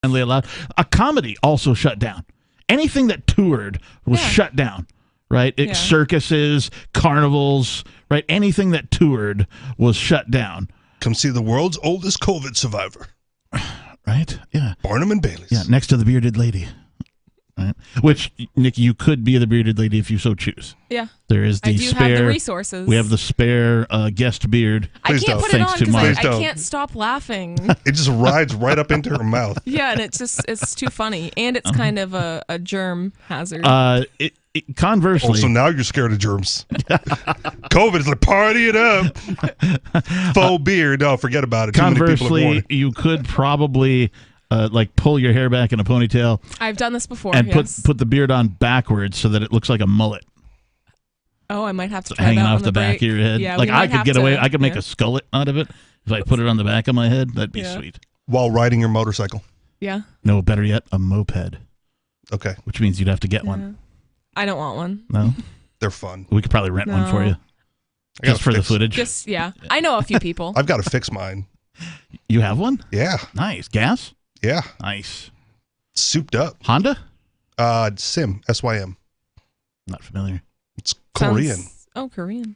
allowed. A comedy also shut down. Anything that toured was shut down, right? Circuses, carnivals, right? Anything that toured was shut down. Come see the world's oldest COVID survivor. Right? Yeah. Barnum and Bailey's. Yeah, next to the bearded lady. Right? Which, Nick, you could be the bearded lady if you so choose. Yeah. There is the spare. Have the resources. We have the spare guest beard. I can't put it on because I can't stop laughing. It just rides right up into her mouth. Yeah, and it's too funny. And it's kind of a germ hazard. Conversely. Oh, so now you're scared of germs. COVID is like, party it up. Faux beard. No, forget about it. Conversely, you could probably like pull your hair back in a ponytail. I've done this before. And put the beard on backwards so that it looks like a mullet. Oh, I might have to try hanging that off the back of your head. Yeah, like I could get away. I could make a skullet out of it if I put it on the back of my head. That'd be sweet. While riding your motorcycle. Yeah. No, better yet, a moped. Okay. Which means you'd have to get one. I don't want one. No. They're fun. We could probably rent one for you. Just for the footage. Just I know a few people. I've got to fix mine. You have one? Yeah. Nice. Gas? Yeah. Nice. Souped up. Honda? Sim. SYM. Not familiar. It's Korean. Korean.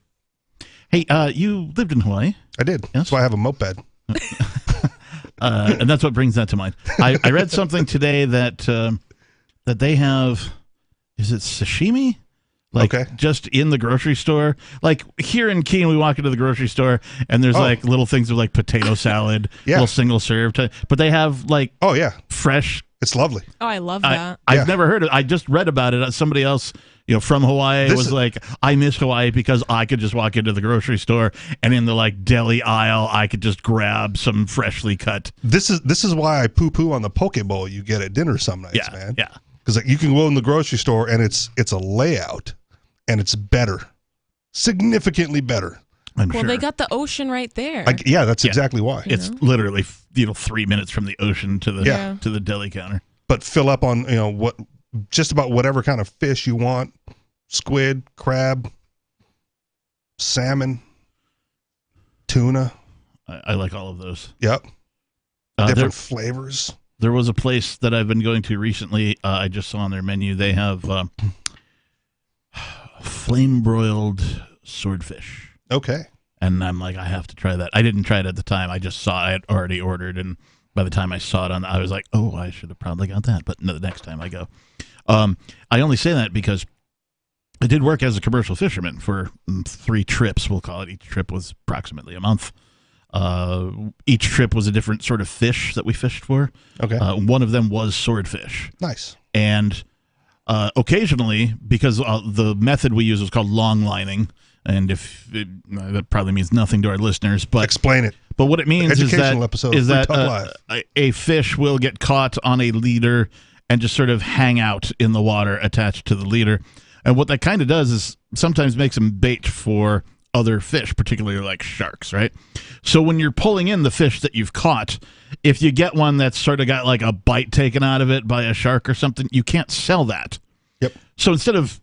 Hey, you lived in Hawaii. I did. Yes? That's why I have a moped. And that's what brings that to mind. I read something today that that they have, is it sashimi? Like just in the grocery store. Like here in Keene, we walk into the grocery store and there's like little things of like potato salad, little single serve. But they have like fresh. It's lovely. Oh, I love that. I've never heard of it. I just read about it. Somebody else, from Hawaii was like, I miss Hawaii because I could just walk into the grocery store and in the like deli aisle, I could just grab some freshly cut. This is why I poo-poo on the poke bowl you get at dinner some nights, man. Yeah. Because you can go in the grocery store and it's a layout. And it's better, significantly better. I'm sure. They got the ocean right there. That's exactly why. It's literally 3 minutes from the ocean to the deli counter. But fill up on just about whatever kind of fish you want: squid, crab, salmon, tuna. I like all of those. Yep. Different flavors. There was a place that I've been going to recently. I just saw on their menu they have. Flame-broiled swordfish. Okay. And I'm like, I have to try that. I didn't try it at the time. I just saw it already ordered, and by the time I saw it I was like, oh, I should have probably got that. But no, the next time I go. I only say that because I did work as a commercial fisherman for 3 trips, we'll call it. Each trip was approximately a month. Each trip was a different sort of fish that we fished for. Okay. One of them was swordfish. Nice. And occasionally, because the method we use was called long lining, and that probably means nothing to our listeners, but explain it. But what it means is that a fish will get caught on a leader and just sort of hang out in the water attached to the leader, and what that kind of does is sometimes makes them bait for other fish, particularly like sharks, right? So when you're pulling in the fish that you've caught, if you get one that's sort of got like a bite taken out of it by a shark or something, you can't sell that. Yep. So instead of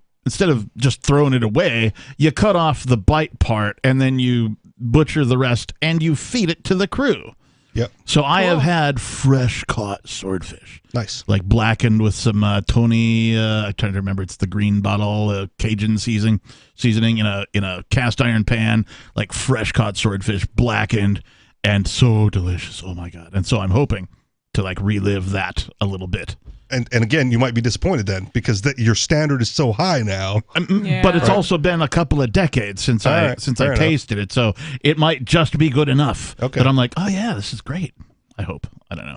just throwing it away, you cut off the bite part and then you butcher the rest and you feed it to the crew. Yep. So I have had fresh caught swordfish. Nice. Like blackened with some Tony, I'm trying to remember, it's the green bottle Cajun seasoning in a cast iron pan, like fresh caught swordfish, blackened, and so delicious. Oh my God. And so I'm hoping to like relive that a little bit. And again, you might be disappointed then because your standard is so high now. But it's also been a couple of decades since I tasted it, so it might just be good enough that I'm like, oh yeah, this is great. I hope. I don't know.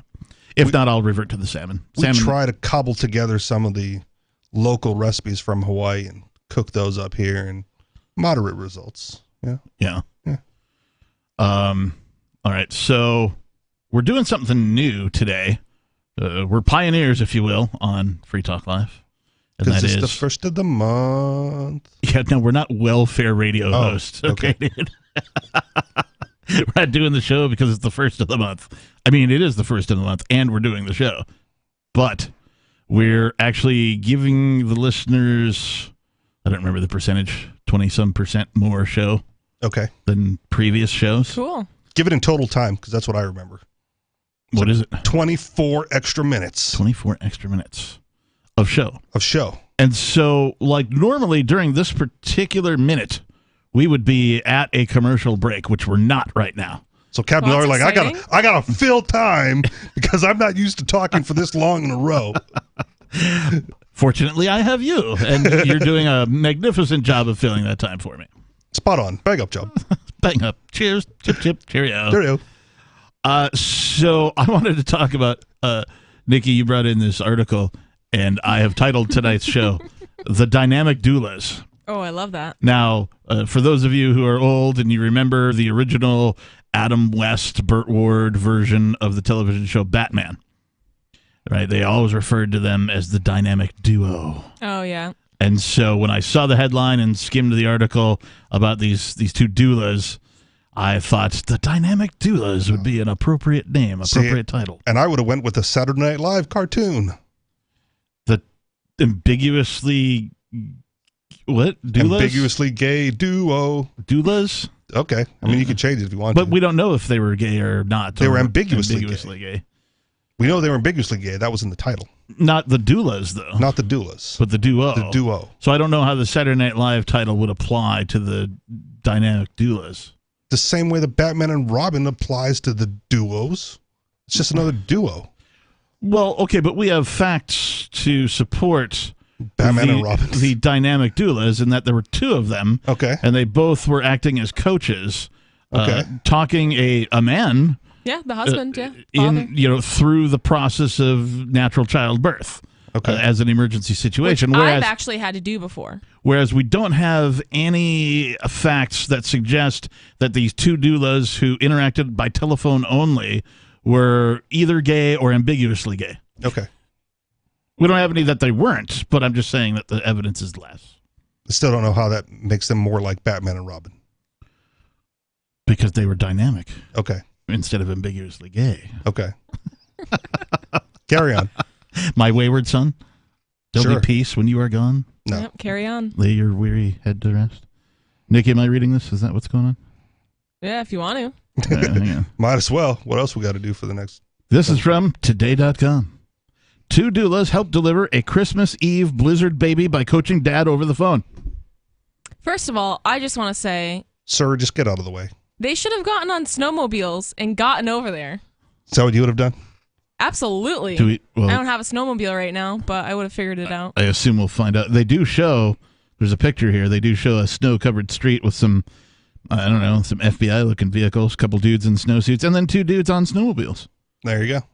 If not, I'll revert to the salmon. We try to cobble together some of the local recipes from Hawaii and cook those up here, and moderate results. Yeah. All right, so we're doing something new today. We're pioneers, if you will, on Free Talk Live. Because it's the first of the month. Yeah, no, we're not welfare radio hosts. Okay. We're not doing the show because it's the first of the month. I mean, it is the first of the month, and we're doing the show. But we're actually giving the listeners, I don't remember the percentage, 20-some% more show than previous shows. Cool. Give it in total time, because that's what I remember. What is it? 24 extra minutes. 24 extra minutes of show. And so, like, normally during this particular minute, we would be at a commercial break, which we're not right now. So Captain Miller, like, I gotta fill time because I'm not used to talking for this long in a row. Fortunately, I have you, and you're doing a magnificent job of filling that time for me. Spot on. Bang up, Joe. Bang up. Cheers. Chip, chip. Cheerio. Cheerio. So I wanted to talk about, Nikki, you brought in this article, and I have titled tonight's show, The Dynamic Doulas. Oh, I love that. Now, for those of you who are old and you remember the original Adam West, Burt Ward version of the television show Batman, right? They always referred to them as the dynamic duo. Oh, yeah. And so when I saw the headline and skimmed the article about these two doulas, I thought the dynamic doulas would be an appropriate name, appropriate title. And I would have went with the Saturday Night Live cartoon. The ambiguously... What? Doulas? Ambiguously gay duo. Doulas? Okay. I mean, you can change it if you want to. But we don't know if they were gay or not. They were ambiguously gay. We know they were ambiguously gay. That was in the title. Not the doulas, though. Not the doulas. But the duo. The duo. So I don't know how the Saturday Night Live title would apply to the dynamic doulas. The same way the Batman and Robin applies to the duos. It's just another duo. Well, okay, but we have facts to support... Batman and Robin. The dynamic doulas, in that there were two of them. Okay. And they both were acting as coaches. Okay. Talking a man. Yeah, the husband, father. Through the process of natural childbirth. Okay. As an emergency situation. Which I've actually had to do before. Whereas we don't have any facts that suggest that these two doulas who interacted by telephone only were either gay or ambiguously gay. Okay. We don't have any that they weren't, but I'm just saying that the evidence is less. I still don't know how that makes them more like Batman and Robin. Because they were dynamic. Okay. Instead of ambiguously gay. Okay. Carry on. My wayward son. There'll be peace when you are gone. No. Yep, carry on. Lay your weary head to rest. Nikki, am I reading this? Is that what's going on? Yeah, if you want to. Hang on. Might as well. What else we got to do for the next? This is from today.com. Two doulas help deliver a Christmas Eve blizzard baby by coaching dad over the phone. First of all, I just want to say... Sir, just get out of the way. They should have gotten on snowmobiles and gotten over there. Is that what you would have done? Absolutely. I don't have a snowmobile right now, but I would have figured it out. I assume we'll find out. They do show, there's a picture here, they do show a snow-covered street with some, I don't know, some FBI-looking vehicles, a couple dudes in snowsuits, and then two dudes on snowmobiles. There you go.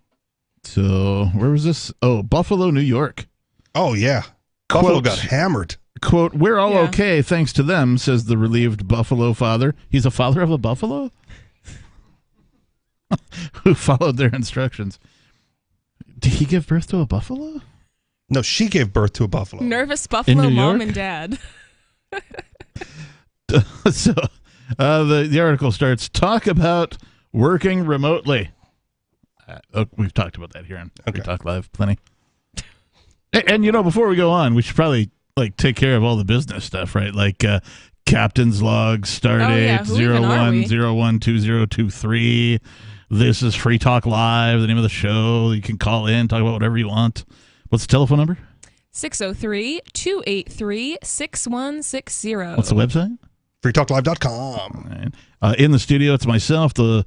So, where was this? Oh, Buffalo, New York. Oh, yeah. Buffalo got hammered. Quote, we're all okay thanks to them, says the relieved Buffalo father. He's a father of a buffalo? Who followed their instructions. Did he give birth to a buffalo? No, she gave birth to a buffalo. Nervous buffalo mom and dad. So, the article starts, talk about working remotely. We've talked about that here on Free Talk Live plenty. And, before we go on, we should probably take care of all the business stuff, right? Like captain's log, stardate 01012023. This is Free Talk Live, the name of the show. You can call in, talk about whatever you want. What's the telephone number? 603-283-6160. What's the website? freetalklive.com. Right. In the studio, it's myself, the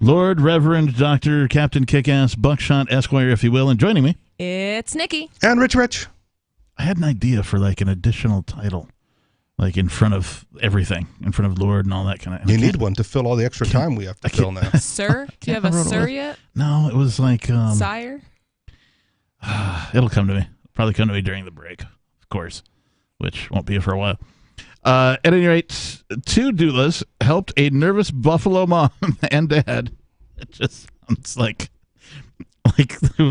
Lord Reverend Dr. Captain Kickass Buckshot Esquire, if you will, and joining me, it's Nikki. And Rich. I had an idea for an additional title, in front of everything, in front of Lord and all that kind of. You need one to fill all the extra time we have to fill now. Sir? Do you have a sir yet? No, it was Sire? It'll come to me. Probably come to me during the break, of course, which won't be for a while. At any rate, two doulas helped a nervous Buffalo mom and dad. It just sounds like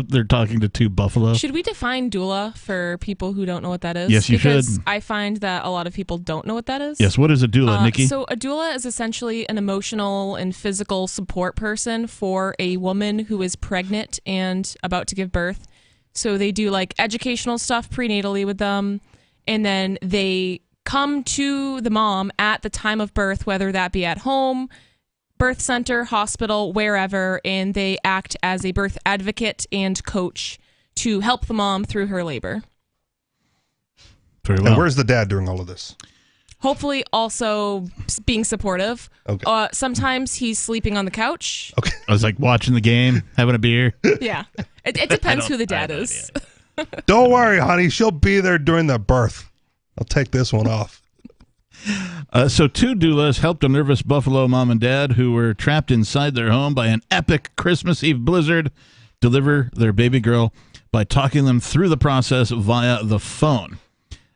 they're talking to two buffalo. Should we define doula for people who don't know what that is? Yes, you should. Because I find that a lot of people don't know what that is. Yes, what is a doula, Nikki? So a doula is essentially an emotional and physical support person for a woman who is pregnant and about to give birth. So they do educational stuff prenatally with them, and then they come to the mom at the time of birth, whether that be at home, birth center, hospital, wherever, and they act as a birth advocate and coach to help the mom through her labor. Very well. And where's the dad during all of this? Hopefully also being supportive. Okay. Sometimes he's sleeping on the couch. Okay. I was like watching the game, having a beer. Yeah. It depends who the dad is. Don't worry, honey. She'll be there during the birth. I'll take this one off. So 2 doulas helped a nervous Buffalo mom and dad who were trapped inside their home by an epic Christmas Eve blizzard deliver their baby girl by talking them through the process via the phone.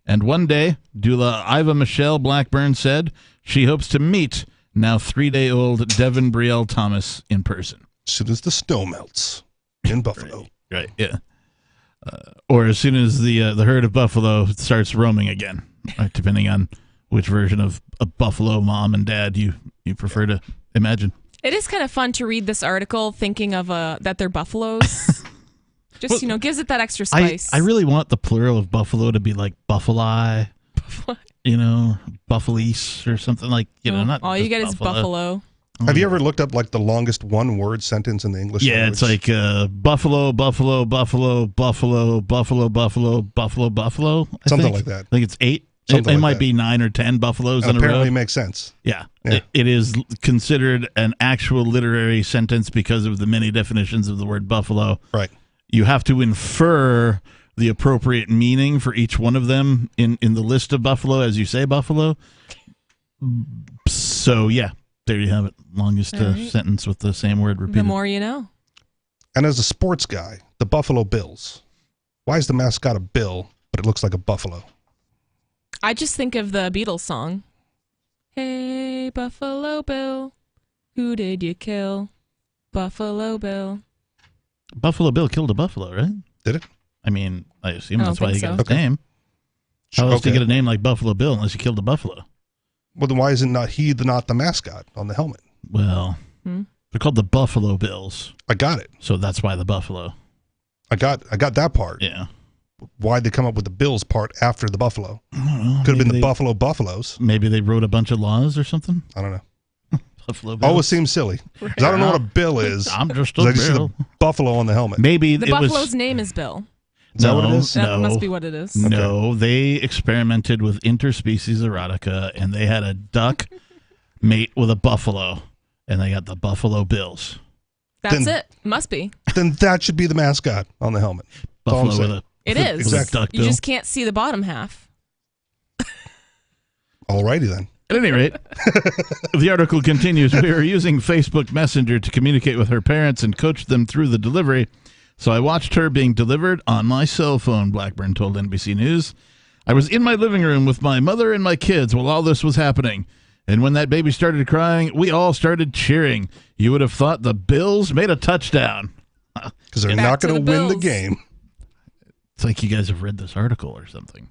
And one day, doula Iva Michelle Blackburn said she hopes to meet now 3-day-old Devin Brielle Thomas in person. As soon as the snow melts in Buffalo. Right, yeah. Or as soon as the herd of buffalo starts roaming again, right, depending on which version of a buffalo mom and dad you prefer to imagine. It is kind of fun to read this article thinking of that they're buffaloes. Just, gives it that extra spice. I really want the plural of buffalo to be like buffali, buffalies or something like, not all you get is buffalo. Have you ever looked up like the longest one-word sentence in the English language? It's like buffalo, buffalo, buffalo, buffalo, buffalo, buffalo, buffalo, buffalo. Something like that. I think it's 8. It might be 9 or 10 buffaloes in a row. Apparently makes sense. Yeah. It is considered an actual literary sentence because of the many definitions of the word buffalo. Right. You have to infer the appropriate meaning for each one of them in the list of buffalo as you say buffalo. So, yeah, there you have it. Longest sentence with the same word repeated. The more you know. And as a sports guy, the Buffalo Bills. Why is the mascot a bill, but it looks like a buffalo? I just think of the Beatles song. Hey, Buffalo Bill, who did you kill? Buffalo Bill. Buffalo Bill killed a buffalo, right? Did it? I mean, I assume that's why he got his Okay. name. How else do you get a name like Buffalo Bill unless you killed a buffalo? Well, then why is it not the mascot on the helmet? Well, they're called the Buffalo Bills. I got it. So that's why the buffalo. I got that part. Yeah. Why'd they come up with the Bills part after the buffalo? I don't know. Could have been the Buffalo Buffaloes. Maybe they wrote a bunch of laws or something. I don't know. Buffalo Bill. Always seems silly. 'Cause I don't know what a bill is. I'm just a I just see bill. the buffalo on the helmet. Maybe The buffalo's name is Bill. Is that what it is? That must be what it is. No, they experimented with interspecies erotica, and they had a duck mate with a buffalo, and they got the Buffalo Bills. That's it. Must be. Then that should be the mascot on the helmet. Buffalo with a It is. Exactly. duck You bill. just can't see the bottom half. Alrighty then. At any rate, the article continues. We were using Facebook Messenger to communicate with her parents and coach them through the delivery. So I watched her being delivered on my cell phone, Blackburn told NBC News. I was in my living room with my mother and my kids while all this was happening. And when that baby started crying, we all started cheering. You would have thought the Bills made a touchdown. Because they're not going to win the game. It's like you guys have read this article or something.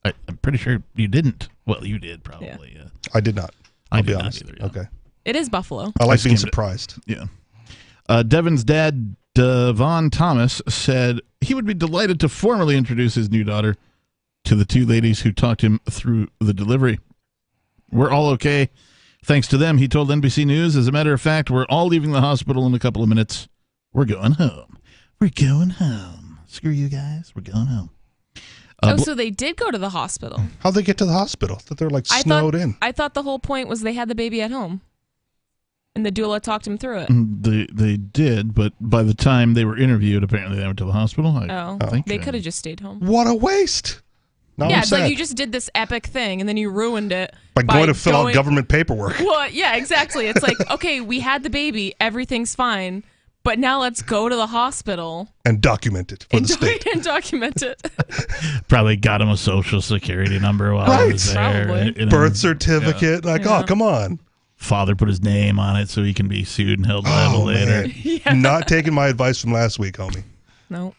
I'm pretty sure you didn't. Well, you did probably. Yeah. I did not. I'll be not honest. either, yeah. Okay. It is Buffalo. I like being skimmed it. surprised. Yeah. Devin's dad, Devon Thomas, said he would be delighted to formally introduce his new daughter to the 2 ladies who talked him through the delivery. We're all okay. Thanks to them, he told NBC News. As a matter of fact, we're all leaving the hospital in a couple of minutes. We're going home. We're going home. Screw you guys. We're going home. So they did go to the hospital. How'd they get to the hospital? That they're like snowed in. I thought the whole point was they had the baby at home. And the doula talked him through it. They did, but by the time they were interviewed, apparently they went to the hospital. They could have just stayed home. What a waste. Now yeah, I'm it's sad. like you just did this epic thing and then you ruined it. By going to fill out government paperwork. Well, yeah, exactly. It's like, okay, we had the baby. Everything's fine. But now let's go to the hospital. And document it for the state. And document it. Probably got him a social security number while he was there. Probably. Right? Birth certificate. Yeah. Like, oh, come on. Father put his name on it so he can be sued and held liable later. Yeah. Not taking my advice from last week, homie. No.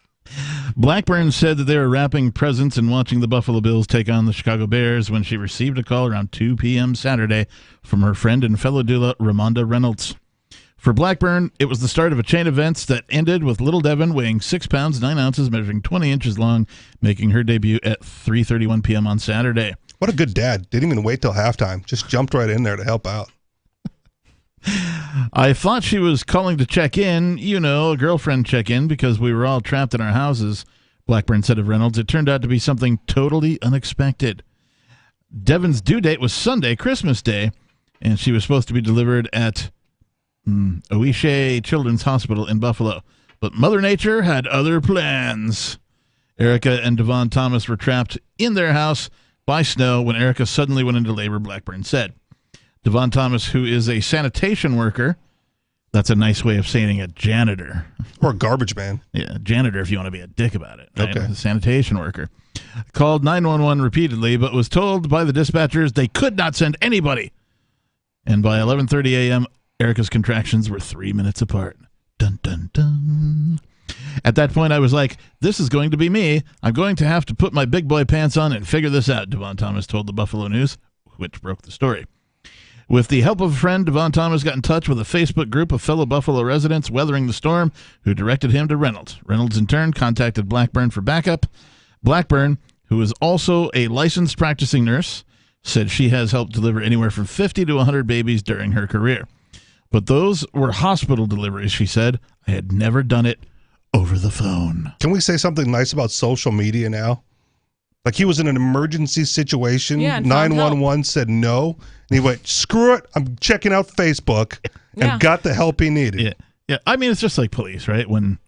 Blackburn said that they were wrapping presents and watching the Buffalo Bills take on the Chicago Bears when she received a call around 2 p.m. Saturday from her friend and fellow doula, Ramonda Reynolds. For Blackburn, it was the start of a chain of events that ended with little Devin weighing 6 pounds 9 ounces, measuring 20 inches long, making her debut at 3:31 p.m. on Saturday. What a good dad. Didn't even wait till halftime. Just jumped right in there to help out. I thought she was calling to check in, a girlfriend check-in, because we were all trapped in our houses, Blackburn said of Reynolds. It turned out to be something totally unexpected. Devon's due date was Sunday, Christmas Day, and she was supposed to be delivered at Oishé Children's Hospital in Buffalo. But Mother Nature had other plans. Erica and Devon Thomas were trapped in their house by snow when Erica suddenly went into labor, Blackburn said. Devon Thomas, who is a sanitation worker, that's a nice way of saying a janitor. Or a garbage man. Yeah, janitor if you want to be a dick about it. Right? Okay. A sanitation worker. Called 911 repeatedly, but was told by the dispatchers they could not send anybody. And by 11:30 a.m., Erica's contractions were 3 minutes apart. Dun, dun, dun. At that point, I was like, this is going to be me. I'm going to have to put my big boy pants on and figure this out, Devon Thomas told the Buffalo News, which broke the story. With the help of a friend, Devon Thomas got in touch with a Facebook group of fellow Buffalo residents weathering the storm who directed him to Reynolds. Reynolds, in turn, contacted Blackburn for backup. Blackburn, who is also a licensed practicing nurse, said she has helped deliver anywhere from 50 to 100 babies during her career. But those were hospital deliveries, she said. I had never done it over the phone. Can we say something nice about social media now? Like he was in an emergency situation. Yeah, 911 said no. And he went, screw it. I'm checking out Facebook and got the help he needed. Yeah. Yeah. I mean, it's just like police, right? When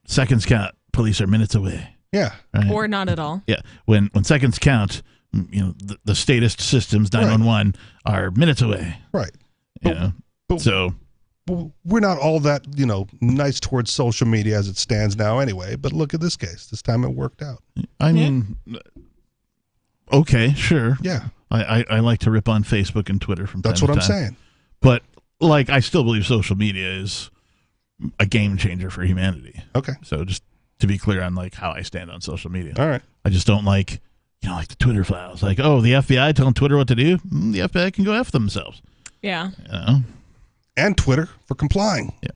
seconds count, police are minutes away. Yeah. Right? Or not at all. Yeah. When seconds count, the statist systems, 911, are minutes away. Right. So we're not all that, nice towards social media as it stands now anyway. But look at this case. This time it worked out. I mean, okay, sure. Yeah. I like to rip on Facebook and Twitter from time to time. That's what I'm saying. But, I still believe social media is a game changer for humanity. Okay. So just to be clear on, how I stand on social media. All right. I just don't like the Twitter files. The FBI telling Twitter what to do? The FBI can go F themselves. Yeah. And Twitter for complying. Yeah.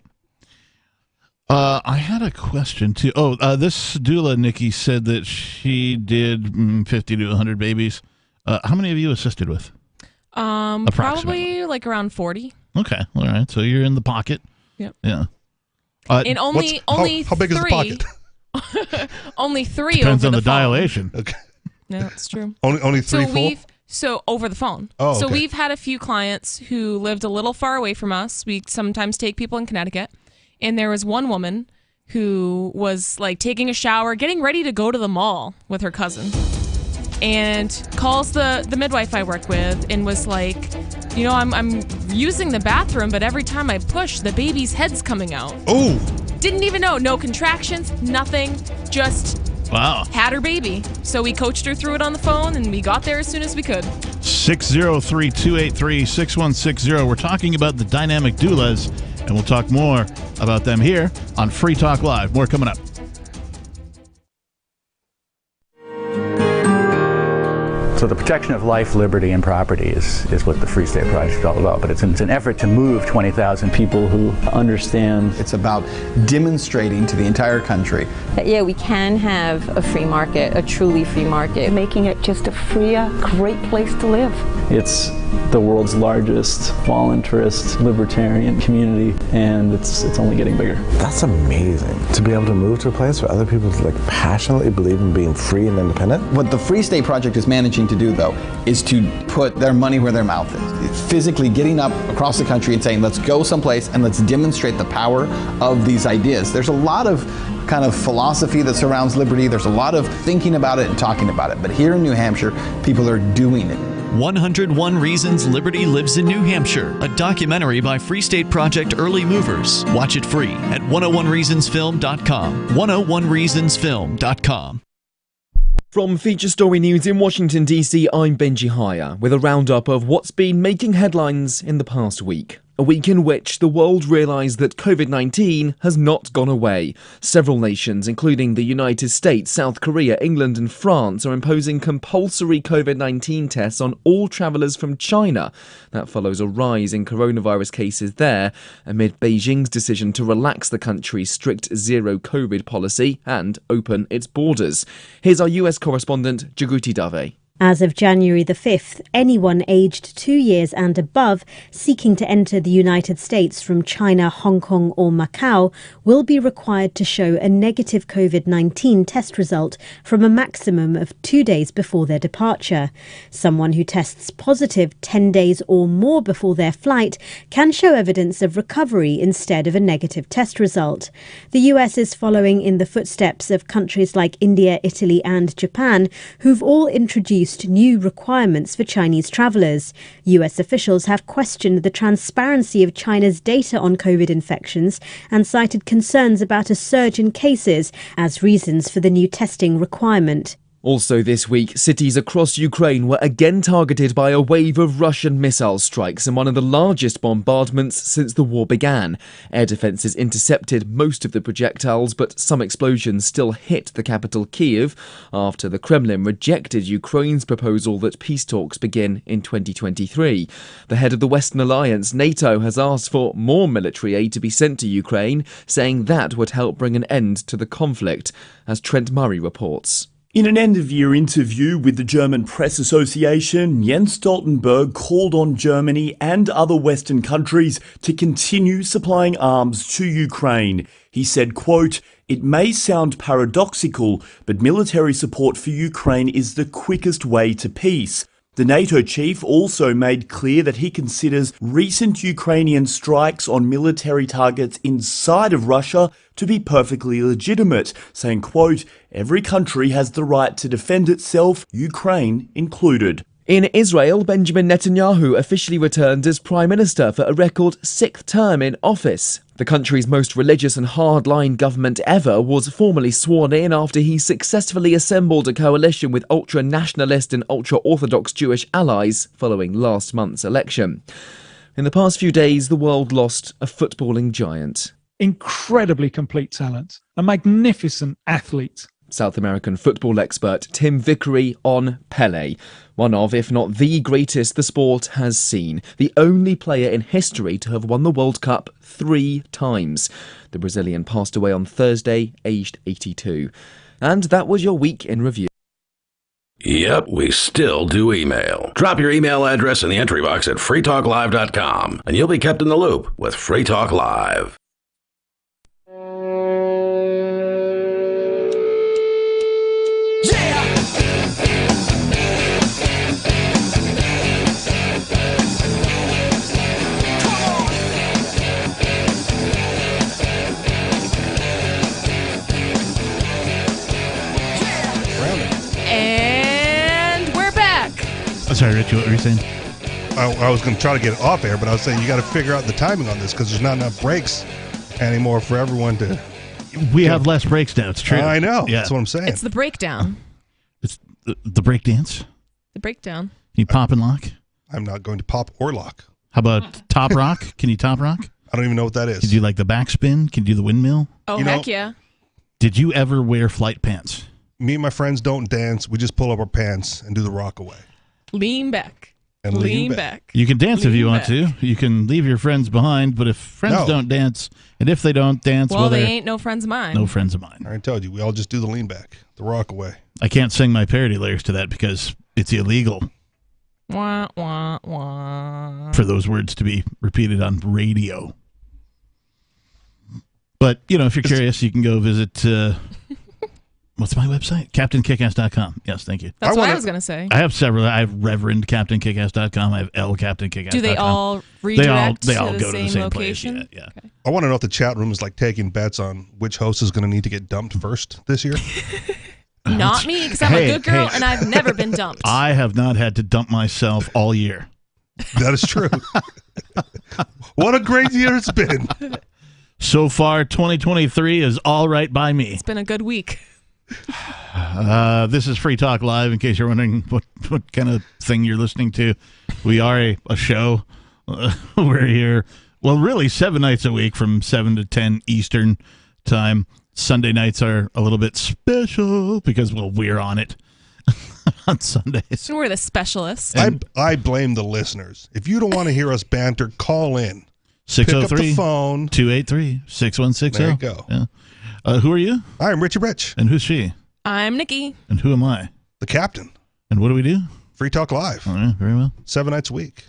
I had a question, too. This doula, Nikki, said that she did 50 to 100 babies. How many of you assisted with? Probably around 40. Okay. All right. So you're in the pocket. Yep. Yeah. And only how big 3. is the pocket? Only 3 Depends over on the phone. dilation. Okay. Yeah, that's true. Only 3 full? So over the phone. Oh, okay. So we've had a few clients who lived a little far away from us. We sometimes take people in Connecticut. And there was one woman who was taking a shower, getting ready to go to the mall with her cousin. And calls the midwife I work with and was like, I'm using the bathroom, but every time I push, the baby's head's coming out. Oh. Didn't even know. No contractions, nothing. Just had her baby. So we coached her through it on the phone, and we got there as soon as we could. 603-283-6160. We're talking about the dynamic doulas, and we'll talk more about them here on Free Talk Live. More coming up. So the protection of life, liberty, and property is what the Free State Project is all about. But it's an effort to move 20,000 people who understand. It's about demonstrating to the entire country that, we can have a free market, a truly free market. Making it just a freer, great place to live. It's the world's largest voluntarist libertarian community, and it's only getting bigger. That's amazing, to be able to move to a place where other people passionately believe in being free and independent. What the Free State Project is managing to do, though, is to put their money where their mouth is. It's physically getting up across the country and saying, let's go someplace and let's demonstrate the power of these ideas. There's a lot of kind of philosophy that surrounds liberty. There's a lot of thinking about it and talking about it. But here in New Hampshire, people are doing it. 101 Reasons Liberty Lives in New Hampshire, a documentary by Free State Project Early Movers. Watch it free at 101reasonsfilm.com. 101reasonsfilm.com. From Feature Story News in Washington, D.C., I'm Benji Hire with a roundup of what's been making headlines in the past week. A week in which the world realised that COVID-19 has not gone away. Several nations, including the United States, South Korea, England and France, are imposing compulsory COVID-19 tests on all travellers from China. That follows a rise in coronavirus cases there, amid Beijing's decision to relax the country's strict zero-COVID policy and open its borders. Here's our US correspondent, Jaguti Dave. As of January the 5th, anyone aged 2 years and above seeking to enter the United States from China, Hong Kong or Macau will be required to show a negative COVID-19 test result from a maximum of 2 days before their departure. Someone who tests positive 10 days or more before their flight can show evidence of recovery instead of a negative test result. The US is following in the footsteps of countries like India, Italy and Japan, who've all introduced new requirements for Chinese travellers. US officials have questioned the transparency of China's data on COVID infections and cited concerns about a surge in cases as reasons for the new testing requirement. Also this week, cities across Ukraine were again targeted by a wave of Russian missile strikes in one of the largest bombardments since the war began. Air defences intercepted most of the projectiles, but some explosions still hit the capital Kyiv after the Kremlin rejected Ukraine's proposal that peace talks begin in 2023. The head of the Western Alliance, NATO, has asked for more military aid to be sent to Ukraine, saying that would help bring an end to the conflict, as Trent Murray reports. In an end-of-year interview with the German Press Association, Jens Stoltenberg called on Germany and other Western countries to continue supplying arms to Ukraine. He said, quote, "It may sound paradoxical, but military support for Ukraine is the quickest way to peace." The NATO chief also made clear that he considers recent Ukrainian strikes on military targets inside of Russia to be perfectly legitimate, saying, quote, "Every country has the right to defend itself, Ukraine included." In Israel, Benjamin Netanyahu officially returned as Prime Minister for a record 6th term in office. The country's most religious and hardline government ever was formally sworn in after he successfully assembled a coalition with ultra-nationalist and ultra-Orthodox Jewish allies following last month's election. In the past few days, the world lost a footballing giant. Incredibly complete talent, a magnificent athlete. South American football expert Tim Vickery on Pelé, one of, if not the greatest the sport has seen, the only player in history to have won the World Cup 3 times. The Brazilian passed away on Thursday, aged 82. And that was your week in review. Yep, we still do email. Drop your email address in the entry box at freetalklive.com, and you'll be kept in the loop with Free Talk Live. Sorry, Rich, what were you saying? I was going to try to get it off air, but I was saying you got to figure out the timing on this because there's not enough breaks anymore for everyone to. We have less breaks now. It's true. I know. Yeah. That's what I'm saying. It's the breakdown. It's the break dance. The breakdown. Can you pop and lock? I'm not going to pop or lock. How about top rock? Can you top rock? I don't even know what that is. Can you do like the backspin? Can you do the windmill? Oh, heck yeah. Did you ever wear flight pants? Me and my friends don't dance. We just pull up our pants and do the rock away. Lean back. And lean back. You can dance if you want to. You can leave your friends behind, but if friends don't dance, and if they don't dance, well, they ain't no friends of mine. No friends of mine. I told you, we all just do the lean back, the rock away. I can't sing my parody lyrics to that because it's illegal. Wah, wah, wah. For those words to be repeated on radio. But, if you're curious, you can go visit... what's my website? CaptainKickass.com. Yes, thank you. That's what I was going to say. I have several. I have ReverendCaptainKickass.com. I have LCaptainKickass.com. Do they all redirect they all to go the to the same same location? place. Yeah. Okay. I want to know if the chat room is like taking bets on which host is going to need to get dumped first this year. Not me, because I'm a good girl and I've never been dumped. I have not had to dump myself all year. That is true. What a great year it's been. So far, 2023 is all right by me. It's been a good week. This is Free Talk Live, in case you're wondering what kind of thing you're listening to. We are a show. We're here, well, really 7 nights a week from 7 to 10 Eastern time. Sunday nights are a little bit special because, well, we're on it on Sundays. And we're the specialists. I blame the listeners. If you don't want to hear us banter, call in. 603 Pick up the phone. 283-6160. There you go. Yeah. Who are you? I'm Richie Rich. And who's she? I'm Nikki. And who am I? The captain. And what do we do? Free Talk Live. Oh, yeah, very well. 7 nights a week.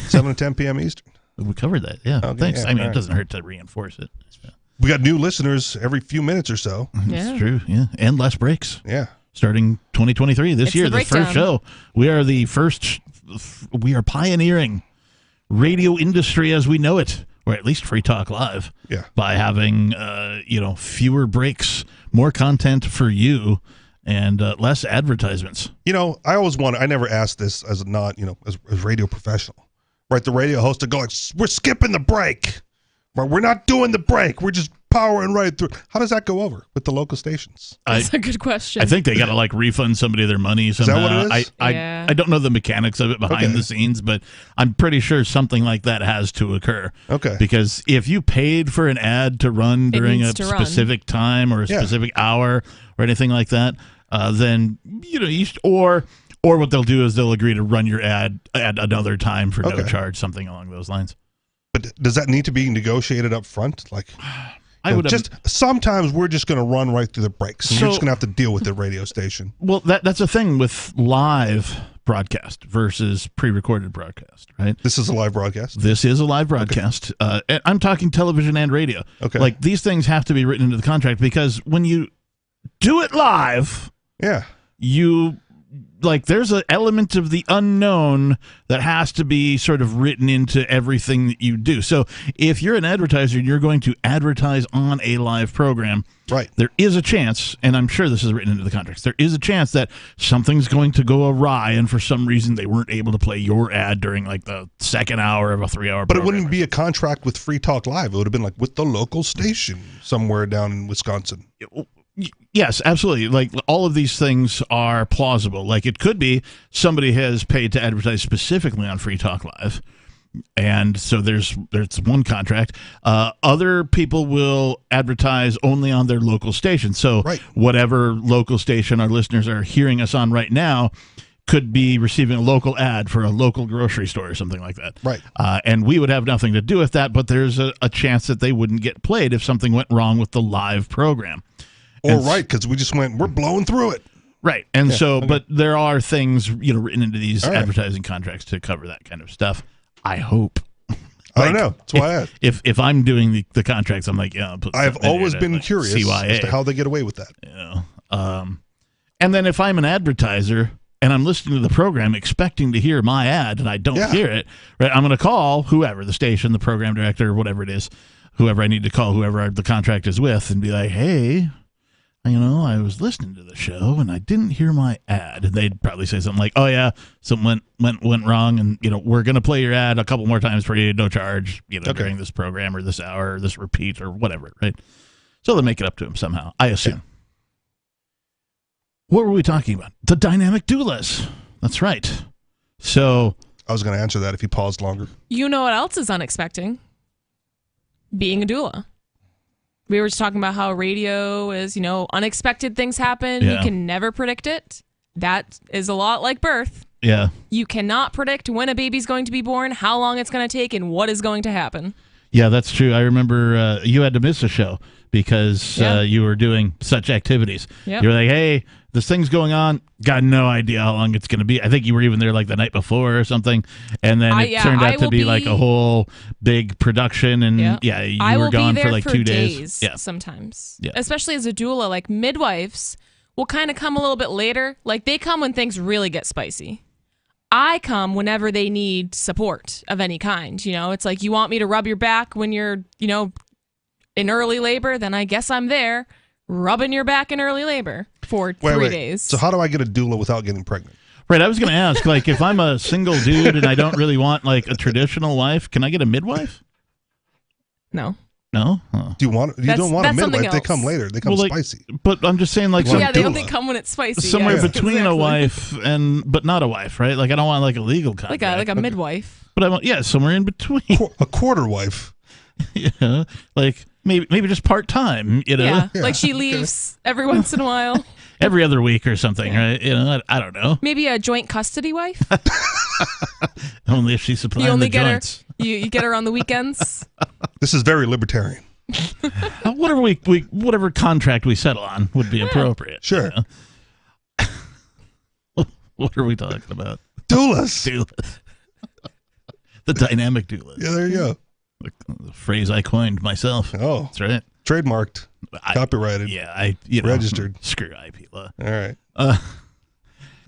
7 to 10 p.m. Eastern. We covered that. Yeah. Okay, Thanks. yeah, I mean, right. it doesn't hurt to reinforce it. We got new listeners every few minutes or so. It's true. Yeah. And less breaks. Yeah. Starting 2023, this year, the first show. We are the first. We are pioneering radio industry as we know it, or at least Free Talk Live. Yeah. By having, fewer breaks, more content for you, and less advertisements. I never asked this as as radio professional, right? The radio host to go like, we're skipping the break. Right? We're not doing the break. We're just powering right through. How does that go over with the local stations? That's a good question. I think they got to refund somebody their money somehow. Is that what it is? I don't know the mechanics of it behind the scenes, but I'm pretty sure something like that has to occur. Okay. Because if you paid for an ad to run during a specific time or a specific hour or anything like that, then or what they'll do is they'll agree to run your ad at another time for no charge, something along those lines. But does that need to be negotiated up front? Sometimes we're just going to run right through the breaks, and you're just going to have to deal with the radio station. Well, that's a thing with live broadcast versus pre-recorded broadcast, right? This is a live broadcast? This is a live broadcast. Okay. I'm talking television and radio. Okay. These things have to be written into the contract because when you do it live, there's an element of the unknown that has to be sort of written into everything that you do. So if you're an advertiser and you're going to advertise on a live program, right, there is a chance, and I'm sure this is written into the contracts, there is a chance that something's going to go awry and for some reason they weren't able to play your ad during the second hour of a 3-hour program. But it wouldn't be a contract with Free Talk Live. It would have been with the local station somewhere down in Wisconsin. Yes, absolutely. All of these things are plausible. It could be somebody has paid to advertise specifically on Free Talk Live, and so there's one contract. Other people will advertise only on their local station. So whatever local station our listeners are hearing us on right now could be receiving a local ad for a local grocery store or something like that. Right. And we would have nothing to do with that, but there's a chance that they wouldn't get played if something went wrong with the live program. Because we just we're blowing through it. Right. And but there are things, written into these advertising contracts to cover that kind of stuff. I hope. I don't know. That's why I asked. If I'm doing the contracts, I'm like, I've always been curious as to how they get away with that. And then if I'm an advertiser and I'm listening to the program expecting to hear my ad and I don't hear it, right, I'm going to call whoever, the station, the program director, whatever it is, whoever I need to call, whoever the contract is with, and be like, hey, I was listening to the show and I didn't hear my ad. And they'd probably say something like, oh yeah, something went wrong, and we're gonna play your ad a couple more times for you, no charge, during this program or this hour or this repeat or whatever, right? So they'll make it up to him somehow, I assume. Yeah. What were we talking about? The dynamic doulas. That's right. So I was gonna answer that if he paused longer. You know what else is unexpected? Being a doula. We were just talking about how radio is, unexpected things happen. Yeah. You can never predict it. That is a lot like birth. Yeah. You cannot predict when a baby's going to be born, how long it's going to take, and what is going to happen. Yeah, that's true. I remember you had to miss a show because you were doing such activities. Yep. You were like, hey, this thing's going on. Got no idea how long it's going to be. I think you were even there the night before or something. And then it turned out to be a whole big production. And you were gone for 2 days. Yeah. Sometimes. Yeah. Especially as a doula, midwives will kind of come a little bit later. They come when things really get spicy. I come whenever they need support of any kind. It's you want me to rub your back when you're, in early labor, then I guess I'm there rubbing your back in early labor for 3 days. So how do I get a doula without getting pregnant? Right, I was going to ask, if I'm a single dude and I don't really want a traditional wife, can I get a midwife? No. No? Oh. You don't want a midwife. They come later. They come spicy. But I'm just saying they only come when it's spicy. Somewhere between a wife but not a wife, right? I don't want a legal contract. Like a midwife. But I want somewhere in between. A quarter wife. Yeah. Maybe just part-time, Yeah. She leaves every once in a while. Every other week or something, right? I don't know. Maybe a joint custody wife. Only if she's supplying the joints. You get her on the weekends. This is very libertarian. Whatever contract we settle on would be appropriate. Sure. What are we talking about? Doulas. Doulas. The dynamic doulas. Yeah, there you go. The phrase I coined myself. Oh, that's right. Trademarked. Copyrighted. Yeah, registered. Screw IP law. All right. I'm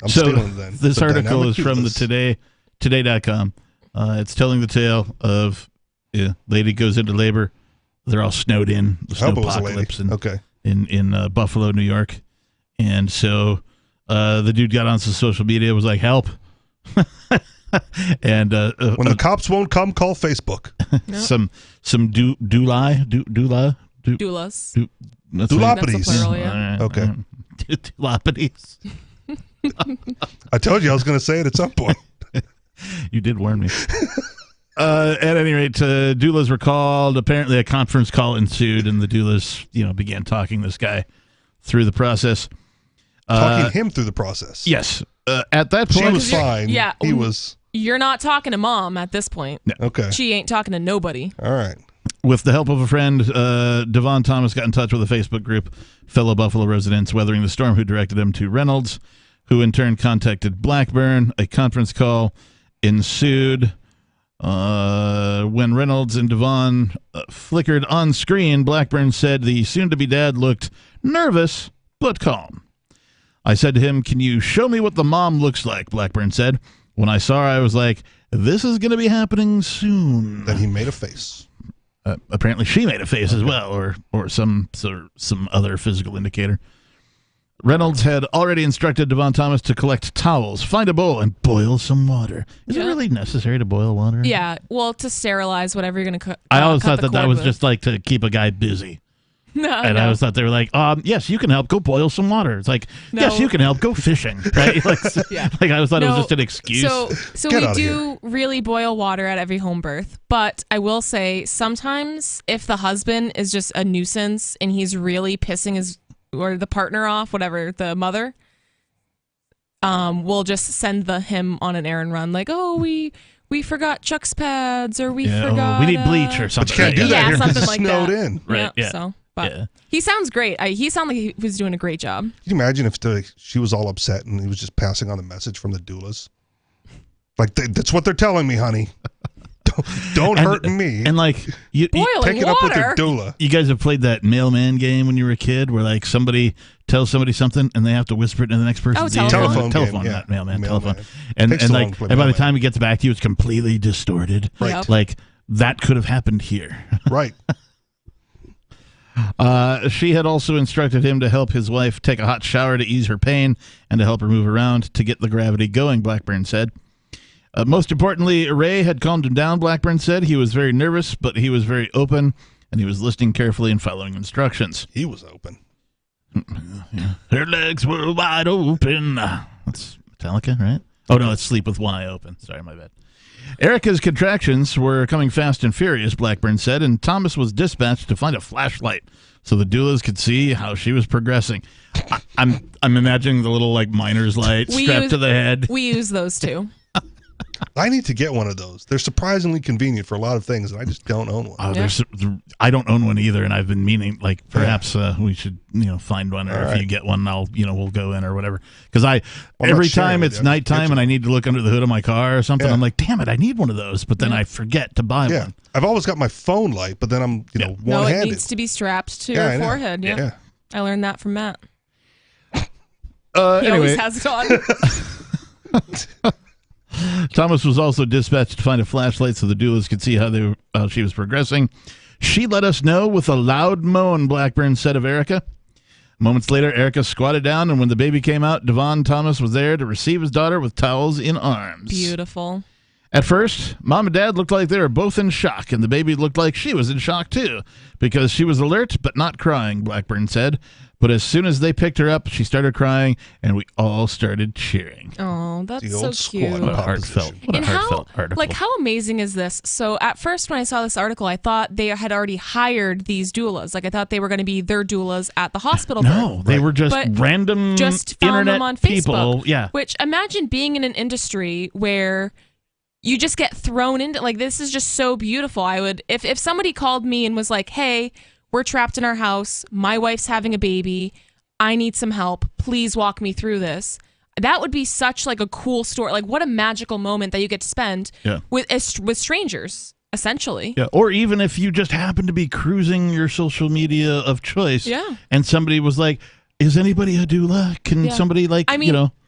stealing then. This article is from the today.com. It's telling the tale of lady goes into labor. They're all snowed in. The snowpocalypse in Buffalo, New York. And so the dude got on some social media, was like, help. And when the cops won't come, call Facebook. Some doulas. Dulapidis. Okay. Dulapidis. I told you I was going to say it at some point. You did warn me. At any rate, doulas were called. Apparently, a conference call ensued, and the doulas, began talking this guy through the process. Talking him through the process. Yes. At that point, she was fine. Yeah, he was. You're not talking to mom at this point. No. Okay. She ain't talking to nobody. All right. With the help of a friend, Devon Thomas got in touch with a Facebook group, fellow Buffalo residents weathering the storm, who directed him to Reynolds, who in turn contacted Blackburn. A conference call ensued. When Reynolds and Devon flickered on screen, Blackburn said the soon-to-be dad looked nervous but calm. I said to him, "Can you show me what the mom looks like?" Blackburn said. When I saw her, I was like, this is going to be happening soon. Then he made a face. Apparently she made a face as well, or some other physical indicator. Reynolds had already instructed Devon Thomas to collect towels, find a bowl, and boil some water. Is it really necessary to boil water? Yeah, well, to sterilize whatever you're going to cook. I always thought that was just like to keep a guy busy. I always thought they were like, yes, you can help. Go boil some water. It's like, yes, you can help. Go fishing. Right? Like I always thought it was just an excuse. So we do really boil water at every home birth. But I will say, sometimes if the husband is just a nuisance and he's really pissing or the partner off, whatever, the mother, we'll just send him on an errand run. Like, we forgot Chuck's pads, or we forgot. We need bleach or something. But you can't do that. Yeah, something like snowed that. in. Right. Yeah. So. But he sounds great. He sounded like he was doing a great job. Can you imagine if she was all upset and he was just passing on the message from the doulas? Like, that's what they're telling me, honey. Don't hurt me. And like, you boiling take it up with your doula. You guys have played that mailman game when you were a kid, where like somebody tells somebody something and they have to whisper it to the next person. Telephone, not mailman, telephone. And by the time he gets back to you, it's completely distorted. Right. Yep. Like that could have happened here. Right. She had also instructed him to help his wife take a hot shower to ease her pain and to help her move around to get the gravity going, Blackburn said. Most importantly, Ray had calmed him down, Blackburn said. He was very nervous, but he was very open, and he was listening carefully and following instructions. He was open. Her legs were wide open. That's Metallica, right? Oh, no, it's Sleep with One Eye Open. Sorry, my bad. Erica's contractions were coming fast and furious, Blackburn said, and Thomas was dispatched to find a flashlight so the doulas could see how she was progressing. I'm imagining the little like miner's light strapped to the head. We use those too. I need to get one of those. They're surprisingly convenient for a lot of things, and I just don't own one. I don't own one either, and I've been meaning, like, perhaps we should, find one, or if you get one, we'll go in or whatever. Because every time it's nighttime and I need to look under the hood of my car or something, I'm like, damn it, I need one of those, but then I forget to buy one. I've always got my phone light, but then I'm, one-handed. No, it needs to be strapped to your forehead. Yeah. I learned that from Matt. He always has it on. Thomas was also dispatched to find a flashlight so the doulas could see how she was progressing. She let us know with a loud moan, Blackburn said of Erica. Moments later, Erica squatted down, and when the baby came out, Devon Thomas was there to receive his daughter with towels in arms. Beautiful. At first, Mom and Dad looked like they were both in shock, and the baby looked like she was in shock too, because she was alert but not crying, Blackburn said. But as soon as they picked her up, she started crying, and we all started cheering. Oh, that's so cute. What a heartfelt article. Like, how amazing is this? So at first when I saw this article, I thought they had already hired these doulas. Like, I thought they were going to be their doulas at the hospital. No, they were just random just found internet them on people. Facebook. Yeah. Which, imagine being in an industry where you just get thrown into, like, this is just so beautiful. I would, if somebody called me and was like, hey, we're trapped in our house, my wife's having a baby, I need some help, please walk me through this, that would be such like a cool story. Like what a magical moment that you get to spend with strangers, essentially. Yeah, or even if you just happen to be cruising your social media of choice, and somebody was like, "Is anybody a doula? Can somebody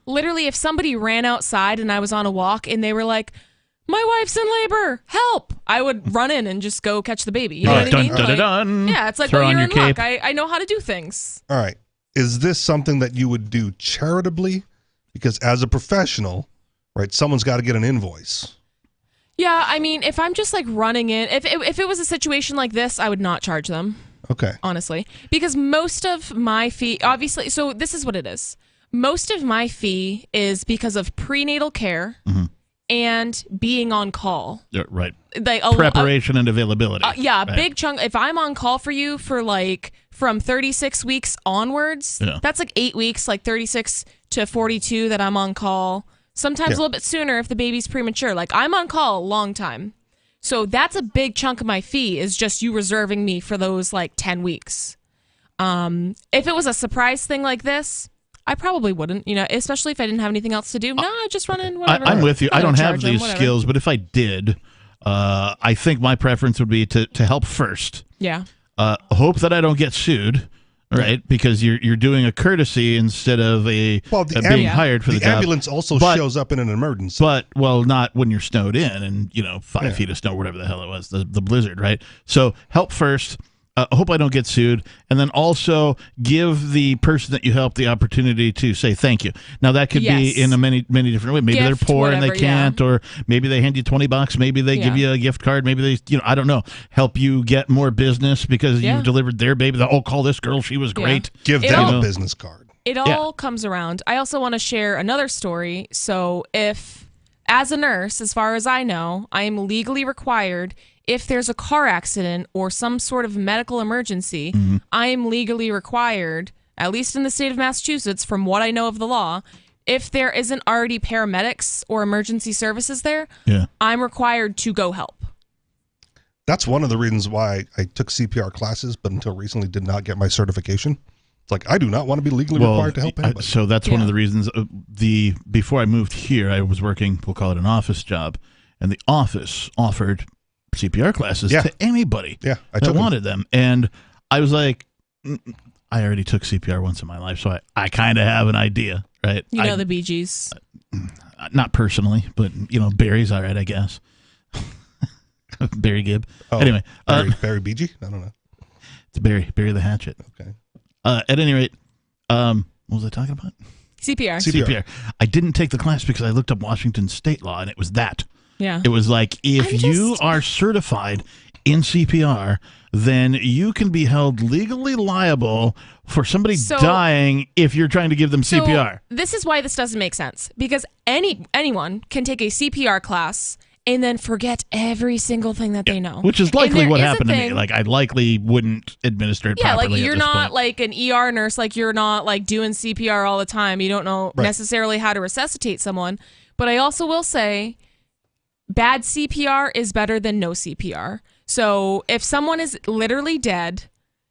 literally, if somebody ran outside and I was on a walk and they were like, "My wife's in labor, help!" I would run in and just go catch the baby. You know what I mean? Yeah, it's like, well, you're in luck. I know how to do things. All right. Is this something that you would do charitably? Because as a professional, right, someone's got to get an invoice. Yeah, I mean, if I'm just like running in, if it was a situation like this, I would not charge them. Okay. Honestly. Because most of my fee, obviously, so this is what it is. Most of my fee is because of prenatal care and being on call. Yeah, right. Like preparation and availability. A big chunk. If I'm on call for you for like from 36 weeks onwards, that's like 8 weeks, like 36 to 42 that I'm on call. Sometimes a little bit sooner if the baby's premature. Like I'm on call a long time. So that's a big chunk of my fee is just you reserving me for those like 10 weeks. If it was a surprise thing like this, I probably wouldn't, especially if I didn't have anything else to do. No, I just run in, whatever. I'm with you. I don't have these skills, but if I did, I think my preference would be to help first. Yeah. Hope that I don't get sued, right? Because you're doing a courtesy instead of being hired for the job. The ambulance also shows up in an emergency. But, not when you're snowed in and, 5 feet of snow, whatever the hell it was, the blizzard, right? So help first. Hope I don't get sued, and then also give the person that you help the opportunity to say thank you. Now that could be in a many different ways. Maybe they're poor and they can't, or maybe they hand you $20. Maybe they give you a gift card. Maybe they, I don't know, help you get more business because you delivered their baby. Call this girl, she was great. Give them a business card. It all comes around. I also want to share another story. So if, as a nurse, as far as I know, I am legally required. If there's a car accident or some sort of medical emergency, I am legally required, at least in the state of Massachusetts, from what I know of the law, if there isn't already paramedics or emergency services there, I'm required to go help. That's one of the reasons why I took CPR classes, but until recently did not get my certification. It's like, I do not want to be legally required to help anybody. So that's one of the reasons. Before I moved here, I was working, we'll call it an office job, and the office offered CPR classes to anybody that wanted them. And I was like, I already took CPR once in my life, so I kind of have an idea, right? You know the Bee Gees. Not personally, but, Barry's all right, I guess. Barry Gibb. Oh, anyway. Barry Bee Gee? I don't know. It's Barry the Hatchet. Okay. At any rate, what was I talking about? CPR. I didn't take the class because I looked up Washington state law, and it was that. Yeah. It was like, if you are certified in CPR, then you can be held legally liable for somebody dying if you're trying to give them CPR. This is why this doesn't make sense, because anyone can take a CPR class and then forget every single thing that they know. Which is likely what happened to me. Like, I likely wouldn't administer it properly. Yeah, like you're not like an ER nurse, like you're not like doing CPR all the time. You don't know necessarily how to resuscitate someone. But I also will say, bad CPR is better than no CPR. So if someone is literally dead,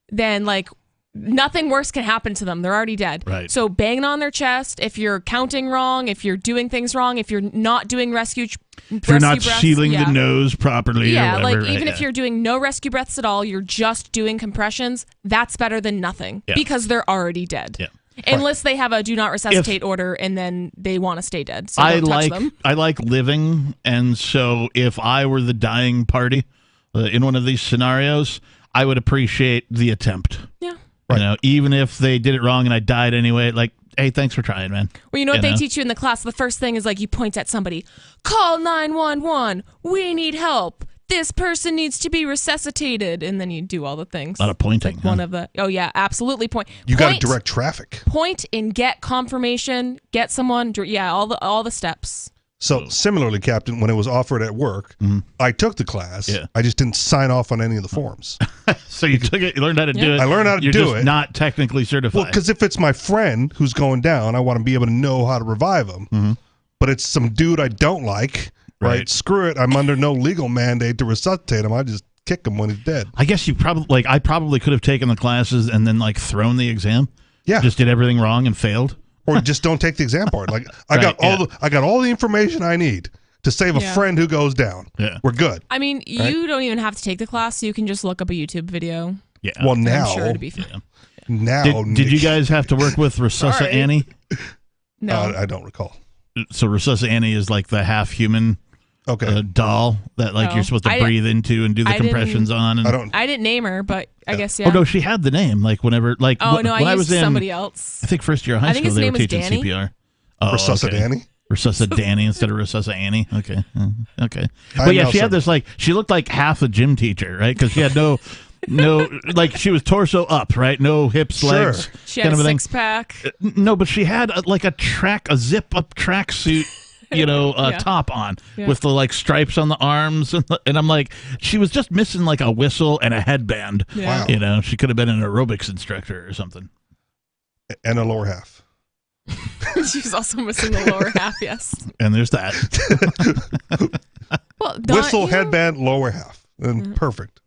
then like nothing worse can happen to them. They're already dead. Right. So banging on their chest, if you're counting wrong, if you're doing things wrong, if you're not doing rescue if you're not breaths, sealing the nose properly or whatever. Like even if you're doing no rescue breaths at all, you're just doing compressions, that's better than nothing because they're already dead. Yeah. Unless they have a do not resuscitate order and then they want to stay dead. So don't touch them. I like living, and so if I were the dying party in one of these scenarios, I would appreciate the attempt. Yeah. Even if they did it wrong and I died anyway, like, hey, thanks for trying, man. Well, you know what they teach you in the class? The first thing is like you point at somebody, call 911, we need help. This person needs to be resuscitated, and then you do all the things. A lot of pointing. Like one of the absolutely point. You got to direct traffic. Point and get confirmation. Get someone. All the steps. So similarly, Captain, when it was offered at work, I took the class. Yeah. I just didn't sign off on any of the forms. So you took it. You learned how to do it. I learned how to do it. You're just not technically certified. Well, because if it's my friend who's going down, I want to be able to know how to revive him. But it's some dude I don't like. Right. Screw it. I'm under no legal mandate to resuscitate him. I just kick him when he's dead. I guess I probably could have taken the classes and then thrown the exam. Yeah. Just did everything wrong and failed. or just don't take the exam part. Like I got all the information I need to save a friend who goes down. Yeah. We're good. I mean, you don't even have to take the class. You can just look up a YouTube video. Yeah. Well, now. I'm sure to be fair. Now. Did you guys have to work with Resusci Annie? No. I don't recall. So Resusci Annie is like the half-human doll that like you're supposed to breathe into and do the compressions on. And I didn't name her, but I guess, yeah. Oh, no, she had the name. Like whenever, like when I was in somebody else. I think first year of high school, they were teaching Danny. CPR. Oh, Resusci Danny? Resusci Danny instead of Resusci Annie. Okay. Okay. But yeah, she had this like, she looked like half a gym teacher, right? Because she had no, like she was torso up, right? No hips, legs. She had a six-pack. No, but she had a zip-up tracksuit, top on with the like stripes on the arms. And I'm like, she was just missing like a whistle and a headband. Yeah. Wow. She could have been an aerobics instructor or something. And a lower half. She's also missing the lower half, yes. And there's that. Well, whistle, headband, lower half. And perfect.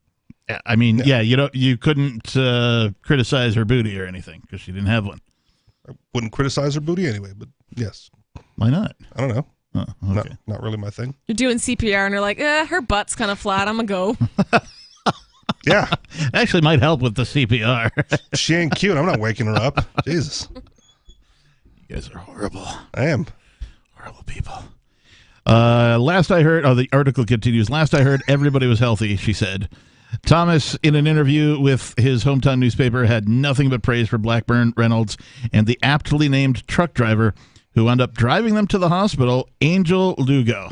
Yeah, I mean, you couldn't criticize her booty or anything because she didn't have one. I wouldn't criticize her booty anyway, but yes. Why not? I don't know. Oh, okay. Not really my thing. You're doing CPR and you're like, her butt's kind of flat. I'm going to go. Yeah. Actually might help with the CPR. She ain't cute. I'm not waking her up. Jesus. You guys are horrible. I am. Horrible people. Last I heard, the article continues. Last I heard, everybody was healthy, she said. Thomas, in an interview with his hometown newspaper, had nothing but praise for Blackburn, Reynolds, and the aptly named truck driver who wound up driving them to the hospital, Angel Lugo.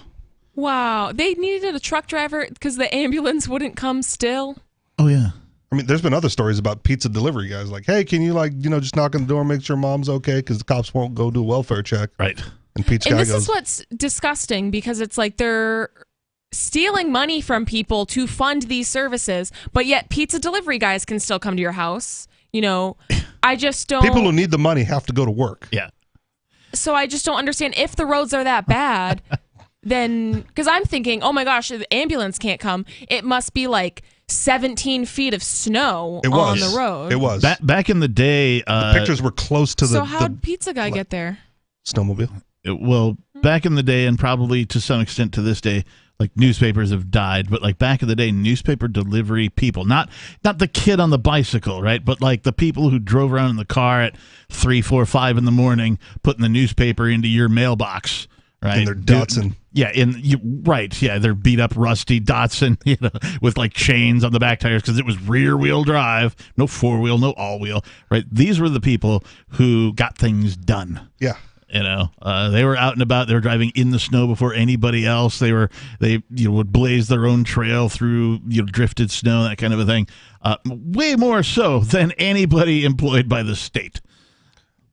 Wow. They needed a truck driver because the ambulance wouldn't come still. Oh, yeah. I mean, there's been other stories about pizza delivery guys like, hey, can you just knock on the door and make sure mom's okay because the cops won't go do a welfare check. Right. And pizza guy this goes, is what's disgusting because it's like they're stealing money from people to fund these services, but yet pizza delivery guys can still come to your house. I just don't. People who need the money have to go to work. Yeah. So I just don't understand if the roads are that bad, then because I'm thinking, oh my gosh, the ambulance can't come. It must be like 17 feet of snow on the road. It was. Back in the day. The pictures were close to So how'd pizza guy get there? Snowmobile. Well, back in the day, and probably to some extent to this day, like newspapers have died, but like back in the day, newspaper delivery people, not the kid on the bicycle, right? But like the people who drove around in the car at 3, 4, 5 in the morning, putting the newspaper into your mailbox, right? In their Datsun. Their beat up rusty Datsun, with like chains on the back tires because it was rear wheel drive, no 4-wheel, no all wheel, right? These were the people who got things done. Yeah. They were out and about. They were driving in the snow before anybody else. They would blaze their own trail through drifted snow, that kind of a thing. Way more so than anybody employed by the state.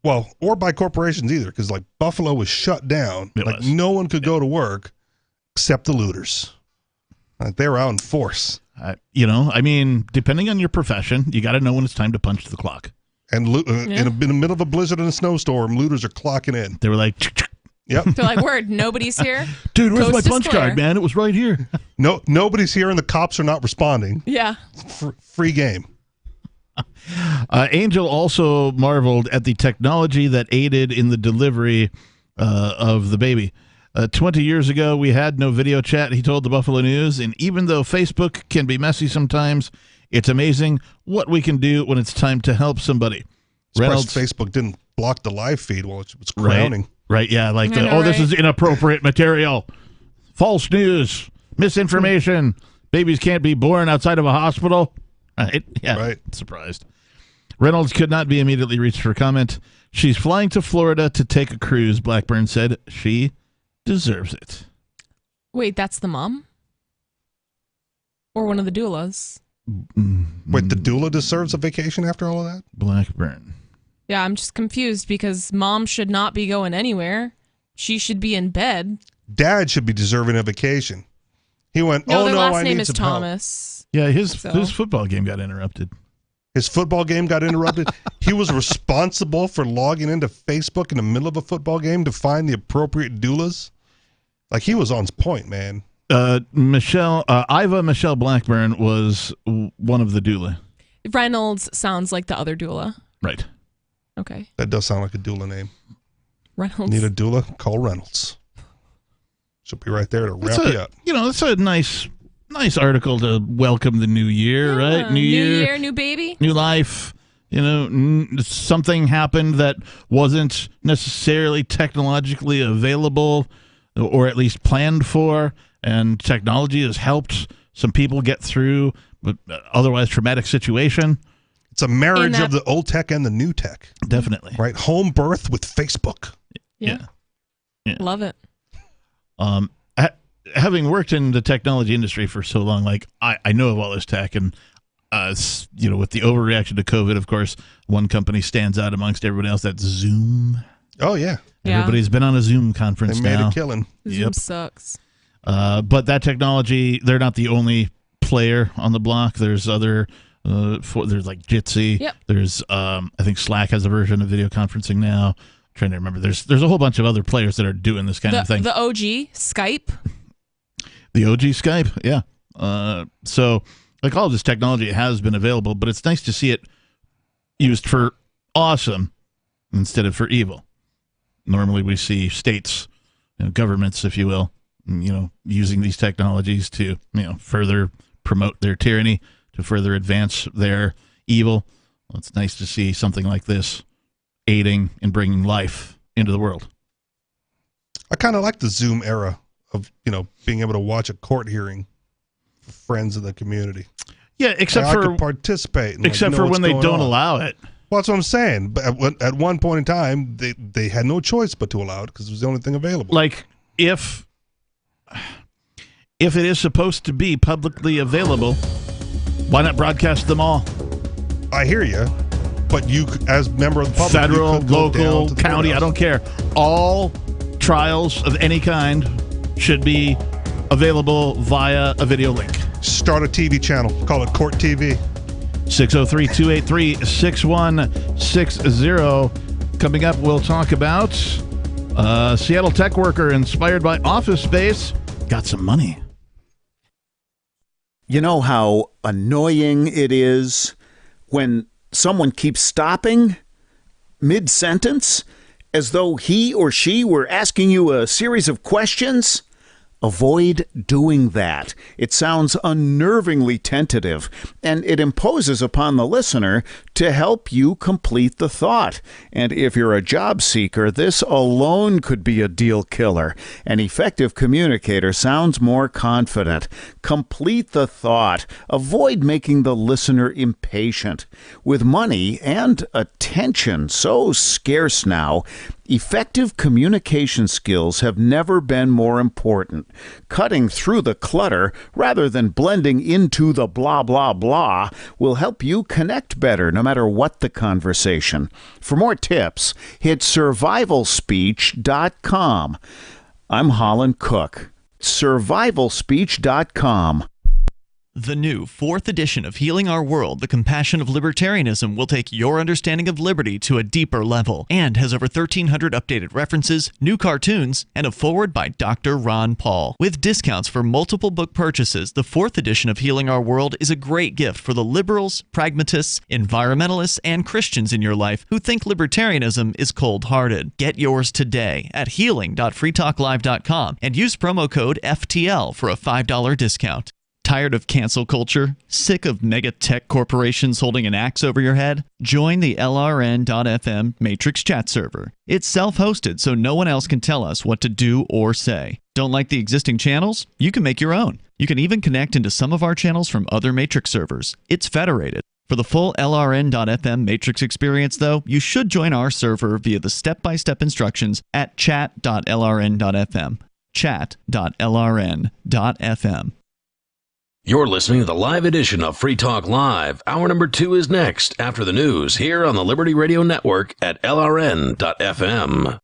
Well, or by corporations either, because like Buffalo was shut down. No one could go to work except the looters. Like they were out in force. I mean, depending on your profession, you got to know when it's time to punch the clock. And in the middle of a blizzard and a snowstorm, looters are clocking in. They were like, yep. They're like, word, nobody's here. Dude, where's my punch card, man? It was right here. No, nobody's here and the cops are not responding. Yeah. Free game. Angel also marveled at the technology that aided in the delivery of the baby. 20 years ago, we had no video chat, he told the Buffalo News, and even though Facebook can be messy sometimes, it's amazing what we can do when it's time to help somebody. Reynolds, Facebook didn't block the live feed while it was crowning. Right, yeah, like this is inappropriate material. False news, misinformation. Babies can't be born outside of a hospital. Right? Yeah, right. Surprised. Reynolds could not be immediately reached for comment. She's flying to Florida to take a cruise, Blackburn said. She deserves it. Wait, that's the mom? Or one of the doulas? Wait, the doula deserves a vacation after all of that? Blackburn. Yeah, I'm just confused because mom should not be going anywhere. She should be in bed. Dad should be deserving a vacation. He went, their last I name need is some Thomas. Help. Yeah, his football game got interrupted. His football game got interrupted? He was responsible for logging into Facebook in the middle of a football game to find the appropriate doulas? Like, he was on point, man. Iva Michelle Blackburn was one of the doula. Reynolds sounds like the other doula. Right. Okay. That does sound like a doula name. Reynolds. Need a doula? Call Reynolds. She'll be right there to wrap you up. It's a nice article to welcome the new year, right? New year, new baby. New life. Something happened that wasn't necessarily technologically available or at least planned for, and technology has helped some people get through an otherwise traumatic situation. It's a marriage of the old tech and the new tech. Definitely. Right? Home birth with Facebook. Yeah. Love it. Having worked in the technology industry for so long, I know of all this tech, and with the overreaction to COVID, of course, one company stands out amongst everybody else. That's Zoom. Oh yeah, everybody's been on a Zoom conference. They made now. a killing. Zoom sucks. But that technology, they're not the only player on the block. There's other. There's like Jitsi. Yep. There's I think Slack has a version of video conferencing now. I'm trying to remember. There's a whole bunch of other players that are doing this kind of thing. The OG Skype. The OG Skype, yeah. So, all of this technology has been available, but it's nice to see it used for awesome instead of for evil. Normally we see states, governments, if you will, using these technologies to, further promote their tyranny, to further advance their evil. Well, it's nice to see something like this aiding and bringing life into the world. I kind of like the Zoom era of, being able to watch a court hearing for friends in the community. Yeah, except I for could participate. And except for when they don't allow it. Well, that's what I'm saying. But at one point in time, they had no choice but to allow it because it was the only thing available. If it is supposed to be publicly available, why not broadcast them all? I hear you, but you, as member of the public, federal, local, county, I don't care. All trials of any kind should be available via a video link. Start a TV channel. Call it Court TV. 603-283-6160. Coming up, we'll talk about Seattle tech worker inspired by Office Space got some money. You know how annoying it is when someone keeps stopping mid-sentence as though he or she were asking you a series of questions? Avoid doing that. It sounds unnervingly tentative, and it imposes upon the listener to help you complete the thought. And if you're a job seeker, this alone could be a deal killer. An effective communicator sounds more confident. Complete the thought. Avoid making the listener impatient. With money and attention so scarce now, effective communication skills have never been more important. Cutting through the clutter rather than blending into the blah, blah, blah will help you connect better no matter what the conversation. For more tips, hit survivalspeech.com. I'm Holland Cook. Survivalspeech.com. The new 4th edition of Healing Our World, The Compassion of Libertarianism, will take your understanding of liberty to a deeper level and has over 1,300 updated references, new cartoons, and a foreword by Dr. Ron Paul. With discounts for multiple book purchases, the 4th edition of Healing Our World is a great gift for the liberals, pragmatists, environmentalists, and Christians in your life who think libertarianism is cold-hearted. Get yours today at healing.freetalklive.com and use promo code FTL for a $5 discount. Tired of cancel culture? Sick of mega tech corporations holding an axe over your head? Join the LRN.FM Matrix chat server. It's self-hosted, so no one else can tell us what to do or say. Don't like the existing channels? You can make your own. You can even connect into some of our channels from other Matrix servers. It's federated. For the full LRN.FM Matrix experience, though, you should join our server via the step-by-step instructions at chat.lrn.fm. Chat.lrn.fm. You're listening to the live edition of Free Talk Live. Hour number 2 is next after the news here on the Liberty Radio Network at LRN.FM.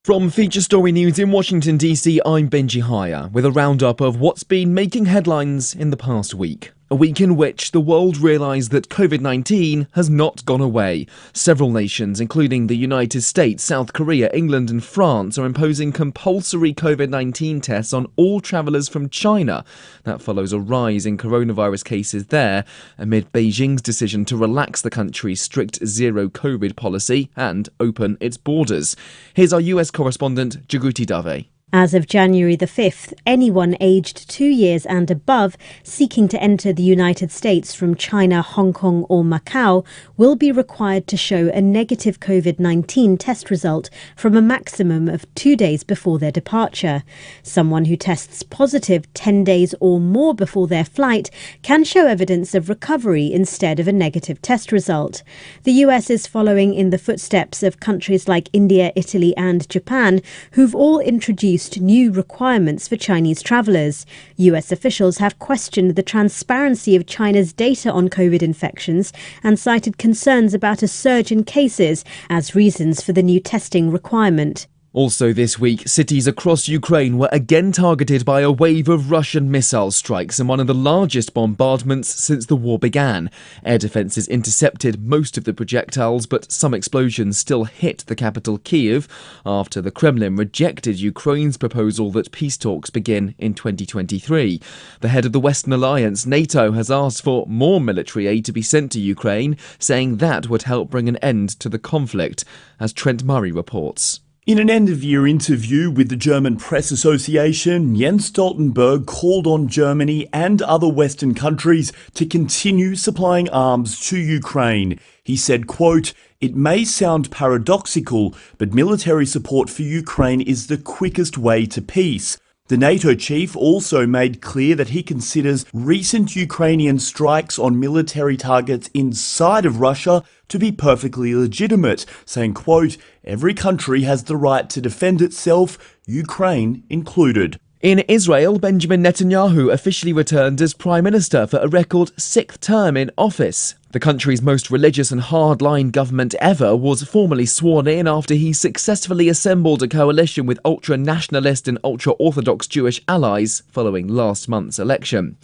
From Feature Story News in Washington, D.C., I'm Benji Haya with a roundup of what's been making headlines in the past week. a week in which the world realised that COVID-19 has not gone away. Several nations, including the United States, South Korea, England and France, are imposing compulsory COVID-19 tests on all travellers from China. That follows a rise in coronavirus cases there, amid Beijing's decision to relax the country's strict zero-COVID policy and open its borders. Here's our US correspondent, Jaguti Dave. As of January the 5th, anyone aged 2 years and above seeking to enter the United States from China, Hong Kong or Macau will be required to show a negative COVID-19 test result from a maximum of 2 days before their departure. Someone who tests positive 10 days or more before their flight can show evidence of recovery instead of a negative test result. The US is following in the footsteps of countries like India, Italy and Japan, who've all introduced new requirements for Chinese travellers. US officials have questioned the transparency of China's data on COVID infections and cited concerns about a surge in cases as reasons for the new testing requirement. Also this week, cities across Ukraine were again targeted by a wave of Russian missile strikes and one of the largest bombardments since the war began. Air defences intercepted most of the projectiles, but some explosions still hit the capital Kyiv after the Kremlin rejected Ukraine's proposal that peace talks begin in 2023. The head of the Western Alliance, NATO, has asked for more military aid to be sent to Ukraine, saying that would help bring an end to the conflict, as Trent Murray reports. In an end-of-year interview with the German Press Association, Jens Stoltenberg called on Germany and other Western countries to continue supplying arms to Ukraine. He said, quote, "It may sound paradoxical, but military support for Ukraine is the quickest way to peace." The NATO chief also made clear that he considers recent Ukrainian strikes on military targets inside of Russia to be perfectly legitimate, saying, quote, "Every country has the right to defend itself, Ukraine included." In Israel, Benjamin Netanyahu officially returned as Prime Minister for a record 6th term in office. The country's most religious and hardline government ever was formally sworn in after he successfully assembled a coalition with ultra-nationalist and ultra-Orthodox Jewish allies following last month's election.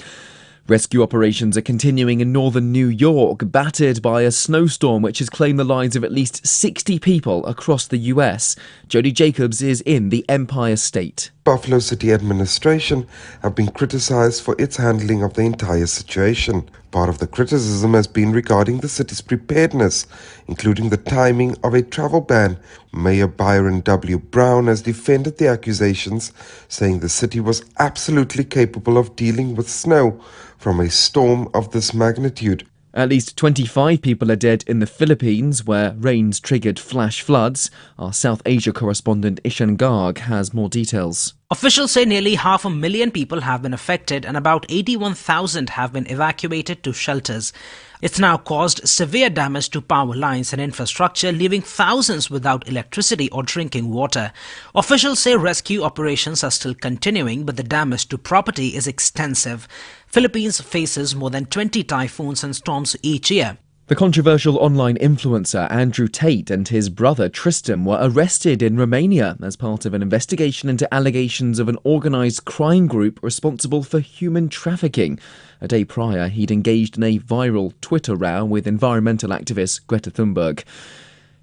Rescue operations are continuing in northern New York, battered by a snowstorm which has claimed the lives of at least 60 people across the US. Jody Jacobs is in the Empire State. Buffalo City administration have been criticized for its handling of the entire situation. Part of the criticism has been regarding the city's preparedness, including the timing of a travel ban. Mayor Byron W. Brown has defended the accusations, saying the city was absolutely capable of dealing with snow from a storm of this magnitude. At least 25 people are dead in the Philippines, where rains triggered flash floods. Our South Asia correspondent Ishan Garg has more details. Officials say nearly 500,000 people have been affected and about 81,000 have been evacuated to shelters. It's now caused severe damage to power lines and infrastructure, leaving thousands without electricity or drinking water. Officials say rescue operations are still continuing, but the damage to property is extensive. Philippines faces more than 20 typhoons and storms each year. The controversial online influencer Andrew Tate and his brother Tristan were arrested in Romania as part of an investigation into allegations of an organised crime group responsible for human trafficking. A day prior, he'd engaged in a viral Twitter row with environmental activist Greta Thunberg.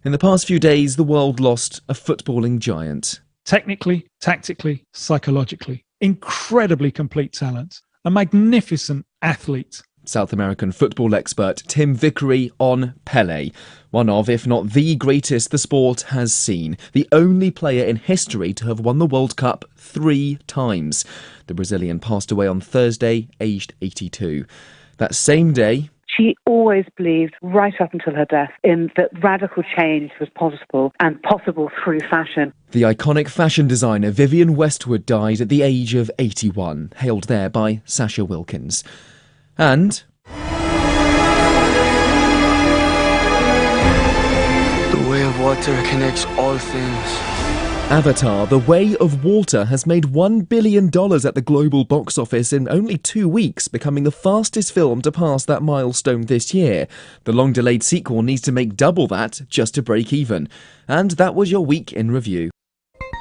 In the past few days, the world lost a footballing giant. Technically, tactically, psychologically, incredibly complete talent, a magnificent athlete. South American football expert Tim Vickery on Pelé, one of, if not the greatest the sport has seen, the only player in history to have won the World Cup 3 times. The Brazilian passed away on Thursday, aged 82. That same day, she always believed, right up until her death, in that radical change was possible and possible through fashion. The iconic fashion designer Vivienne Westwood died at the age of 81, hailed there by Sasha Wilkins. And the way of water connects all things. Avatar: The Way of Water has made $1 billion at the global box office in only 2 weeks, becoming the fastest film to pass that milestone this year. The long-delayed sequel needs to make double that just to break even. And that was your week in review.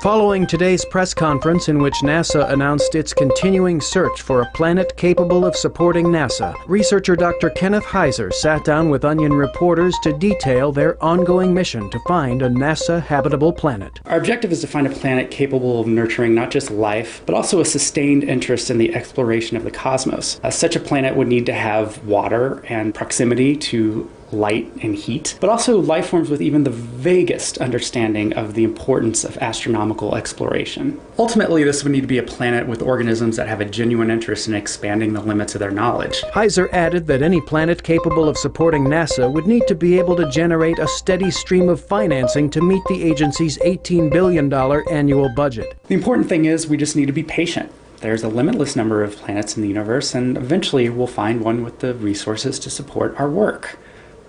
Following today's press conference in which NASA announced its continuing search for a planet capable of supporting NASA, researcher Dr. Kenneth Heiser sat down with Onion reporters to detail their ongoing mission to find a NASA habitable planet. Our objective is to find a planet capable of nurturing not just life, but also a sustained interest in the exploration of the cosmos. Such a planet would need to have water and proximity to light and heat, but also life forms with even the vaguest understanding of the importance of astronomical exploration. Ultimately, this would need to be a planet with organisms that have a genuine interest in expanding the limits of their knowledge. Heiser added that any planet capable of supporting NASA would need to be able to generate a steady stream of financing to meet the agency's $18 billion annual budget. The important thing is we just need to be patient. There's a limitless number of planets in the universe, and eventually we'll find one with the resources to support our work.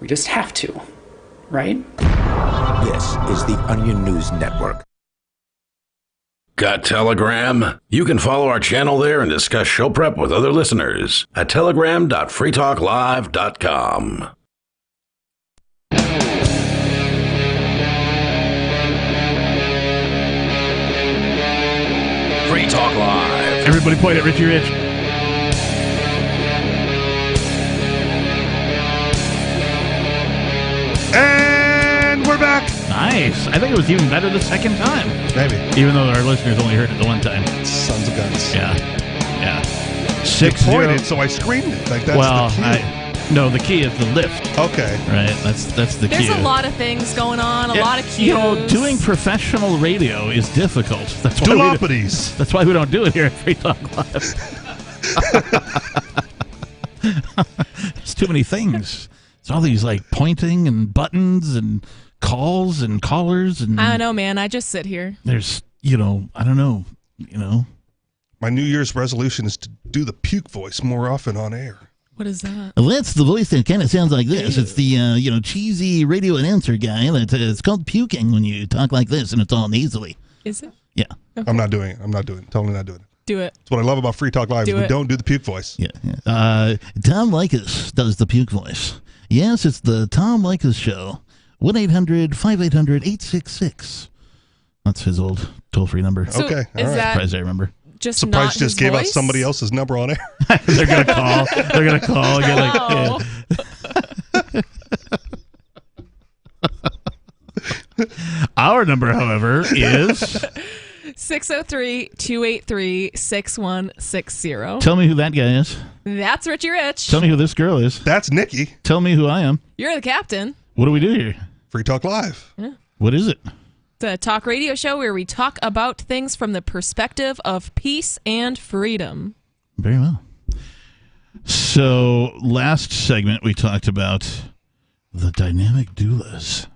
We just have to, right? This is the Onion News Network. Got Telegram? You can follow our channel there and discuss show prep with other listeners at telegram.freetalklive.com. Free Talk Live. Everybody point at Richie Rich. And we're back. Nice. I think it was even better the second time. Maybe. Even though our listeners only heard it the one time. Sons of guns. Yeah. Yeah. 6 pointed, so I screamed it. Like that's well, the key. No, the key is the lift. Okay. Right. That's the key. There's a lot of things going on, a lot of cues. You know, doing professional radio is difficult. That's why Duopodes. we don't do it here at Free Talk Live. There's too many things. It's all these like pointing and buttons and calls and callers and I don't know, man. I just sit here. There's, I don't know, My New Year's resolution is to do the puke voice more often on air. What is that? Well, that's the voice that kind of sounds like this. It's the cheesy radio announcer guy. It's called puking when you talk like this, and it's all nasally. Is it? Yeah. Okay. I'm not doing it. Totally not doing it. Do it. That's what I love about Free Talk Live. We don't do the puke voice. Yeah. Tom Likas does the puke voice. Yes, it's the Tom Likas Show. 1-800-5800-866. That's his old toll-free number. So okay. Is that surprised I remember. Just surprised not just gave voice? out somebody else's number on air. They're gonna call. They're gonna call. And get like, Our number, however, is 603-283-6160. Tell me who that guy is. That's Richie Rich. Tell me who this girl is. That's Nikki. Tell me who I am. You're the captain. What do we do here? Free Talk Live. Yeah. What is it? It's a talk radio show where we talk about things from the perspective of peace and freedom. Very well. So, last segment we talked about the dynamic doulas.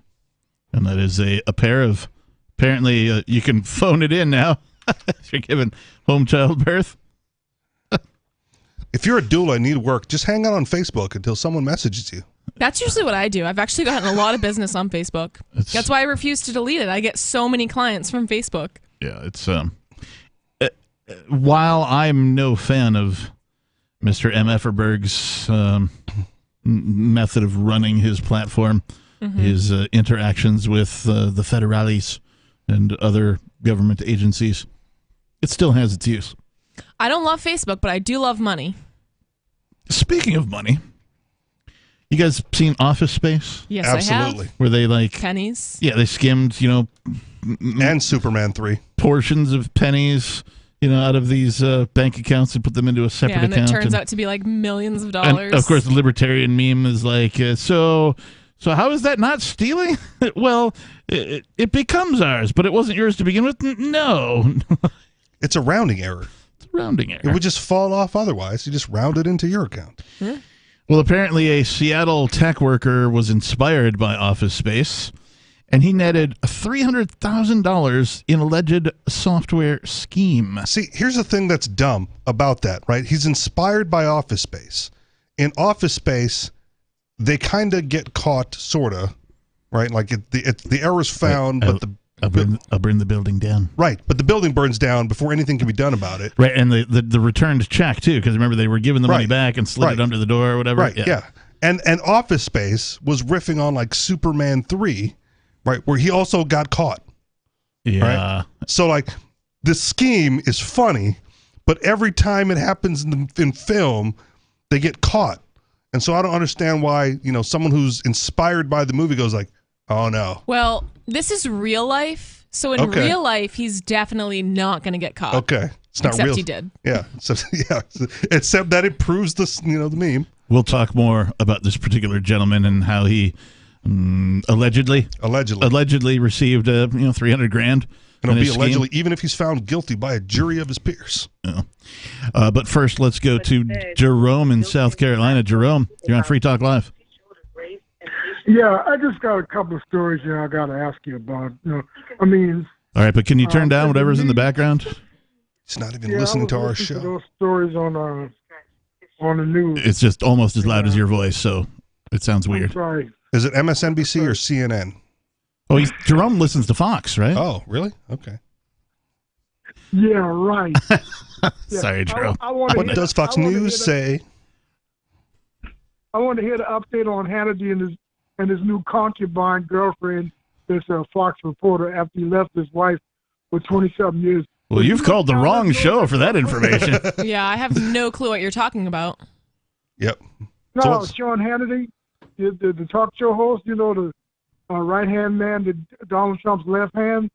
And that is a pair of, apparently you can phone it in now if you're giving home childbirth. If you're a doula and need work, just hang out on Facebook until someone messages you. That's usually what I do. I've actually gotten a lot of business on Facebook. That's why I refuse to delete it. I get so many clients from Facebook. Yeah, it's while I'm no fan of Mr. M. Efferberg's method of running his platform, his interactions with the federales and other government agencies, it still has its use. I don't love Facebook, but I do love money. Speaking of money, you guys seen Office Space? Yes, absolutely. I have. Where they like pennies? Yeah, they skimmed, and Superman 3 portions of pennies, out of these bank accounts and put them into a separate account. And it turns out to be like millions of dollars. And of course, the libertarian meme is like, so how is that not stealing? Well, it becomes ours, but it wasn't yours to begin with. No, it's a rounding error. Rounding error. It would just fall off otherwise. You just round it into your account. Yeah. Well, apparently a Seattle tech worker was inspired by Office Space, and he netted $300,000 in alleged software scheme. See, here's the thing that's dumb about that, right? He's inspired by Office Space. In Office Space, they kind of get caught, sort of, right? Like the error's found, but I'll burn the building down. Right, but the building burns down before anything can be done about it. Right, and the returned check, too, because remember, they were giving the money back and slid it under the door or whatever. Right, yeah. And Office Space was riffing on, like, Superman 3, right, where he also got caught. Yeah. Right? So like this scheme is funny, but every time it happens in film, they get caught. And so I don't understand why, someone who's inspired by the movie goes like, oh no. Well, this is real life. So in real life, he's definitely not going to get caught. Okay. It's not Except real. he did. Yeah. So, yeah. Except that it proves this, the meme. We'll talk more about this particular gentleman and how he allegedly received $300,000. And it'll be allegedly, even if he's found guilty by a jury of his peers. Yeah. But first, let's go to Jerome in South Carolina. Jerome, you're on Free Talk Live. Yeah, I just got a couple of stories here I got to ask you about. All right, but can you turn down whatever's in the background? He's not even listening to our show. To those stories on the news. It's just almost as loud as your voice, so it sounds weird. Sorry. Is it MSNBC or CNN? Oh, Jerome listens to Fox, right? Oh, really? Okay. Yeah, right. Sorry, Jerome. What does Fox News say? I want to hear the update on Hannity and his new concubine girlfriend, this Fox reporter, after he left his wife for 27 years. Well, you've called the wrong show for that information. Yeah, I have no clue what you're talking about. Yep. No, Sean Hannity, the talk show host, the right-hand man, Donald Trump's left hand.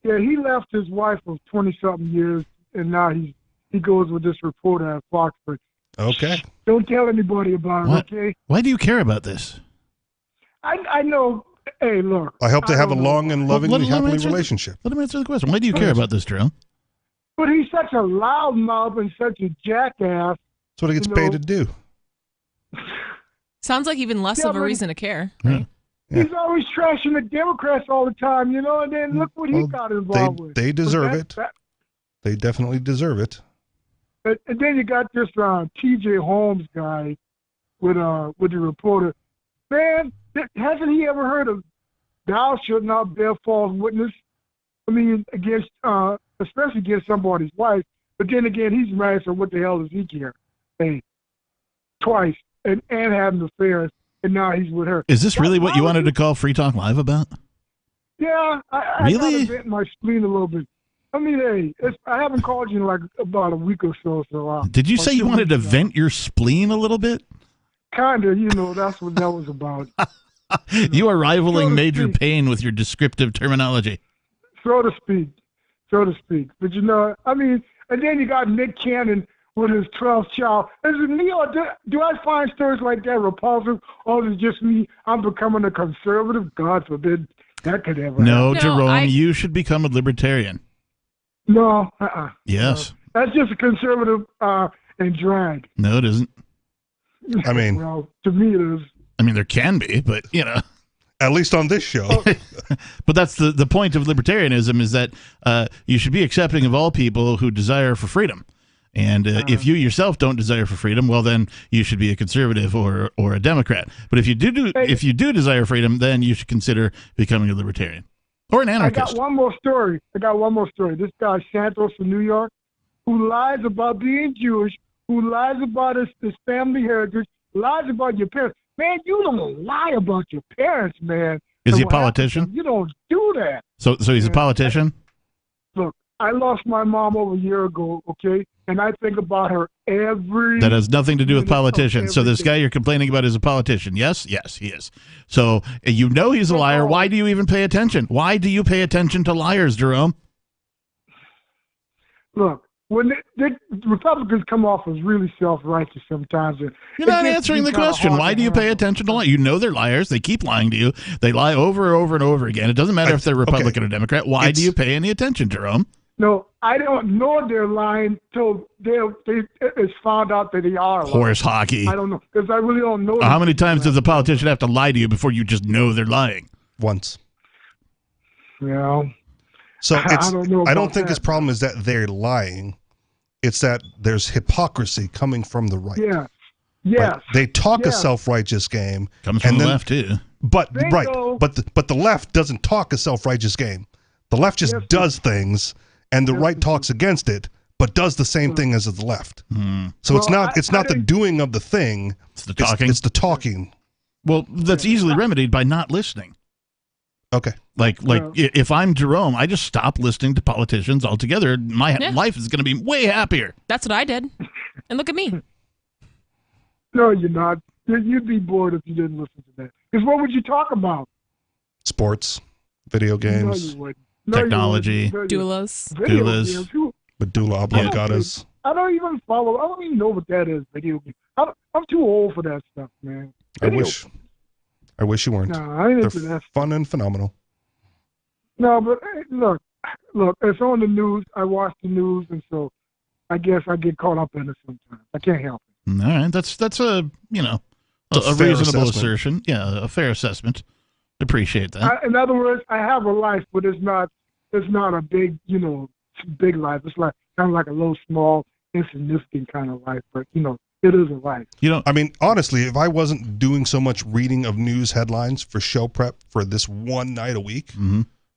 He left his wife of 20-something years, and now he goes with this reporter at Fox. Okay. Don't tell anybody about it, okay? Why do you care about this? I know. Hey, look. I hope they have a long and lovingly, happily relationship. Let him answer the question. Why do you care about this, Jerome? But he's such a loudmouth and such a jackass. That's what he gets paid to do. Sounds like even less of a reason to care. Yeah. He's always trashing the Democrats all the time, and then look what he got involved with. They deserve it. They definitely deserve it. And then you got this T.J. Holmes guy with the reporter. Man, hasn't he ever heard of thou shalt not bear false witness? I mean, especially against somebody's wife. But then again, he's married, so what the hell does he care? Hey, twice, and having affairs, and now he's with her. Is this really what you wanted to call Free Talk Live about? Yeah, I really? got to vent my spleen a little bit. I mean, hey, I haven't called you in like about a week or so. Did you say you wanted to vent your spleen a little bit? Kind of, that's what that was about. You are rivaling Major Payne with your descriptive terminology. So to speak. But and then you got Nick Cannon with his 12th child. Is it me, or do I find stories like that repulsive, or is it just me? I'm becoming a conservative? God forbid that could ever happen. No, Jerome, you should become a libertarian. No, Yes. That's just a conservative and drag. No, it isn't. I mean, well, to me it is. I mean, there can be, but at least on this show. But that's the point of libertarianism, is that you should be accepting of all people who desire for freedom. And if you yourself don't desire for freedom, well, then you should be a conservative or a Democrat. But if you do desire freedom, then you should consider becoming a libertarian or an anarchist. I got one more story. This guy Santos from New York, who lies about being Jewish, who lies about his family heritage, lies about your parents. Man, you don't lie about your parents, man. Is he a politician? You don't do that. So he's a politician? Look, I lost my mom over a year ago, okay? And I think about her every... That has nothing to do with politicians. So this guy you're complaining about is a politician. Yes, he is. So he's a liar. Why do you even pay attention? Why do you pay attention to liars, Jerome? Look, when the Republicans come off as really self-righteous sometimes. You're not answering the question. Why do you pay attention to liars? You know they're liars. They keep lying to you. They lie over and over and over again. It doesn't matter if they're Republican or Democrat. Why do you pay any attention, Jerome? No, I don't know they're lying till it's found out that they are lying. Horse hockey. I don't know, because I really don't know. How many times does a politician have to lie to you before you just know they're lying? Once. Yeah. So I don't think his problem is that they're lying. It's that there's hypocrisy coming from the right. Yeah. Yes. Right? They talk a self-righteous game. Comes from the left too. But the left doesn't talk a self-righteous game. The left just does things, and the right talks against it, but does the same thing as the left. So it's not the doing of the thing. It's the talking. It's the talking. Well, that's easily remedied by not listening. Okay. Like if I'm Jerome, I just stop listening to politicians altogether. My life is going to be way happier. That's what I did. And look at me. No, you're not. You'd be bored if you didn't listen to that. Because what would you talk about? Sports, video games, No, you wouldn't. Technology, doulas, medulla oblongata. I don't even follow. I don't even know what that is. Video game. I'm too old for that stuff, man. I wish you weren't. No, I ain't into They're that. fun and phenomenal. No, but hey, look, it's on the news. I watch the news, and so I guess I get caught up in it sometimes. I can't help it. All right, that's a a reasonable assertion. Yeah, a fair assessment. Appreciate that. In other words, I have a life, but it's not a big, big life. It's like kind of like a little small, insignificant kind of life, but it is a life. I mean, honestly, if I wasn't doing so much reading of news headlines for show prep for this one night a week,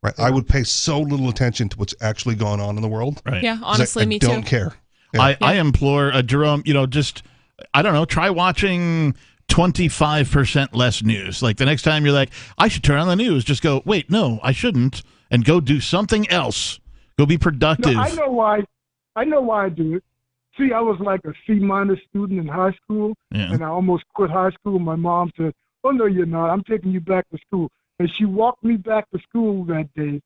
right, I would pay so little attention to what's actually going on in the world. Right. Yeah, honestly, me too. I don't care. Yeah. I implore Jerome, just, I don't know, try watching 25% less news. Like the next time you're like, I should turn on the news, just go, wait, no, I shouldn't, and go do something else. Go be productive. No, I know why I do it. See, I was like a C- student in high school, and I almost quit high school. My mom said, "Oh, no, you're not. I'm taking you back to school." And she walked me back to school that day,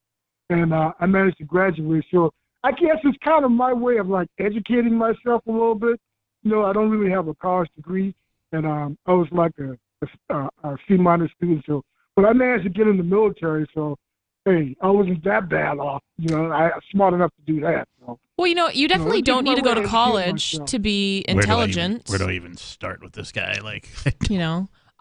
and I managed to graduate. So I guess it's kind of my way of like educating myself a little bit. I don't really have a college degree, and I was like a C- student. So, but I managed to get in the military. So, hey, I wasn't that bad off. I'm smart enough to do that. So. Well, you definitely don't need to go to college to be intelligent. Where do I even start with this guy? Like,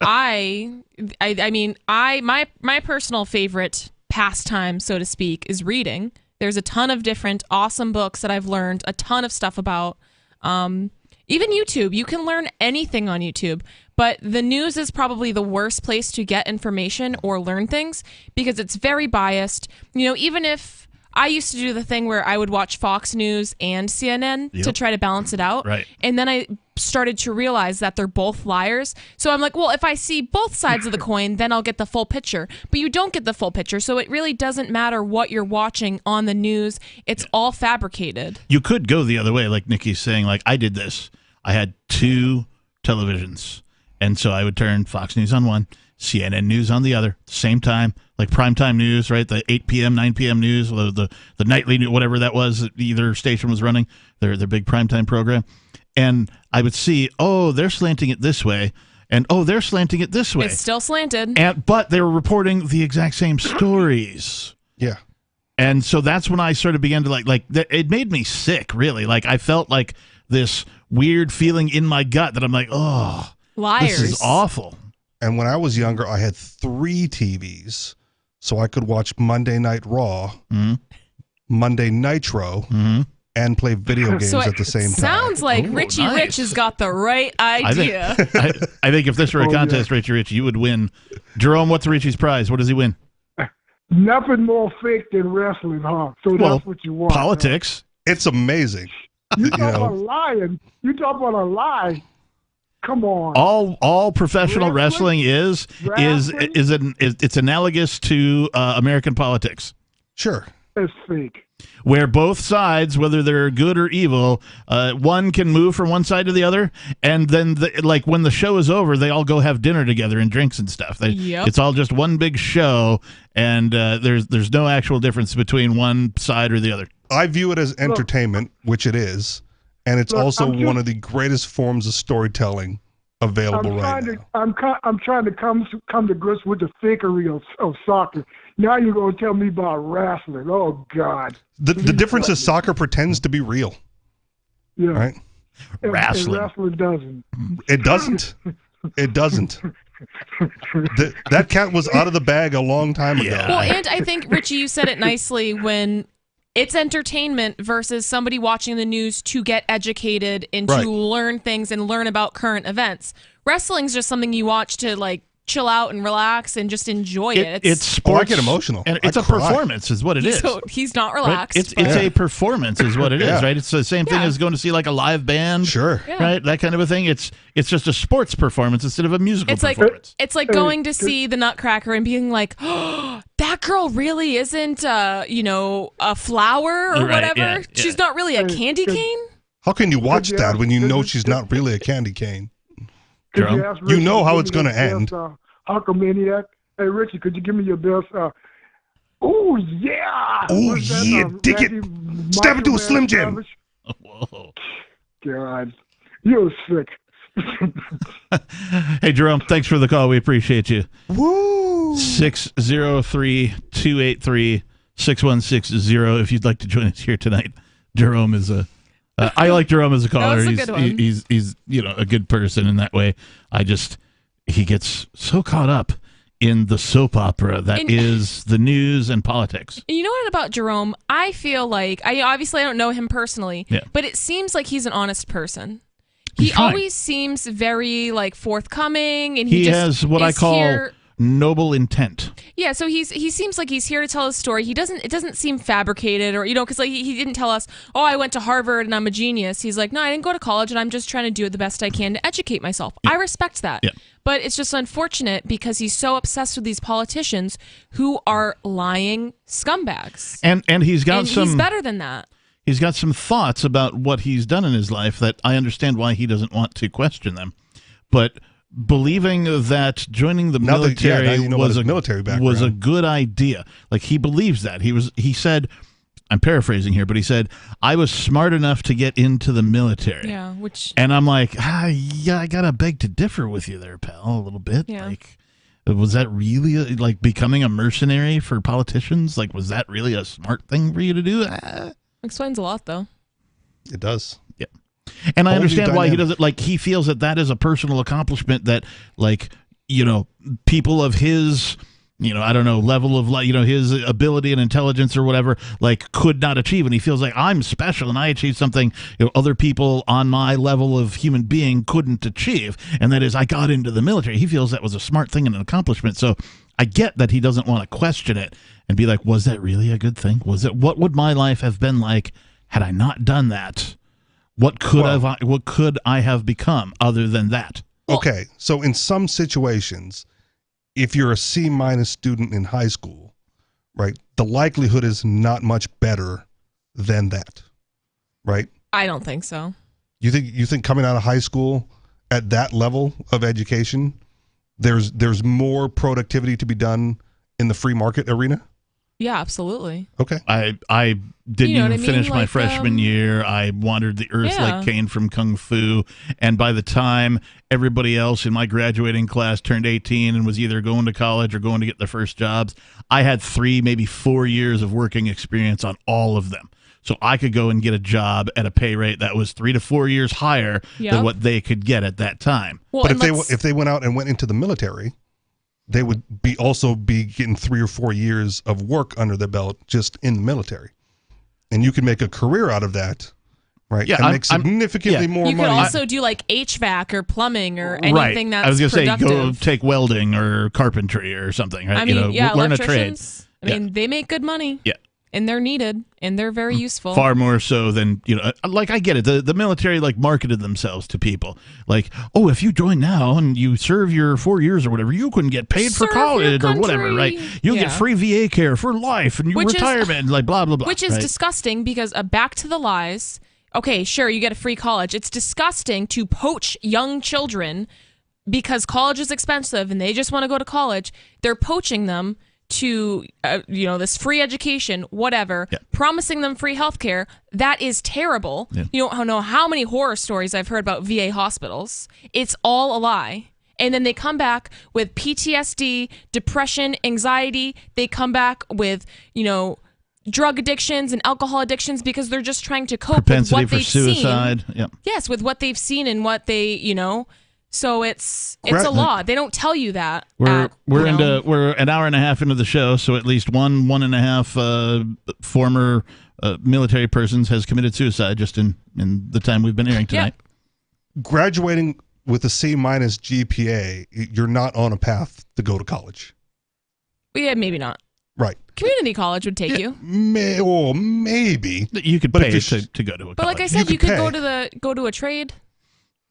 I mean, my personal favorite pastime, so to speak, is reading. There's a ton of different awesome books that I've learned a ton of stuff about. Even YouTube, you can learn anything on YouTube, but the news is probably the worst place to get information or learn things because it's very biased. Even if I used to do the thing where I would watch Fox News and CNN to try to balance it out. Right. And then I started to realize that they're both liars. So I'm like, well, if I see both sides of the coin, then I'll get the full picture. But you don't get the full picture. So it really doesn't matter what you're watching on the news. It's all fabricated. You could go the other way, like Nikki's saying, like, I did this. I had 2 televisions. And so I would turn Fox News on one, CNN News on the other, same time, like primetime news, right? The 8 p.m., 9 p.m. news, the nightly news, whatever that was, that either station was running, their big primetime program. And I would see, oh, they're slanting it this way, and oh, they're slanting it this way. It's still slanted. But they were reporting the exact same stories. Yeah. And so that's when I sort of began to like it made me sick, really. Like I felt like this weird feeling in my gut that I'm like, oh, liars. This is awful. And when I was younger, I had 3 TVs, so I could watch Monday Night Raw, Monday Nitro, and play video games at the same time. Sounds like Richie Rich has got the right idea. I think if this were a contest, Richie Rich, you would win. Jerome, what's Richie's prize? What does he win? Nothing more fake than wrestling, huh? So that's what you want. Politics. Huh? It's amazing. You talk about lying. You talk about a lie. Come on. All professional wrestling is it's analogous to American politics. Sure. It's fake. Where both sides, whether they're good or evil, one can move from one side to the other, and then like when the show is over, they all go have dinner together and drinks and stuff. It's all just one big show, and there's no actual difference between one side or the other. I view it as entertainment, which it is, and it's also one of the greatest forms of storytelling available right now. I'm trying to come to grips with the fakery of soccer. Now you're going to tell me about wrestling. Oh, God. The difference is soccer pretends to be real. Yeah. Right? Wrestling. And wrestling doesn't. It doesn't. It doesn't. That cat was out of the bag a long time ago. Well, and I think, Richie, you said it nicely when it's entertainment versus somebody watching the news to get educated and to learn things and learn about current events. Wrestling's just something you watch to, like, chill out and relax and just enjoy it. It's sports. I get emotional. And it's a performance is what it is. So he's not relaxed. Right? It's a performance is what it is, right? It's the same thing as going to see like a live band. Sure. Right? That kind of a thing. It's just a sports performance instead of a musical performance. It's like going to see the Nutcracker and being like, oh, that girl really isn't, a flower or whatever. Yeah. She's not really a candy cane. How can you watch that when you know she's not really a candy cane? You know how it's going to end. Hulkamaniac. Hey, Richie, could you give me your best? Oh, yeah. Oh, yeah. Dig it. Step into a Slim Jim. Whoa. God. You're sick. Hey, Jerome, thanks for the call. We appreciate you. Woo. 603-283-6160 if you'd like to join us here tonight. Jerome is I like Jerome as a caller. He's a good person in that way. He gets so caught up in the soap opera that is the news and politics. You know what about Jerome? I feel like I don't know him personally, but it seems like he's an honest person. He always seems very forthcoming, and he has what I call noble intent. Yeah, so he seems like he's here to tell his story. It doesn't seem fabricated, or because he didn't tell us, oh, I went to Harvard and I'm a genius. He's like, no, I didn't go to college, and I'm just trying to do it the best I can to educate myself. Yeah. I respect that. Yeah. But it's just unfortunate because he's so obsessed with these politicians who are lying scumbags. And he's better than that. He's got some thoughts about what he's done in his life that I understand why he doesn't want to question them. But believing that joining the military was a good idea. Like, he believes that. He said, I'm paraphrasing here, but he said, I was smart enough to get into the military. Yeah, and I'm like, I gotta beg to differ with you there, pal, a little bit. Yeah. Like, was that really becoming a mercenary for politicians? Like, was that really a smart thing for you to do? Explains a lot, though. It does. Yeah. And I understand why he doesn't, he feels that is a personal accomplishment that, people of his, I don't know, level of, his ability and intelligence or whatever, could not achieve. And he feels like, I'm special and I achieved something, other people on my level of human being couldn't achieve. And that is, I got into the military. He feels that was a smart thing and an accomplishment. So I get that he doesn't want to question it and be like, was that really a good thing? What would my life have been like had I not done that? What could I have become other than that? Okay, so in some situations, if you're a C- student in high school, right, the likelihood is not much better than that, right? I don't think so. You think coming out of high school at that level of education, there's more productivity to be done in the free market arena? Yeah, absolutely. Okay. I didn't even finish my freshman year. I wandered the earth like Caine from Kung Fu. And by the time everybody else in my graduating class turned 18 and was either going to college or going to get their first jobs, I had 3, maybe 4 years of working experience on all of them. So I could go and get a job at a pay rate that was 3 to 4 years higher than what they could get at that time. Well, but if they went out and went into the military, they would also be getting 3 or 4 years of work under their belt just in the military. And you can make a career out of that, right? Yeah, and make significantly more money. You could also do HVAC or plumbing or anything that's I was going to say, productive. go take welding or carpentry or something, right? I mean, learn a trade. I mean, they make good money. Yeah. And they're needed, and they're very useful. Far more so than, I get it. The military, marketed themselves to people. Oh, if you join now and you serve your 4 years or whatever, you can get paid for college or whatever, right? You'll get free VA care for life and retirement, blah, blah, blah. Which is disgusting because back to the lies. Okay, sure, you get a free college. It's disgusting to poach young children because college is expensive and they just want to go to college. They're poaching them to this free education, whatever, promising them free healthcare. That is terrible. Yeah. You don't know how many horror stories I've heard about VA hospitals. It's all a lie. And then they come back with PTSD, depression, anxiety. They come back with, drug addictions and alcohol addictions because they're just trying to cope with what they've seen. Propensity for suicide. Yep. Yes, with what they've seen and what they, So it's a law. They don't tell you that. We're an hour and a half into the show, so at least 1.5 former military persons has committed suicide just in the time we've been airing tonight. Graduating with a C- GPA, you're not on a path to go to college. Yeah, maybe not. Right. Community college would take you. Maybe you could pay to go to a college. But like I said, you could go to a trade.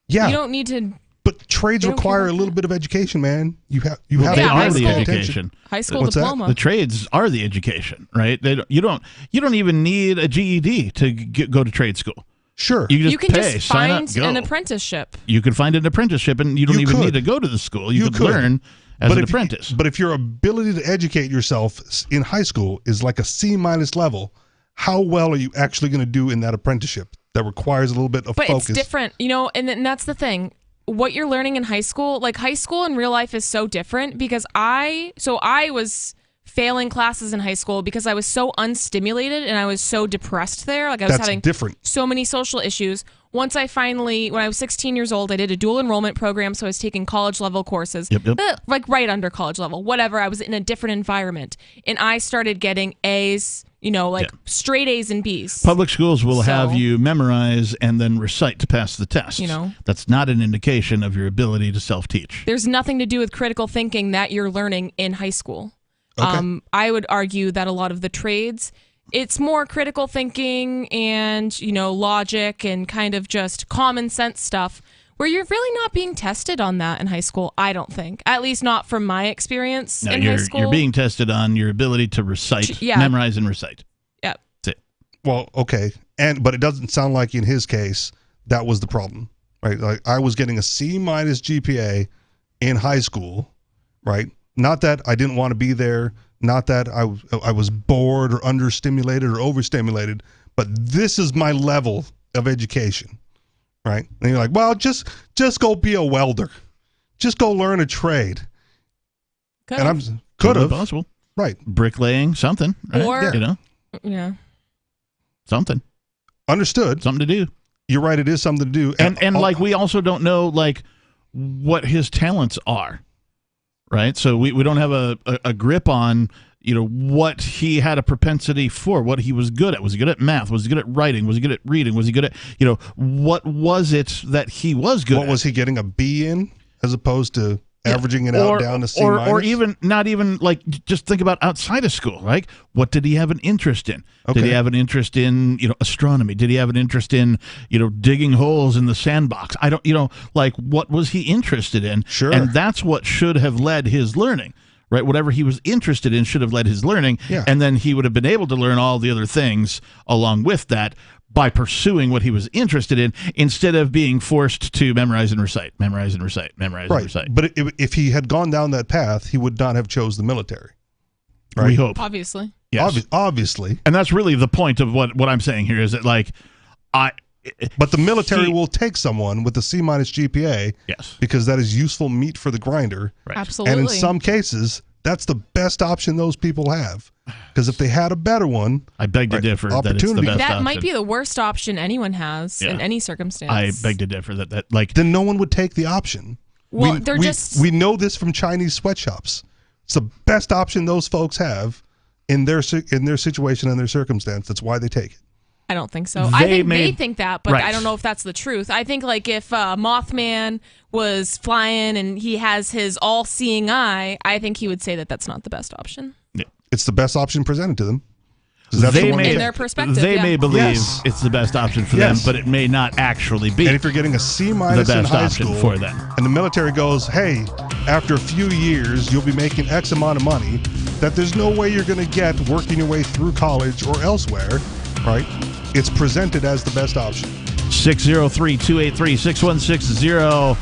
Yeah. You don't need to. But trades require a little bit of education, man. You have they are the education. High school What's diploma. The trades are the education, right? You don't even need a GED to go to trade school. Sure. You can pay, just sign find up, go. an apprenticeship. You could find an apprenticeship, and you don't even need to go to the school. You could learn as an apprentice. But if your ability to educate yourself in high school is like a C- level, how well are you actually going to do in that apprenticeship that requires a little bit of focus? But it's different, and that's the thing. What you're learning in high school, like high school in real life is so different because I was failing classes in high school because I was so unstimulated and I was so depressed there. Like I was having so many social issues. Once I finally, when I was 16 years old, I did a dual enrollment program, so I was taking college level courses, like right under college level, whatever. I was in a different environment, and I started getting A's, straight A's and B's. Public schools will have you memorize and then recite to pass the test. That's not an indication of your ability to self-teach. There's nothing to do with critical thinking that you're learning in high school. Okay. I would argue that a lot of the trades, it's more critical thinking and, logic and kind of just common sense stuff where you're really not being tested on that in high school, I don't think. At least not from my experience in high school. You're being tested on your ability to recite, memorize, and recite. Yep. That's it. Well, okay. But it doesn't sound like in his case that was the problem, right? Like I was getting a C- GPA in high school, right? Not that I didn't want to be there, not that I was bored or understimulated or overstimulated, but this is my level of education, right? And you're like, well, just go be a welder, just go learn a trade. Could have possible, right? Bricklaying, something, right? Or something. Understood. Something to do. You're right. It is something to do, and like we also don't know what his talents are. Right, so we don't have a grip on what he had a propensity for, what he was good at. Was he good at math? Was he good at writing? Was he good at reading? Was he good at what was it that he was good at? What was he getting a B in as opposed to averaging it out down to C-? Or even not even just think about outside of school. Like what did he have an interest in? Okay. Did he have an interest in astronomy? Did he have an interest in digging holes in the sandbox? I don't what was he interested in? Sure. And that's what should have led his learning. Right, whatever he was interested in should have led his learning, and then he would have been able to learn all the other things along with that by pursuing what he was interested in instead of being forced to memorize and recite. Right. But if he had gone down that path, he would not have chose the military. Right? We hope. Obviously. Yes. Obviously. And that's really the point of what I'm saying here is that but the military will take someone with a C- GPA, because that is useful meat for the grinder. Right. Absolutely. And in some cases, that's the best option those people have. Because if they had a better one, I beg to differ that it's the best that option. might be the worst option anyone has in any circumstance. I beg to differ that then no one would take the option. Well, we know this from Chinese sweatshops. It's the best option those folks have in their situation and their circumstance. That's why they take it. I don't think so. They think that, but I don't know if that's the truth. I think if Mothman was flying and he has his all-seeing eye, I think he would say that that's not the best option. Yeah. It's the best option presented to them. In their perspective, they may believe it's the best option for them, but it may not actually be. And if you're getting a C- in high school for them, and the military goes, hey, after a few years, you'll be making X amount of money that there's no way you're going to get working your way through college or elsewhere, right? It's presented as the best option. 603-283-6160.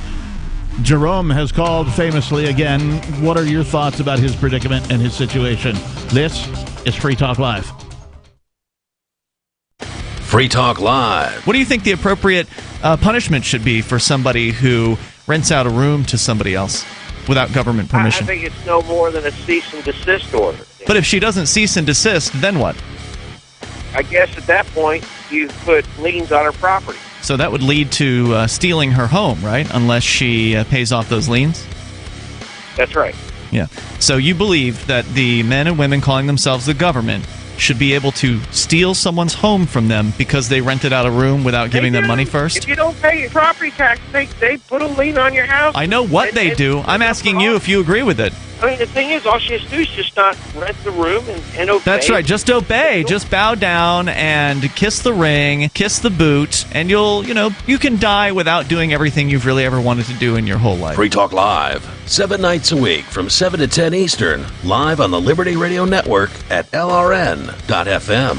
Jerome has called famously again. What are your thoughts about his predicament and his situation? This is Free Talk Live. Free Talk Live. What do you think the appropriate punishment should be for somebody who rents out a room to somebody else without government permission? I think it's no more than a cease and desist order. But if she doesn't cease and desist, then what? I guess at that point, you put liens on her property. So that would lead to stealing her home, right? Unless she pays off those liens? That's right. Yeah. So you believe that the men and women calling themselves the government should be able to steal someone's home from them because they rented out a room without giving them money first? If you don't pay your property tax, they put a lien on your house. I know what they do. I'm asking you if you agree with it. I mean, the thing is, all she has to do is just not rent the room and obey. That's right. Just obey. Just bow down and kiss the ring, kiss the boot, and you can die without doing everything you've really ever wanted to do in your whole life. Free Talk Live, 7 nights a week from 7 to 10 Eastern, live on the Liberty Radio Network at LRN.FM.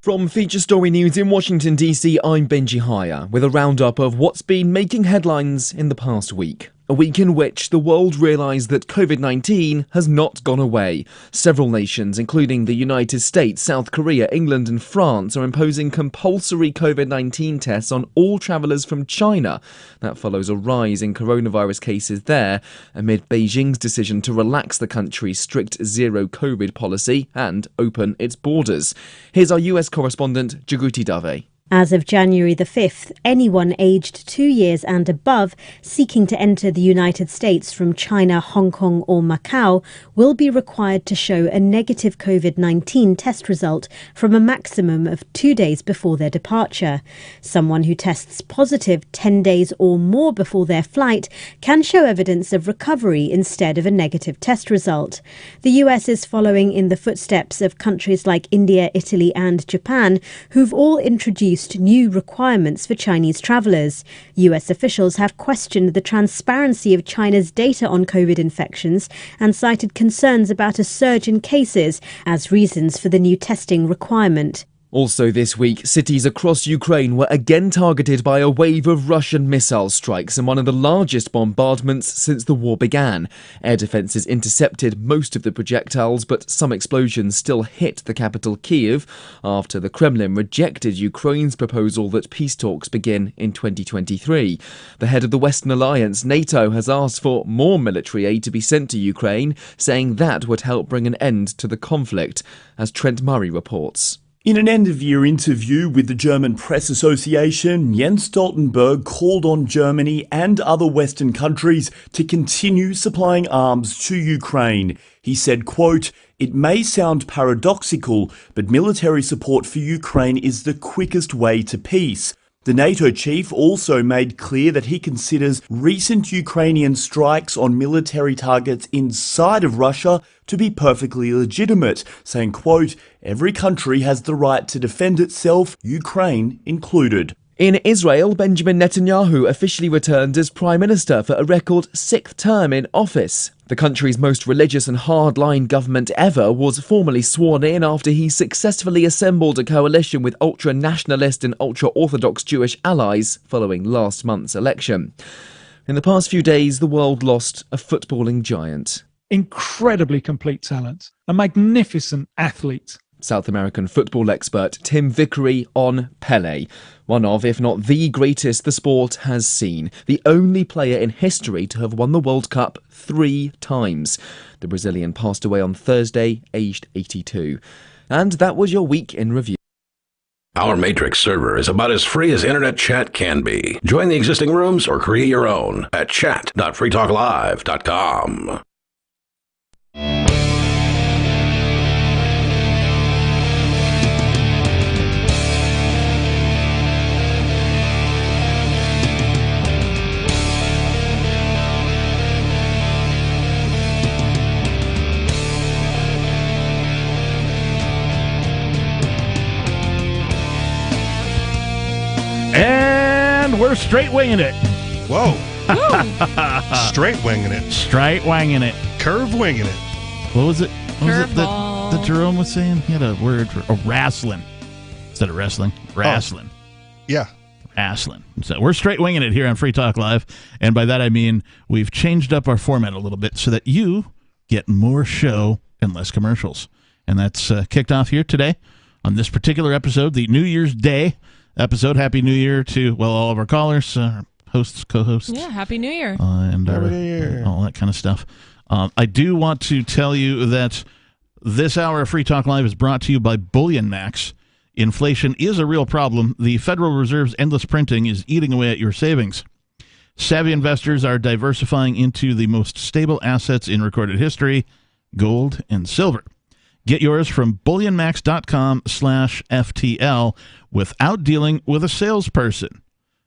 From Feature Story News in Washington, D.C., I'm Benji Haya with a roundup of what's been making headlines in the past week. A week in which the world realised that COVID-19 has not gone away. Several nations, including the United States, South Korea, England and France, are imposing compulsory COVID-19 tests on all travellers from China. That follows a rise in coronavirus cases there, amid Beijing's decision to relax the country's strict zero-COVID policy and open its borders. Here's our US correspondent, Jaguti Dave. As of January the 5th, anyone aged 2 years and above seeking to enter the United States from China, Hong Kong or Macau will be required to show a negative COVID-19 test result from a maximum of 2 days before their departure. Someone who tests positive 10 days or more before their flight can show evidence of recovery instead of a negative test result. The US is following in the footsteps of countries like India, Italy and Japan, who've all introduced new requirements for Chinese travellers. US officials have questioned the transparency of China's data on COVID infections and cited concerns about a surge in cases as reasons for the new testing requirement. Also this week, cities across Ukraine were again targeted by a wave of Russian missile strikes in one of the largest bombardments since the war began. Air defences intercepted most of the projectiles, but some explosions still hit the capital Kyiv after the Kremlin rejected Ukraine's proposal that peace talks begin in 2023. The head of the Western Alliance, NATO, has asked for more military aid to be sent to Ukraine, saying that would help bring an end to the conflict, as Trent Murray reports. In an end-of-year interview with the German Press Association, Jens Stoltenberg called on Germany and other Western countries to continue supplying arms to Ukraine. He said, quote, "It may sound paradoxical, but military support for Ukraine is the quickest way to peace." The NATO chief also made clear that he considers recent Ukrainian strikes on military targets inside of Russia to be perfectly legitimate, saying, quote, "Every country has the right to defend itself, Ukraine included." In Israel, Benjamin Netanyahu officially returned as Prime Minister for a record 6th term in office. The country's most religious and hardline government ever was formally sworn in after he successfully assembled a coalition with ultra-nationalist and ultra-Orthodox Jewish allies following last month's election. In the past few days, the world lost a footballing giant. Incredibly complete talent, a magnificent athlete. South American football expert Tim Vickery on Pelé, one of, if not the greatest the sport has seen, the only player in history to have won the World Cup 3 times. The Brazilian passed away on Thursday, aged 82. And that was your week in review. Our Matrix server is about as free as internet chat can be. Join the existing rooms or create your own at chat.freetalklive.com. And we're straight winging it. Whoa. Straight winging it. Straight winging it. Curve winging it. What was it? What was it that Jerome was saying? He had a word for wrestling. Instead of wrestling. Wrestling. Oh. Yeah. Wrestling. So we're straight winging it here on Free Talk Live. And by that I mean we've changed up our format a little bit so that you get more show and less commercials. And that's kicked off here today on this particular episode, the New Year's Day episode. Happy New Year to, well, all of our callers, hosts, co-hosts. Yeah, Happy New Year. And all that kind of stuff. I do want to tell you that this hour of Free Talk Live is brought to you by Bullion Max. Inflation is a real problem. The Federal Reserve's endless printing is eating away at your savings. Savvy investors are diversifying into the most stable assets in recorded history, gold and silver. Get yours from bullionmax.com/FTL without dealing with a salesperson.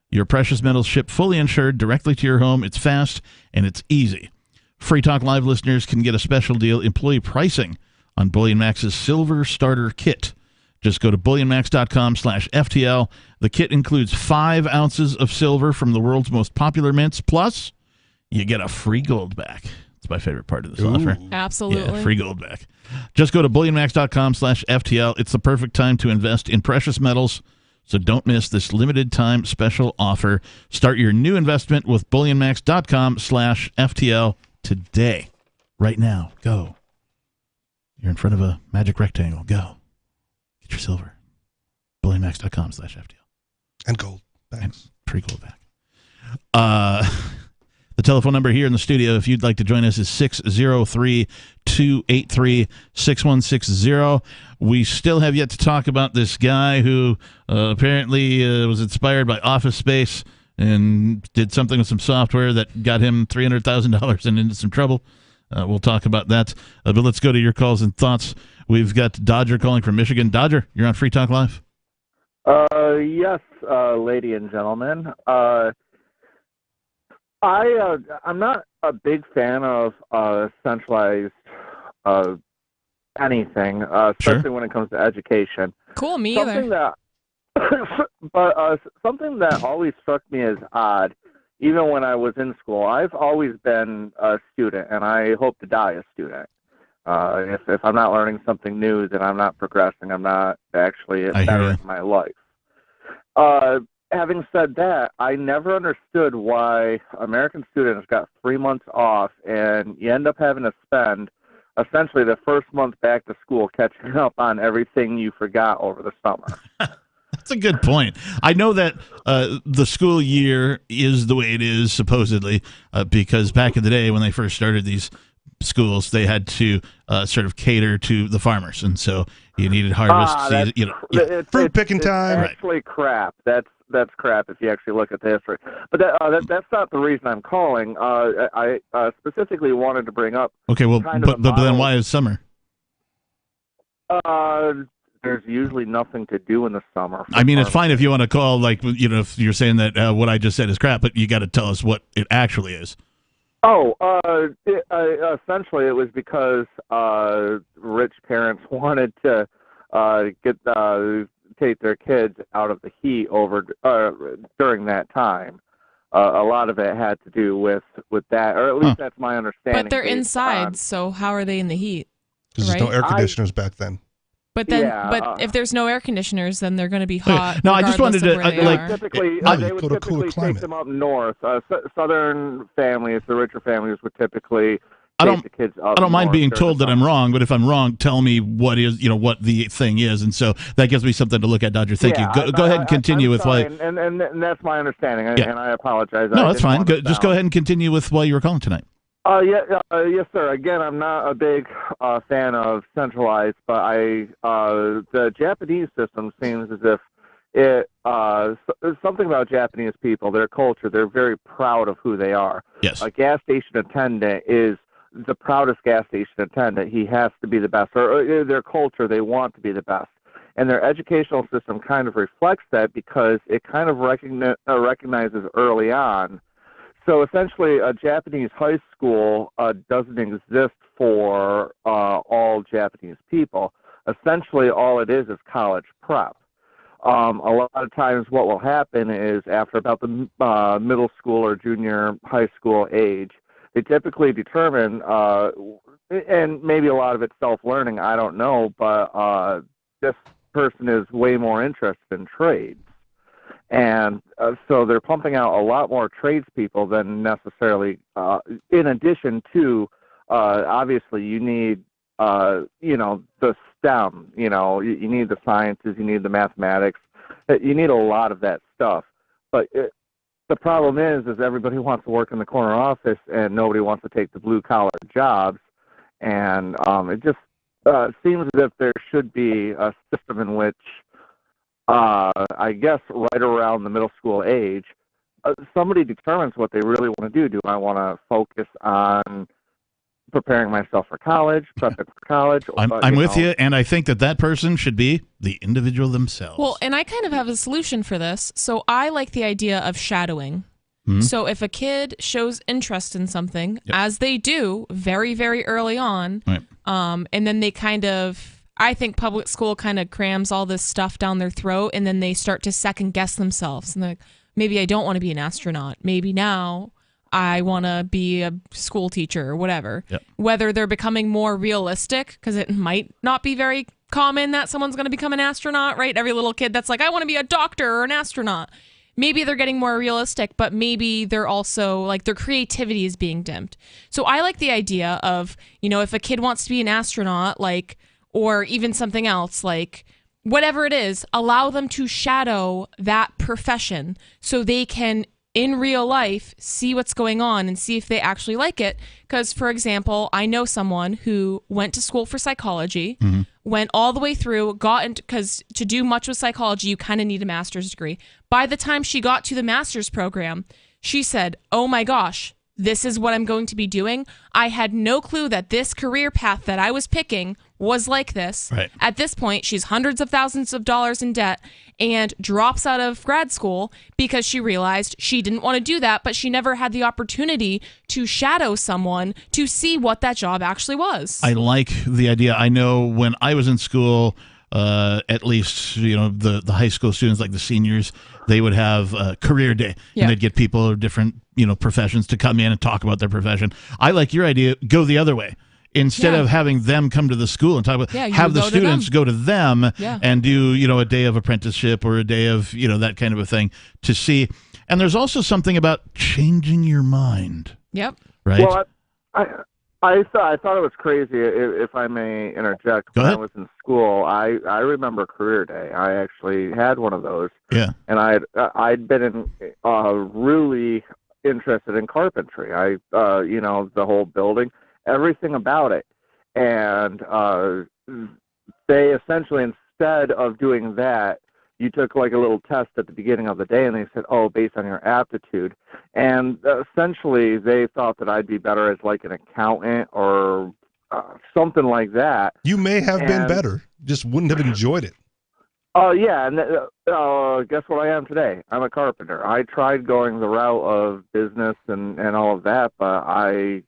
Your precious metals ship fully insured directly to your home. It's fast and it's easy. Free Talk Live listeners can get a special deal, employee pricing, on Bullion Max's Silver Starter Kit. Just go to bullionmax.com/FTL. The kit includes 5 ounces of silver from the world's most popular mints, plus you get a free gold back. It's my favorite part of this offer. Absolutely. Yeah, free gold back. Just go to bullionmax.com/FTL. It's the perfect time to invest in precious metals, so don't miss this limited time special offer. Start your new investment with bullionmax.com/FTL today. Right now. Go. You're in front of a magic rectangle. Go. Get your silver. bullionmax.com/FTL. And gold bags. And free gold back. The telephone number here in the studio, if you'd like to join us, is 603-283-6160. We still have yet to talk about this guy who apparently was inspired by Office Space and did something with some software that got him $300,000 and into some trouble. We'll talk about that. But let's go to your calls and thoughts. We've got Dodger calling from Michigan. Dodger, you're on Free Talk Live. Yes, lady and gentlemen. I'm not a big fan of centralized anything, especially when it comes to education. Cool, me something either. Something that always struck me as odd, even when I was in school. I've always been a student, and I hope to die a student. If I'm not learning something new, then I'm not progressing. I'm not actually better in my life. Having said that, I never understood why American students got 3 months off, and you end up having to spend essentially the first month back to school catching up on everything you forgot over the summer. That's a good point. I know that the school year is the way it is, supposedly, because back in the day when they first started these schools, they had to sort of cater to the farmers, and so you needed harvest season, fruit picking time. It's actually crap. That's crap if you actually look at the history. But that's not the reason I'm calling. I specifically wanted to bring up. Okay, well, but then why is summer? There's usually nothing to do in the summer. I mean, it's fine if you want to call, like, if you're saying that what I just said is crap, but you got to tell us what it actually is. Oh, essentially it was because rich parents wanted to take their kids out of the heat over during that time. A lot of it had to do with that, or at least that's my understanding. But they're inside, so how are they in the heat? Because there's no air conditioners back then. But then, if there's no air conditioners, then they're going to be hot. No, I just wanted to they would typically take them up north. Southern families, the richer families, would typically take the kids up. I don't mind being told that I'm wrong, but if I'm wrong, tell me what what the thing is, and so that gives me something to look at. Dodger, thank you. Go ahead and continue with why. And that's my understanding, and I apologize. No, that's fine. Just go ahead and continue with why you were calling tonight. Yes, sir. Again, I'm not a big fan of centralized, but the Japanese system seems as if it something about Japanese people, their culture. They're very proud of who they are. Yes. A gas station attendant is the proudest gas station attendant. He has to be the best. Or their culture, they want to be the best. And their educational system kind of reflects that because it kind of recognizes early on. So essentially, a Japanese high school doesn't exist for all Japanese people. Essentially, all it is college prep. A lot of times what will happen is after about the middle school or junior high school age, they typically determine, and maybe a lot of it's self-learning, I don't know, but this person is way more interested in trades. And so they're pumping out a lot more tradespeople than necessarily, in addition to, obviously, you need, the STEM, you need the sciences, you need the mathematics, you need a lot of that stuff. But the problem is everybody wants to work in the corner office and nobody wants to take the blue-collar jobs. And it just seems as if there should be a system in which, I guess right around the middle school age, somebody determines what they really want to do. Do I want to focus on preparing myself for college, prepping for college. I'm with you, and I think that person should be the individual themselves. Well, and I kind of have a solution for this. So I like the idea of shadowing. Mm-hmm. So if a kid shows interest in something, as they do very, very early on, right. And then they kind of, I think public school kind of crams all this stuff down their throat, and then they start to second guess themselves. And they're like, maybe I don't want to be an astronaut. Maybe now I want to be a school teacher or whatever. Yep. Whether they're becoming more realistic, because it might not be very common that someone's going to become an astronaut, right? Every little kid that's like, I want to be a doctor or an astronaut. Maybe they're getting more realistic, but maybe they're also like their creativity is being dimmed. So I like the idea of, if a kid wants to be an astronaut, like, or even something else, like whatever it is, allow them to shadow that profession so they can, in real life, see what's going on and see if they actually like it. Because, for example, I know someone who went to school for psychology, went all the way through, got into, because to do much with psychology, you kind of need a master's degree. By the time she got to the master's program, she said, oh my gosh, this is what I'm going to be doing. I had no clue that this career path that I was picking was like this. Right. At this point, she's hundreds of thousands of dollars in debt and drops out of grad school because she realized she didn't want to do that, but she never had the opportunity to shadow someone to see what that job actually was. I like the idea. I know when I was in school, at least, the high school students, like the seniors, they would have a career day, and they'd get people of different, professions to come in and talk about their profession. I like your idea. Go the other way. Instead of having them come to the school and talk about, have the students go to them and do, a day of apprenticeship or a day of, that kind of a thing to see. And there's also something about changing your mind. Yep. Right? Well, I thought it was crazy, if I may interject. When I was in school, I remember career day. I actually had one of those. Yeah. And I'd been really interested in carpentry. The whole building, everything about it. And they essentially, instead of doing that, you took like a little test at the beginning of the day, and they said, based on your aptitude. And essentially, they thought that I'd be better as like an accountant or something like that. You may have been better, just wouldn't have enjoyed it. Oh, yeah. And guess what I am today? I'm a carpenter. I tried going the route of business and all of that, but I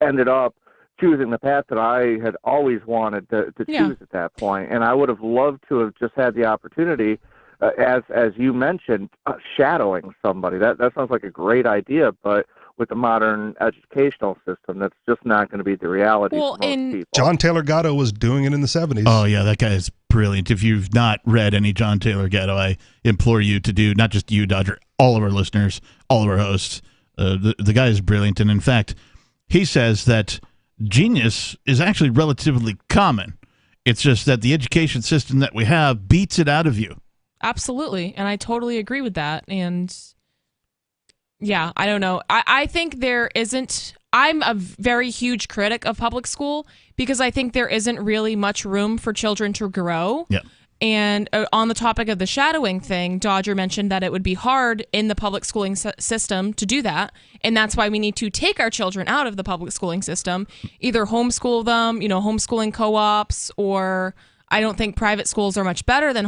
ended up choosing the path that I had always wanted to choose at that point. And I would have loved to have just had the opportunity, as you mentioned, shadowing somebody. That sounds like a great idea, but with the modern educational system, that's just not going to be the reality for most people. John Taylor Gatto was doing it in the 70s. Oh, yeah, that guy is brilliant. If you've not read any John Taylor Gatto, I implore you to do, not just you, Dodger, all of our listeners, all of our hosts. The guy is brilliant. And in fact, he says that genius is actually relatively common. It's just that the education system that we have beats it out of you. Absolutely. And I totally agree with that. And yeah, I don't know. I think there isn't, I'm a very huge critic of public school because I think there isn't really much room for children to grow. Yeah. And on the topic of the shadowing thing, Dodger mentioned that it would be hard in the public schooling system to do that. And that's why we need to take our children out of the public schooling system, either homeschool them, homeschooling co-ops, or I don't think private schools are much better than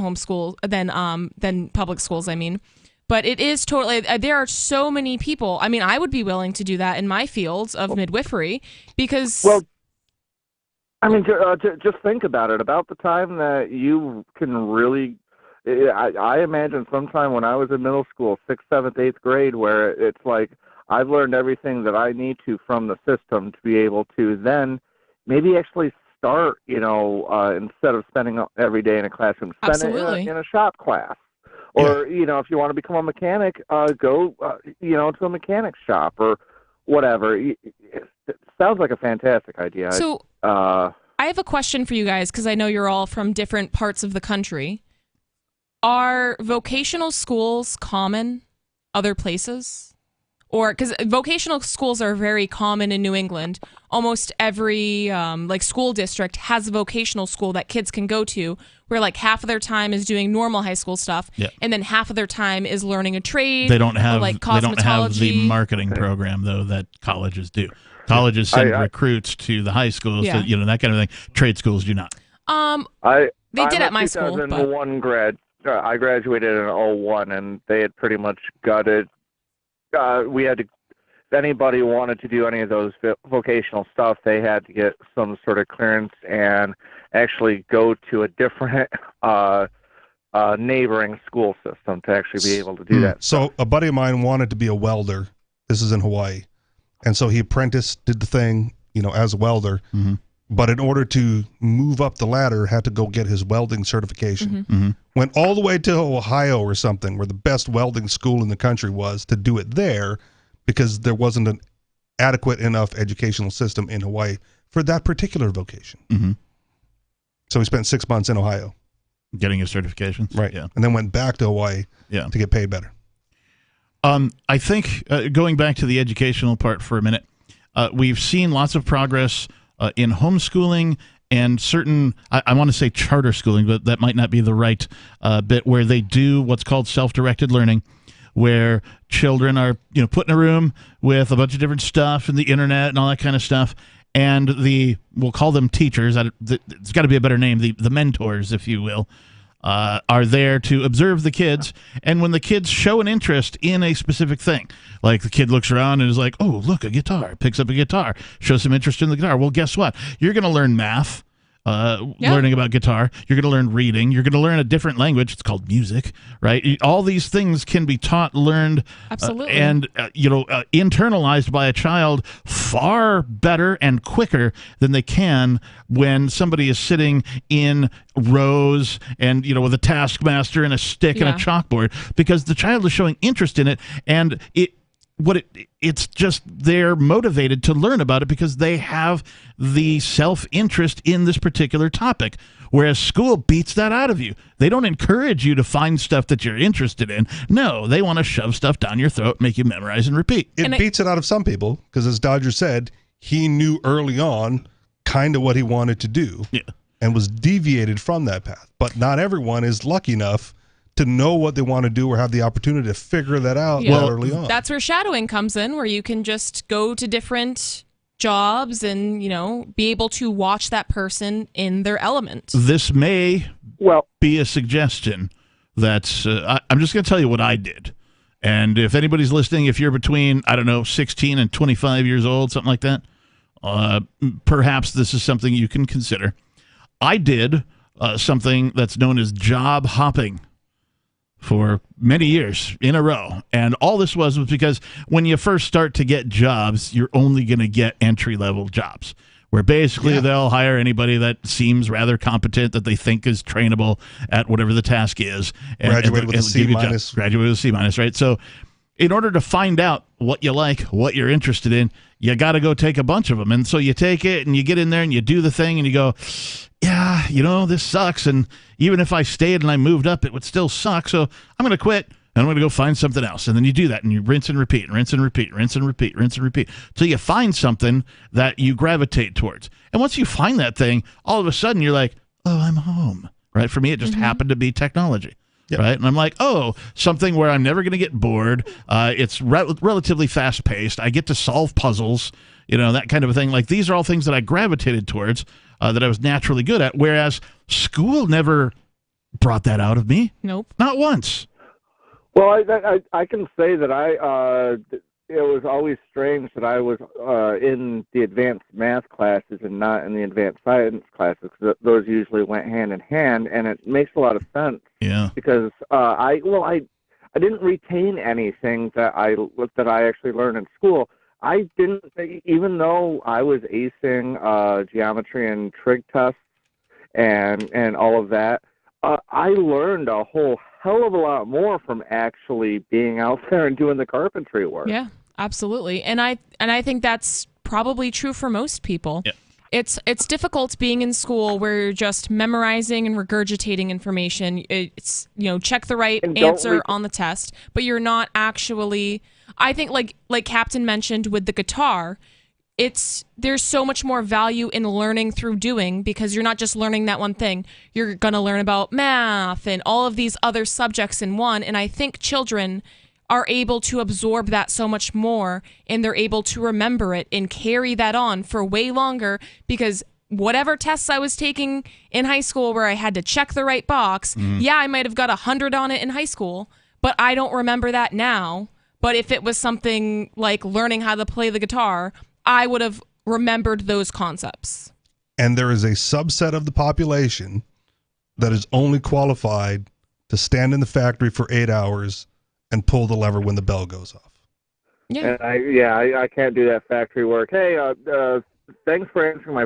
than public schools, I mean. But it is totally, there are so many people. I mean, I would be willing to do that in my fields of midwifery because... Well, I mean, just think about it. About the time that you can really, I imagine sometime when I was in middle school, 6th, 7th, 8th grade, where it's like I've learned everything that I need to from the system to be able to then maybe actually start, instead of spending every day in a classroom, spend it in a shop class. Or, if you want to become a mechanic, go, to a mechanic shop or whatever. It sounds like a fantastic idea. So I have a question for you guys because I know you're all from different parts of the country. Are vocational schools common other places? Or because vocational schools are very common in New England. Almost every school district has a vocational school that kids can go to where like half of their time is doing normal high school stuff and then half of their time is learning a trade. They don't have cosmetology. They don't have the marketing program though that colleges do. Colleges send recruits to the high schools, Yeah. that kind of thing. Trade schools do not. They did at my school. 2001 grad. I graduated in 01, and they had pretty much gutted. We had to. If anybody wanted to do any of those vocational stuff, they had to get some sort of clearance and actually go to a different neighboring school system to actually be able to do that. So a buddy of mine wanted to be a welder. This is in Hawaii. And so he apprenticed, did the thing, as a welder. Mm-hmm. But in order to move up the ladder, had to go get his welding certification. Mm-hmm. Went all the way to Ohio or something, where the best welding school in the country was, to do it there, because there wasn't an adequate enough educational system in Hawaii for that particular vocation. Mm-hmm. So he spent 6 months in Ohio. Getting his certification. Right. Yeah. And then went back to Hawaii to get paid better. I think, going back to the educational part for a minute, we've seen lots of progress in homeschooling and certain, I want to say charter schooling, but that might not be the right bit, where they do what's called self-directed learning, where children are put in a room with a bunch of different stuff and the internet and all that kind of stuff, and we'll call them teachers, it's got to be a better name, the mentors, if you will, are there to observe the kids. And when the kids show an interest in a specific thing, like the kid looks around and is like, oh, look, a guitar, picks up a guitar, shows some interest in the guitar. Well, guess what? You're going to learn math. Learning about guitar, you're going to learn reading, you're going to learn a different language. It's called music, right? All these things can be taught, learned, absolutely, and internalized by a child far better and quicker than they can when somebody is sitting in rows and with a taskmaster and a stick and a chalkboard, because the child is showing interest in it, and it's just they're motivated to learn about it because they have the self-interest in this particular topic, whereas school beats that out of you. They don't encourage you to find stuff that you're interested in. No, they want to shove stuff down your throat, make you memorize and repeat. It beats it out of some people because, as Dodger said, he knew early on kind of what he wanted to do and was deviated from that path. But not everyone is lucky enough to know what they want to do or have the opportunity to figure that out early on. That's where shadowing comes in, where you can just go to different jobs and, be able to watch that person in their element. This may be a suggestion that's, I'm just going to tell you what I did. And if anybody's listening, if you're between, 16 and 25 years old, something like that, perhaps this is something you can consider. I did something that's known as job hopping for many years in a row. And all this was because when you first start to get jobs, you're only going to get entry-level jobs, where basically they'll hire anybody that seems rather competent, that they think is trainable at whatever the task is. Graduated with a C minus. Graduated with a C minus, right? So in order to find out what you like, what you're interested in, you got to go take a bunch of them. And so you take it and you get in there and you do the thing and you go, yeah, this sucks. And even if I stayed and I moved up, it would still suck. So I'm going to quit and I'm going to go find something else. And then you do that and you rinse and repeat, rinse and repeat, rinse and repeat, rinse and repeat. So you find something that you gravitate towards. And once you find that thing, all of a sudden you're like, oh, I'm home, right? For me, it just happened to be technology. Yep. Right. And I'm like, something where I'm never going to get bored. It's relatively fast paced. I get to solve puzzles, that kind of a thing. Like, these are all things that I gravitated towards, that I was naturally good at. Whereas school never brought that out of me. Nope. Not once. Well, I can say that it was always strange that I was in the advanced math classes and not in the advanced science classes, because those usually went hand in hand, and it makes a lot of sense. Yeah. Because I didn't retain anything that I actually learned in school. I didn't, even though I was acing geometry and trig tests and all of that. I learned a whole hell of a lot more from actually being out there and doing the carpentry work. Yeah, absolutely. And I think that's probably true for most people. Yeah. It's difficult being in school where you're just memorizing and regurgitating information. It's, check the right answer on the test, but you're not actually, I think like Captain mentioned with the guitar, there's so much more value in learning through doing, because you're not just learning that one thing. You're going to learn about math and all of these other subjects in one. And I think children are able to absorb that so much more, and they're able to remember it and carry that on for way longer, because whatever tests I was taking in high school where I had to check the right box, yeah, I might have got 100 on it in high school, but I don't remember that now. But if it was something like learning how to play the guitar, I would have remembered those concepts. And there is a subset of the population that is only qualified to stand in the factory for 8 hours and pull the lever when the bell goes off. Yeah. And I can't do that factory work. Hey, thanks for answering my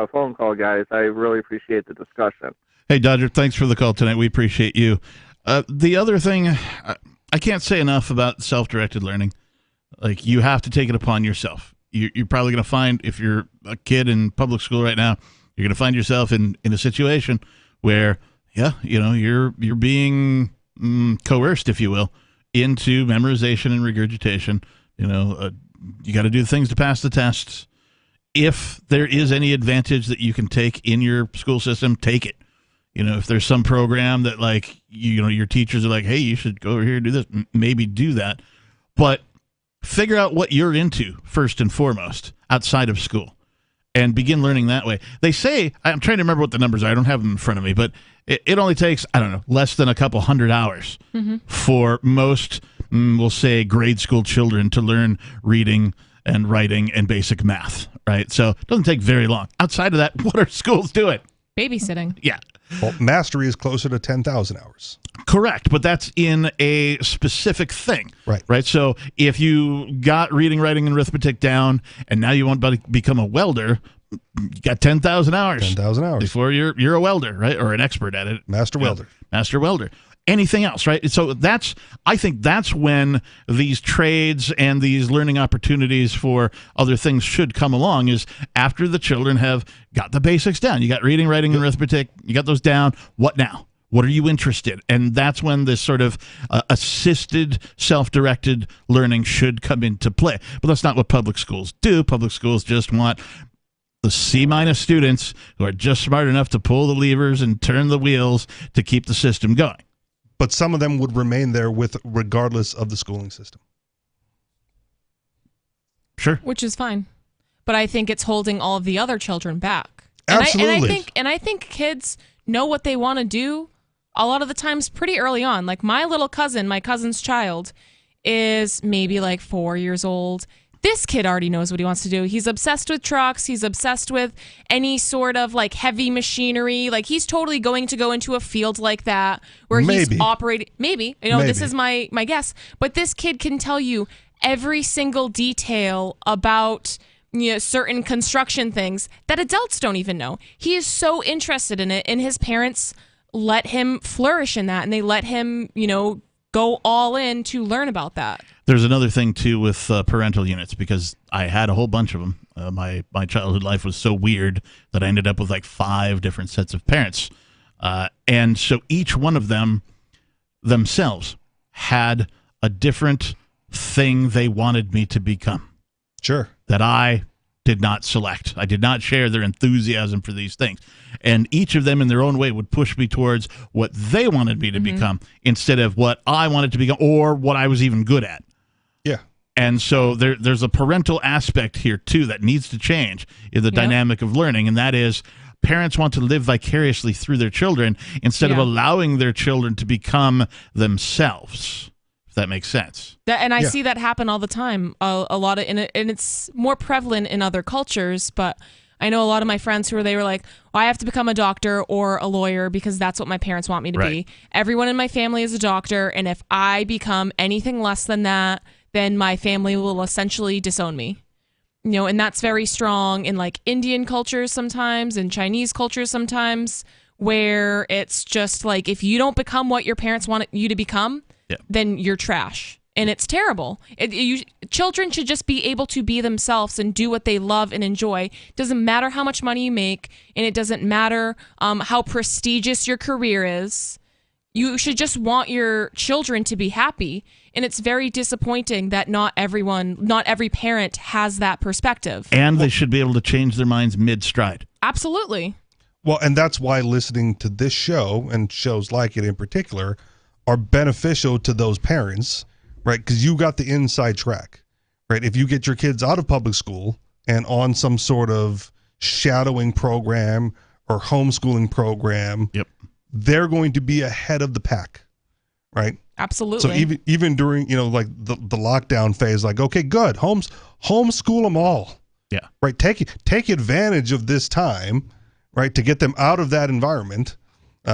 phone call, guys. I really appreciate the discussion. Hey, Dodger, thanks for the call tonight. We appreciate you. The other thing, I can't say enough about self-directed learning. Like, you have to take it upon yourself. You're probably going to find, if you're a kid in public school right now, you're going to find yourself in a situation where, you're being coerced, if you will, into memorization and regurgitation. You got to do things to pass the tests. If there is any advantage that you can take in your school system, take it. If there's some program that, like, your teachers are like, hey, you should go over here and do this, maybe do that. But figure out what you're into first and foremost outside of school and begin learning that way. They say, I'm trying to remember what the numbers are. I don't have them in front of me, but it only takes, less than a couple 100 hours for most, we'll say, grade school children to learn reading and writing and basic math, right? So it doesn't take very long. Outside of that, what are schools doing? Babysitting. Yeah. Well, mastery is closer to 10,000 hours. Correct, but that's in a specific thing. Right. So if you got reading, writing, and arithmetic down, and now you want to become a welder, you got 10,000 hours. 10,000 hours. Before you're a welder, right? Or an expert at it. Master welder. Master welder. Anything else, right? So I think that's when these trades and these learning opportunities for other things should come along, is after the children have got the basics down. You got reading, writing, and arithmetic. You got those down. What now? What are you interested in? And that's when this sort of assisted, self-directed learning should come into play. But that's not what public schools do. Public schools just want the C- students who are just smart enough to pull the levers and turn the wheels to keep the system going. But some of them would remain there regardless of the schooling system. Sure. Which is fine. But I think it's holding all of the other children back. Absolutely. And I think kids know what they want to do a lot of the times pretty early on. Like my cousin's child is maybe like 4 years old. This kid already knows what he wants to do. He's obsessed with trucks. He's obsessed with any sort of like heavy machinery. Like he's totally going to go into a field like that where he's operating. Maybe. This is my guess. But this kid can tell you every single detail about certain construction things that adults don't even know. He is so interested in it, and his parents let him flourish in that, and they let him, go all in to learn about that. There's another thing, too, with parental units, because I had a whole bunch of them. My childhood life was so weird that I ended up with like 5 different sets of parents. And so each one of them themselves had a different thing they wanted me to become. Sure. That I did not select. I did not share their enthusiasm for these things. And each of them in their own way would push me towards what they wanted me to become instead of what I wanted to become or what I was even good at. Yeah. And so there's a parental aspect here, too, that needs to change in the dynamic of learning, and that is parents want to live vicariously through their children instead of allowing their children to become themselves. That makes sense. I see that happen all the time. A lot of, and it's more prevalent in other cultures. But I know a lot of my friends they were like, well, I have to become a doctor or a lawyer because that's what my parents want me to be. Everyone in my family is a doctor, and if I become anything less than that, then my family will essentially disown me. And that's very strong in like Indian cultures sometimes, and Chinese cultures sometimes, where it's just like if you don't become what your parents want you to become, then you're trash. And it's terrible. Children should just be able to be themselves and do what they love and enjoy. It doesn't matter how much money you make, and it doesn't matter how prestigious your career is. You should just want your children to be happy. And it's very disappointing that not every parent has that perspective. And they should be able to change their minds mid-stride. Absolutely. Well, and that's why listening to this show and shows like it in particular are beneficial to those parents, right? Because you got the inside track, right? If you get your kids out of public school and on some sort of shadowing program or homeschooling program, they're going to be ahead of the pack, right? Absolutely. So even during, like the lockdown phase, like, okay, good, homeschool them all. Yeah. Right. Take advantage of this time, right, to get them out of that environment,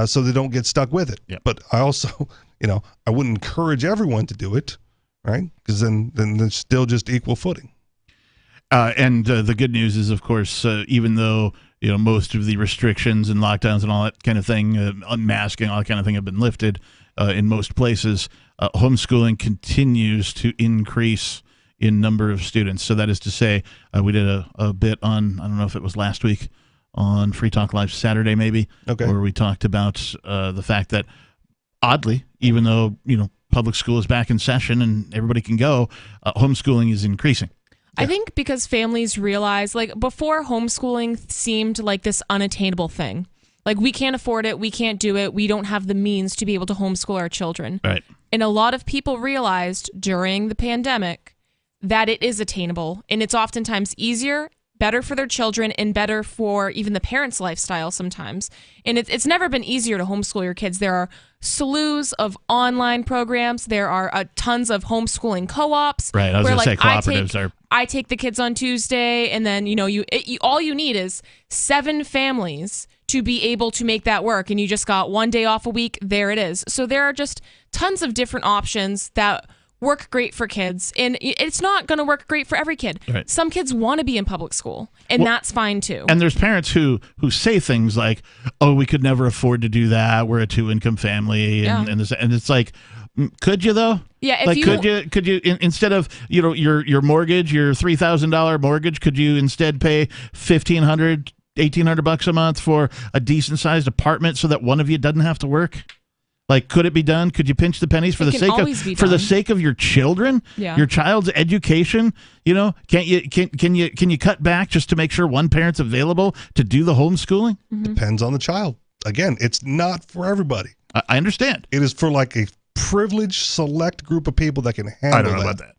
so they don't get stuck with it. Yeah. But I also, I wouldn't encourage everyone to do it, right? Because then it's still just equal footing. And the good news is, of course, even though most of the restrictions and lockdowns and all that kind of thing, unmasking, all that kind of thing, have been lifted in most places, homeschooling continues to increase in number of students. So that is to say, we did a bit on, I don't know if it was last week, on Free Talk Live Saturday maybe, where we talked about the fact that, oddly, even though public school is back in session and everybody can go, homeschooling is increasing. I think because families realize, like, before, homeschooling seemed like this unattainable thing. Like, we can't afford it, we can't do it, we don't have the means to be able to homeschool our children. Right. And a lot of people realized during the pandemic that it is attainable, and it's oftentimes easier, better for their children, and better for even the parents' lifestyle sometimes. And it's never been easier to homeschool your kids. There are slews of online programs. There are tons of homeschooling co-ops. Right, I was going to say cooperatives are... I take the kids on Tuesday, and then, all you need is 7 families to be able to make that work, and you just got 1 day off a week. There it is. So there are just tons of different options that work great for kids, and it's not going to work great for every kid. Right. Some kids want to be in public school, and that's fine too. And there's parents who say things like, "Oh, we could never afford to do that. We're a 2-income family," and it's like, could you though? Yeah, if could you instead of your mortgage, your $3,000 mortgage, could you instead pay $1,800 a month for a decent sized apartment so that one of you doesn't have to work? Like, could it be done? Could you pinch the pennies for the sake of your children, your child's education? Can you cut back just to make sure one parent's available to do the homeschooling? Mm-hmm. Depends on the child. Again, it's not for everybody. I understand. It is for like a privileged select group of people that can handle. I don't know about that.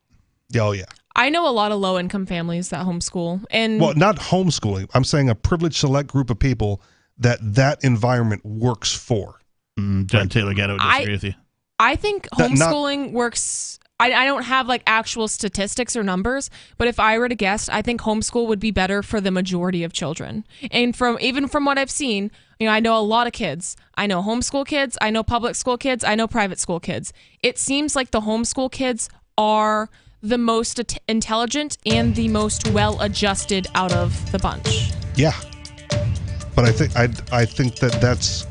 Oh yeah. I know a lot of low-income families that homeschool, and not homeschooling. I'm saying a privileged select group of people that environment works for. John Taylor Gatto would disagree with you. I think homeschooling works. I don't have like actual statistics or numbers, but if I were to guess, I think homeschool would be better for the majority of children. And from what I've seen, I know a lot of kids. I know homeschool kids, I know public school kids, I know private school kids. It seems like the homeschool kids are the most intelligent and the most well-adjusted out of the bunch. Yeah, but I think that's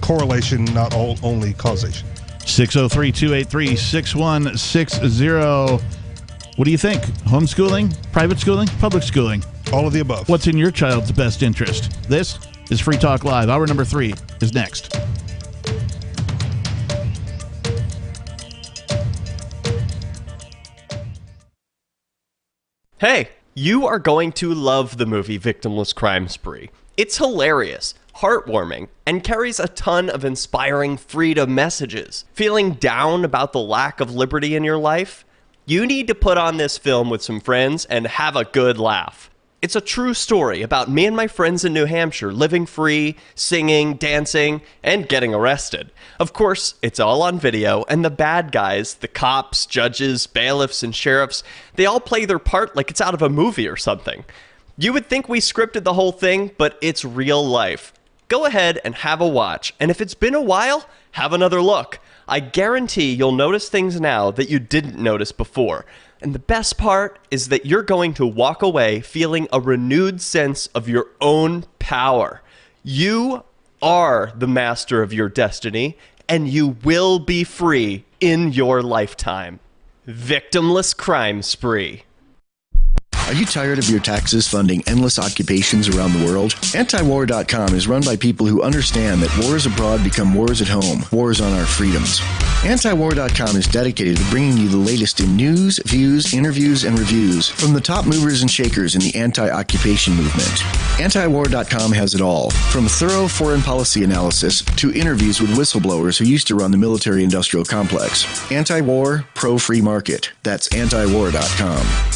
correlation, not only causation. 603-283-6160. What do you think? Homeschooling, private schooling, public schooling? All of the above. What's in your child's best interest? This is Free Talk Live. Hour number 3 is next. Hey, you are going to love the movie Victimless Crime Spree. It's hilarious, heartwarming, and carries a ton of inspiring freedom messages. Feeling down about the lack of liberty in your life? You need to put on this film with some friends and have a good laugh. It's a true story about me and my friends in New Hampshire living free, singing, dancing, and getting arrested. Of course, it's all on video, and the bad guys, the cops, judges, bailiffs, and sheriffs, they all play their part like it's out of a movie or something. You would think we scripted the whole thing, but it's real life. Go ahead and have a watch, and if it's been a while, have another look. I guarantee you'll notice things now that you didn't notice before. And the best part is that you're going to walk away feeling a renewed sense of your own power. You are the master of your destiny, and you will be free in your lifetime. Victimless Crime Spree. Are you tired of your taxes funding endless occupations around the world? Antiwar.com is run by people who understand that wars abroad become wars at home, wars on our freedoms. Antiwar.com is dedicated to bringing you the latest in news, views, interviews, and reviews from the top movers and shakers in the anti-occupation movement. Antiwar.com has it all, from thorough foreign policy analysis to interviews with whistleblowers who used to run the military-industrial complex. Anti-war, pro-free market. That's antiwar.com.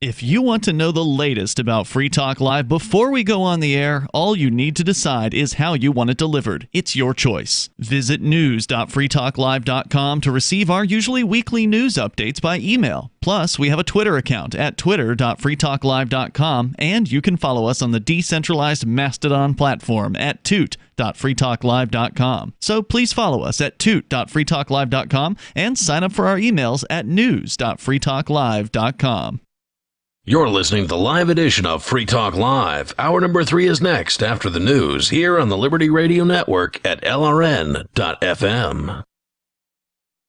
If you want to know the latest about Free Talk Live before we go on the air, all you need to decide is how you want it delivered. It's your choice. Visit news.freetalklive.com to receive our usually weekly news updates by email. Plus, we have a Twitter account at twitter.freetalklive.com, and you can follow us on the decentralized Mastodon platform at toot.freetalklive.com. So please follow us at toot.freetalklive.com and sign up for our emails at news.freetalklive.com. You're listening to the live edition of Free Talk Live. Hour number 3 is next after the news here on the Liberty Radio Network at LRN.FM.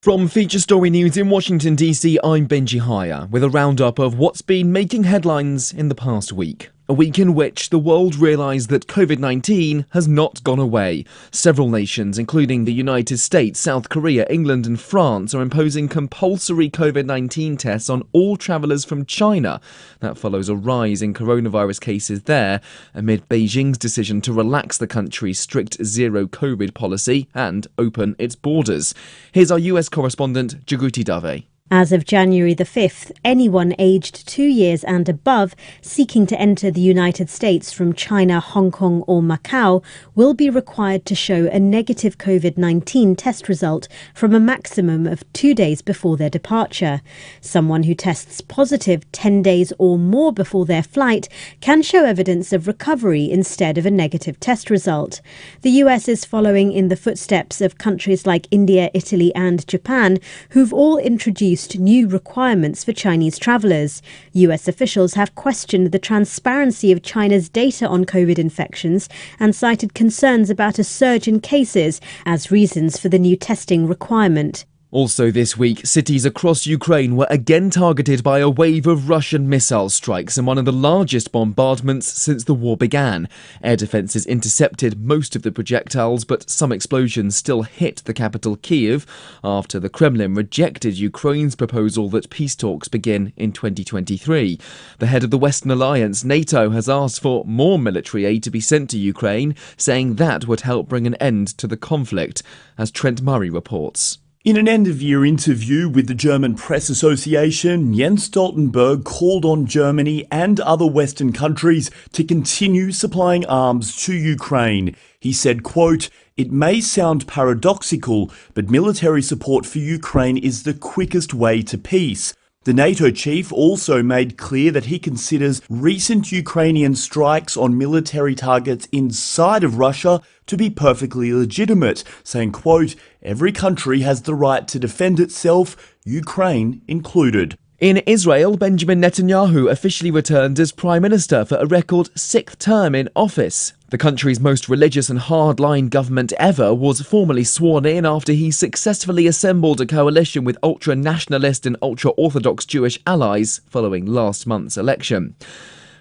From Feature Story News in Washington, D.C., I'm Benji Haya with a roundup of what's been making headlines in the past week. A week in which the world realised that COVID-19 has not gone away. Several nations, including the United States, South Korea, England and France, are imposing compulsory COVID-19 tests on all travellers from China. That follows a rise in coronavirus cases there, amid Beijing's decision to relax the country's strict zero-COVID policy and open its borders. Here's our US correspondent, Jaguti Dave. As of January the 5th, anyone aged 2 years and above seeking to enter the United States from China, Hong Kong or Macau will be required to show a negative COVID-19 test result from a maximum of 2 days before their departure. Someone who tests positive 10 days or more before their flight can show evidence of recovery instead of a negative test result. The US is following in the footsteps of countries like India, Italy and Japan, who've all introduced new requirements for Chinese travellers. US officials have questioned the transparency of China's data on COVID infections and cited concerns about a surge in cases as reasons for the new testing requirement. Also this week, cities across Ukraine were again targeted by a wave of Russian missile strikes in one of the largest bombardments since the war began. Air defences intercepted most of the projectiles, but some explosions still hit the capital Kyiv after the Kremlin rejected Ukraine's proposal that peace talks begin in 2023. The head of the Western Alliance, NATO, has asked for more military aid to be sent to Ukraine, saying that would help bring an end to the conflict, as Trent Murray reports. In an end-of-year interview with the German Press Association, Jens Stoltenberg called on Germany and other Western countries to continue supplying arms to Ukraine. He said, quote, "It may sound paradoxical, but military support for Ukraine is the quickest way to peace." The NATO chief also made clear that he considers recent Ukrainian strikes on military targets inside of Russia to be perfectly legitimate, saying, quote, "Every country has the right to defend itself, Ukraine included." In Israel, Benjamin Netanyahu officially returned as Prime Minister for a record 6th term in office. The country's most religious and hardline government ever was formally sworn in after he successfully assembled a coalition with ultra-nationalist and ultra-Orthodox Jewish allies following last month's election.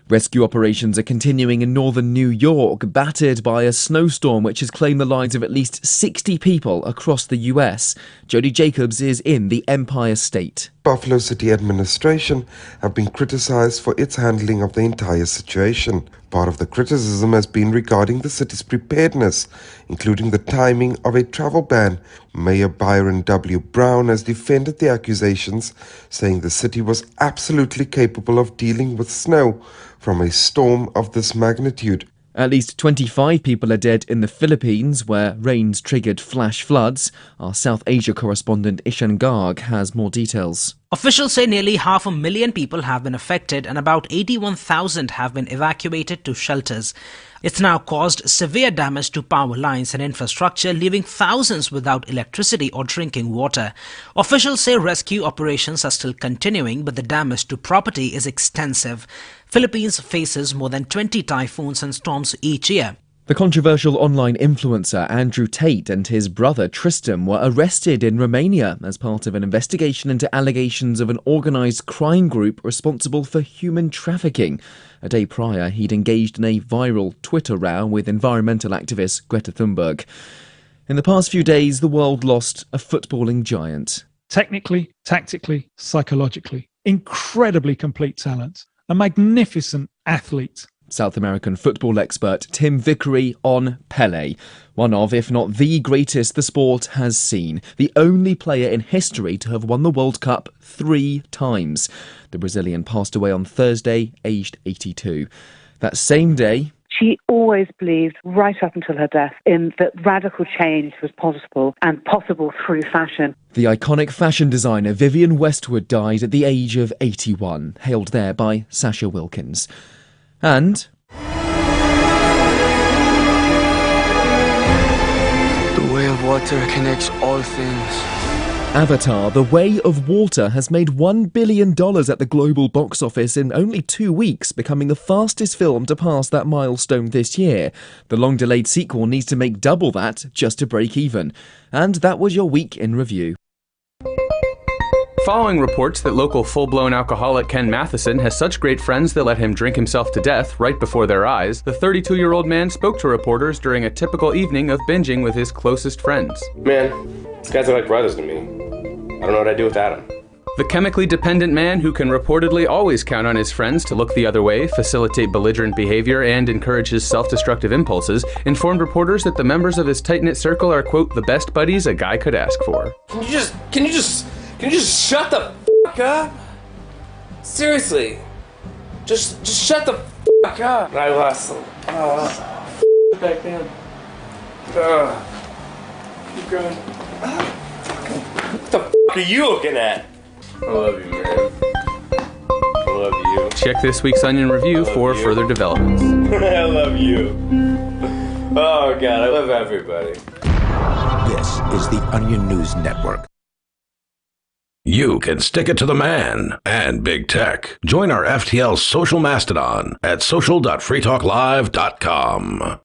Rescue operations are continuing in northern New York, battered by a snowstorm which has claimed the lives of at least 60 people across the US. Jody Jacobs is in the Empire State. Buffalo City administration have been criticized for its handling of the entire situation. Part of the criticism has been regarding the city's preparedness, including the timing of a travel ban. Mayor Byron W. Brown has defended the accusations, saying the city was absolutely capable of dealing with snow from a storm of this magnitude. At least 25 people are dead in the Philippines, where rains triggered flash floods. Our South Asia correspondent Ishan Garg has more details. Officials say nearly 500,000 people have been affected and about 81,000 have been evacuated to shelters. It's now caused severe damage to power lines and infrastructure, leaving thousands without electricity or drinking water. Officials say rescue operations are still continuing, but the damage to property is extensive. Philippines faces more than 20 typhoons and storms each year. The controversial online influencer Andrew Tate and his brother Tristan were arrested in Romania as part of an investigation into allegations of an organised crime group responsible for human trafficking. A day prior, he'd engaged in a viral Twitter row with environmental activist Greta Thunberg. In the past few days, the world lost a footballing giant. Technically, tactically, psychologically, incredibly complete talent, a magnificent athlete. South American football expert Tim Vickery on Pelé, one of, if not the greatest the sport has seen, the only player in history to have won the World Cup 3 times. The Brazilian passed away on Thursday, aged 82. That same day, she always believed, right up until her death, in that radical change was possible, and possible through fashion. The iconic fashion designer Vivienne Westwood died at the age of 81, hailed there by Sasha Wilkins. And the way of water connects all things. Avatar, The Way of Water has made $1 billion at the global box office in only 2 weeks, becoming the fastest film to pass that milestone this year. The long-delayed sequel needs to make double that just to break even. And that was your week in review. Following reports that local full-blown alcoholic Ken Matheson has such great friends that let him drink himself to death right before their eyes, the 32-year-old man spoke to reporters during a typical evening of binging with his closest friends. Man, these guys are like brothers to me. I don't know what I'd do without them. The chemically dependent man, who can reportedly always count on his friends to look the other way, facilitate belligerent behavior, and encourage his self-destructive impulses, informed reporters that the members of his tight-knit circle are, quote, the best buddies a guy could ask for. Can you just shut the fuck up? Seriously. Just shut the fuck up. I lost them. Back down. Keep going. What the fuck are you looking at? I love you, man. I love you. Check this week's Onion Review for further developments. I love you. Oh, God, I love everybody. This is the Onion News Network. You can stick it to the man and big tech. Join our FTL social mastodon at social.freetalklive.com.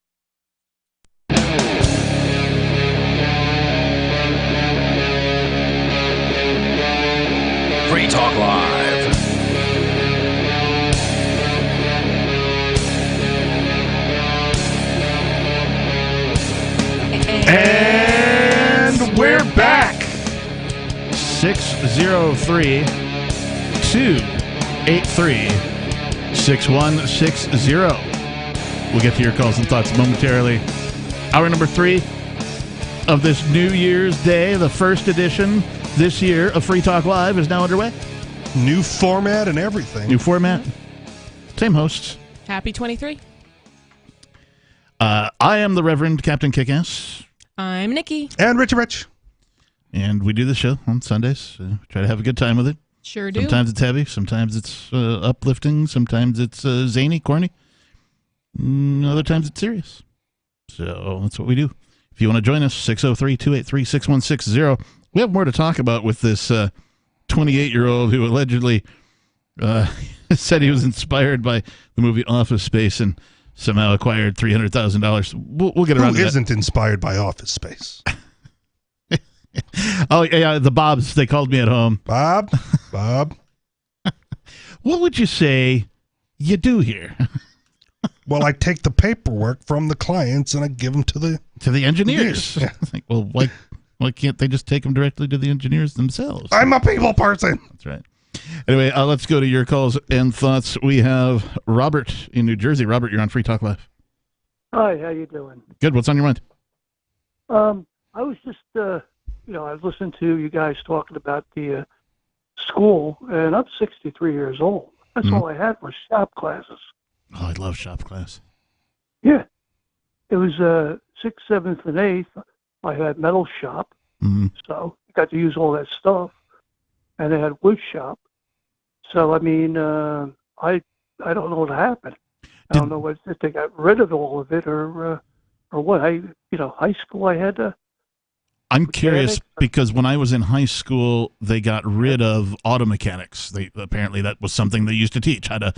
Free Talk Live. And we're back. 603-283-6160. We'll get to your calls and thoughts momentarily. Hour number 3 of this New Year's Day, the first edition this year of Free Talk Live is now underway. New format and everything. New format. Same hosts. Happy 23. I am the Reverend Captain Kickass. I'm Nikki. And Richie Rich. And we do the show on Sundays. Try to have a good time with it. Sure do. Sometimes it's heavy. Sometimes it's uplifting. Sometimes it's zany, corny. Other times it's serious. So that's what we do. If you want to join us, 603-283-6160. We have more to talk about with this 28-year-old who allegedly said he was inspired by the movie Office Space and somehow acquired $300,000. We'll get around to that. Who isn't inspired by Office Space? Oh, yeah, the Bobs. They called me at home. Bob? What would you say you do here? Well, I take the paperwork from the clients and I give them to the engineers. Yeah. Like, well, why can't they just take them directly to the engineers themselves? I'm a people person. That's right. Anyway, let's go to your calls and thoughts. We have Robert in New Jersey. Robert, you're on Free Talk Live. Hi, how you doing? Good. What's on your mind? I was just, I was listening to you guys talking about the school, and I'm 63 years old. That's all I had was shop classes. Oh, I love shop class. Yeah. It was 6th, 7th, and 8th. I had metal shop, so I got to use all that stuff. And they had wood shop. So, I mean, I don't know what happened. I don't know if they got rid of all of it or what. High school I had to I'm curious because when I was in high school, they got rid of auto mechanics. Apparently that was something they used to teach, how to,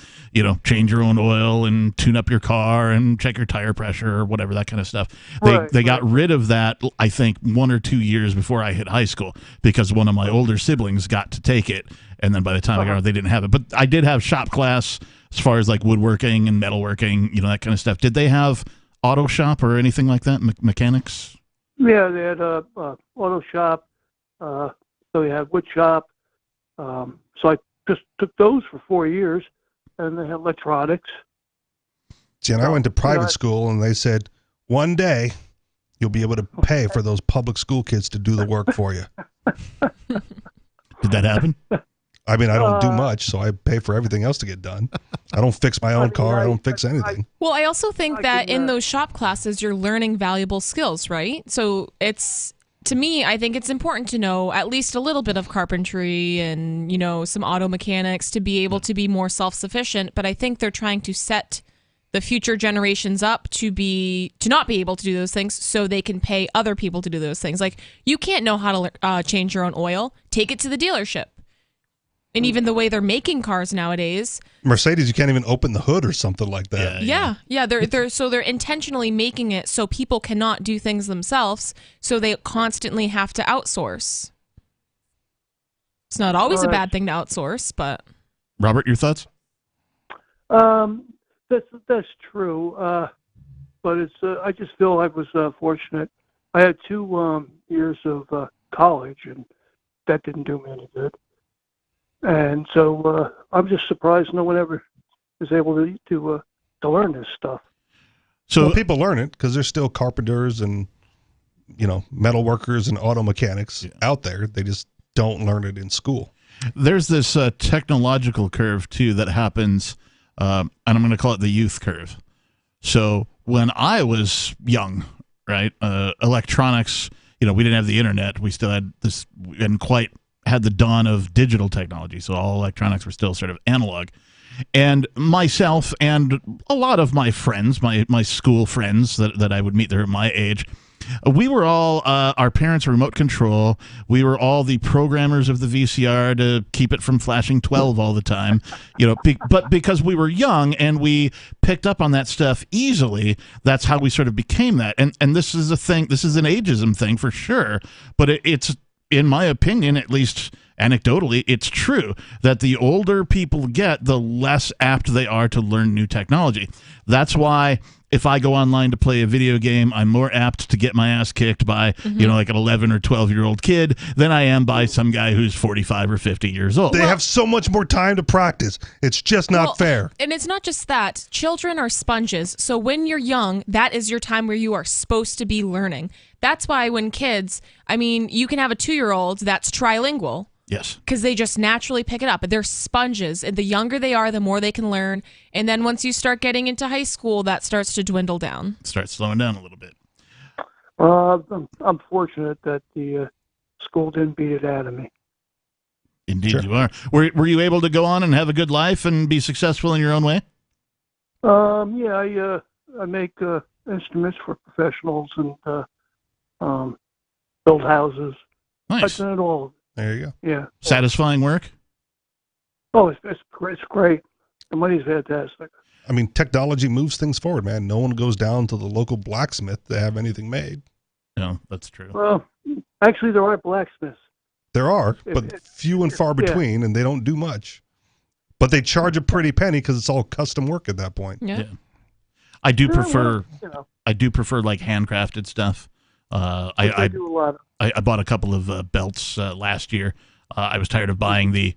change your own oil and tune up your car and check your tire pressure or whatever, that kind of stuff. They got rid of that, I think, 1 or 2 years before I hit high school because one of my older siblings got to take it. And then by the time I got out, they didn't have it. But I did have shop class as far as like woodworking and metalworking, that kind of stuff. Did they have auto shop or anything like that, mechanics? Yeah, they had a auto shop. So we had wood shop. So I just took those for 4 years, and they had electronics. See, and I went to private school, and they said, one day you'll be able to pay for those public school kids to do the work for you. Did that happen? I mean, I don't do much, so I pay for everything else to get done. I don't fix my own car. I don't fix anything. Well, I also think that in those shop classes, you're learning valuable skills, right? So to me, I think it's important to know at least a little bit of carpentry and, some auto mechanics to be able to be more self-sufficient. But I think they're trying to set the future generations up to not be able to do those things so they can pay other people to do those things. Like, you can't know how to change your own oil. Take it to the dealership. And even the way they're making cars nowadays, Mercedes, you can't even open the hood or something like that. Yeah. They're intentionally making it so people cannot do things themselves, so they constantly have to outsource. It's not always a bad thing to outsource, but Robert, your thoughts? That's true. But it's I just feel I was fortunate. I had 2 years of college, and that didn't do me any good. And so I'm just surprised no one ever is able to learn this stuff. So people learn it because there's still carpenters and metal workers and auto mechanics out there. They just don't learn it in school. There's this technological curve too that happens, and I'm going to call it the youth curve. So when I was young, right, electronics, we didn't have the internet. We still had this, we hadn't quite had the dawn of digital technology, so all electronics were still sort of analog. And myself and a lot of my friends, my school friends that I would meet there at my age, we were all, our parents' remote control. We were all the programmers of the VCR to keep it from flashing 12 all the time, but because we were young and we picked up on that stuff easily, that's how we sort of became that. And this is a thing, this is an ageism thing for sure, but it's, in my opinion, at least anecdotally, it's true that the older people get, the less apt they are to learn new technology. That's why if I go online to play a video game, I'm more apt to get my ass kicked by, like an 11 or 12-year-old kid than I am by some guy who's 45 or 50 years old. They have so much more time to practice. It's just not fair. And it's not just that. Children are sponges. So when you're young, that is your time where you are supposed to be learning. That's why when kids, you can have a 2-year-old that's trilingual. Yes. Because they just naturally pick it up. They're sponges. And the younger they are, the more they can learn. And then once you start getting into high school, that starts to dwindle down. Starts slowing down a little bit. I'm fortunate that the school didn't beat it out of me. Indeed you are. Were you able to go on and have a good life and be successful in your own way? Yeah, I make instruments for professionals and build houses. Nice. I've done it all. There you go. Yeah. Satisfying work? Oh, it's great. The money's fantastic. I mean, technology moves things forward, man. No one goes down to the local blacksmith to have anything made. No, that's true. Well, actually, there are blacksmiths. There are, but few and far between, and they don't do much. But they charge a pretty penny because it's all custom work at that point. Yeah. I do prefer like handcrafted stuff. I do a lot of. I bought a couple of belts last year. I was tired of buying the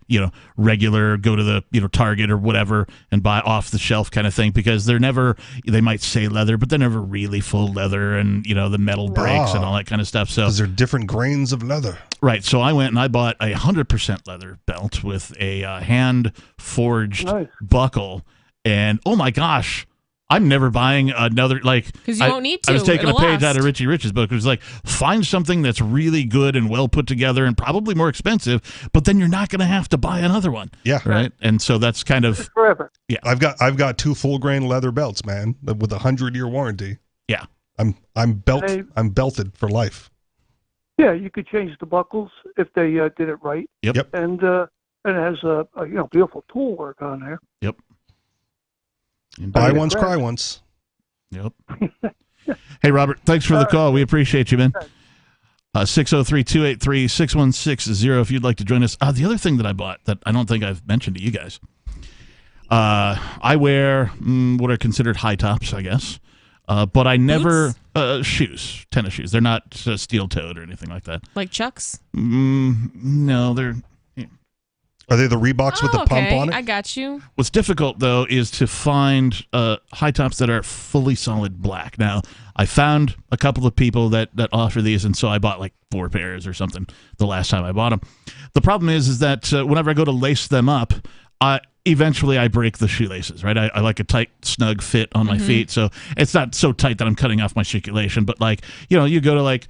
regular, go to the Target or whatever and buy off the shelf kind of thing, because they're never, they might say leather, but they're never really full leather, and the metal breaks and all that kind of stuff. So because they're different grains of leather. Right. So I went and I bought a 100% leather belt with a hand forged buckle, and oh my gosh, I'm never buying another, because you won't need to. I was taking It'll a page last. out of Richie Rich's book. It was like, find something that's really good and well put together and probably more expensive, but then you're not going to have to buy another one. Yeah. Right. And so that's kind of forever. Yeah. I've got 2 full grain leather belts, man, with a 100-year warranty. Yeah. I'm belted for life. Yeah, you could change the buckles if they did it right. Yep. And it has a beautiful tool work on there. Yep. Buy once, cry once. Yep. Hey, Robert, thanks for the call. We appreciate you, man. 603-283-6160 if you'd like to join us. The other thing that I bought that I don't think I've mentioned to you guys, I wear what are considered high tops, I guess, but I never shoes, tennis shoes. They're not steel-toed or anything like that. Like Chucks? No, they're... Are they the Reeboks with the pump on it? I got you. What's difficult, though, is to find high tops that are fully solid black. Now, I found a couple of people that offer these, and so I bought like 4 pairs or something the last time I bought them. The problem is that whenever I go to lace them up, eventually I break the shoelaces, right? I like a tight, snug fit on my feet, so it's not so tight that I'm cutting off my circulation, but like, you go to like,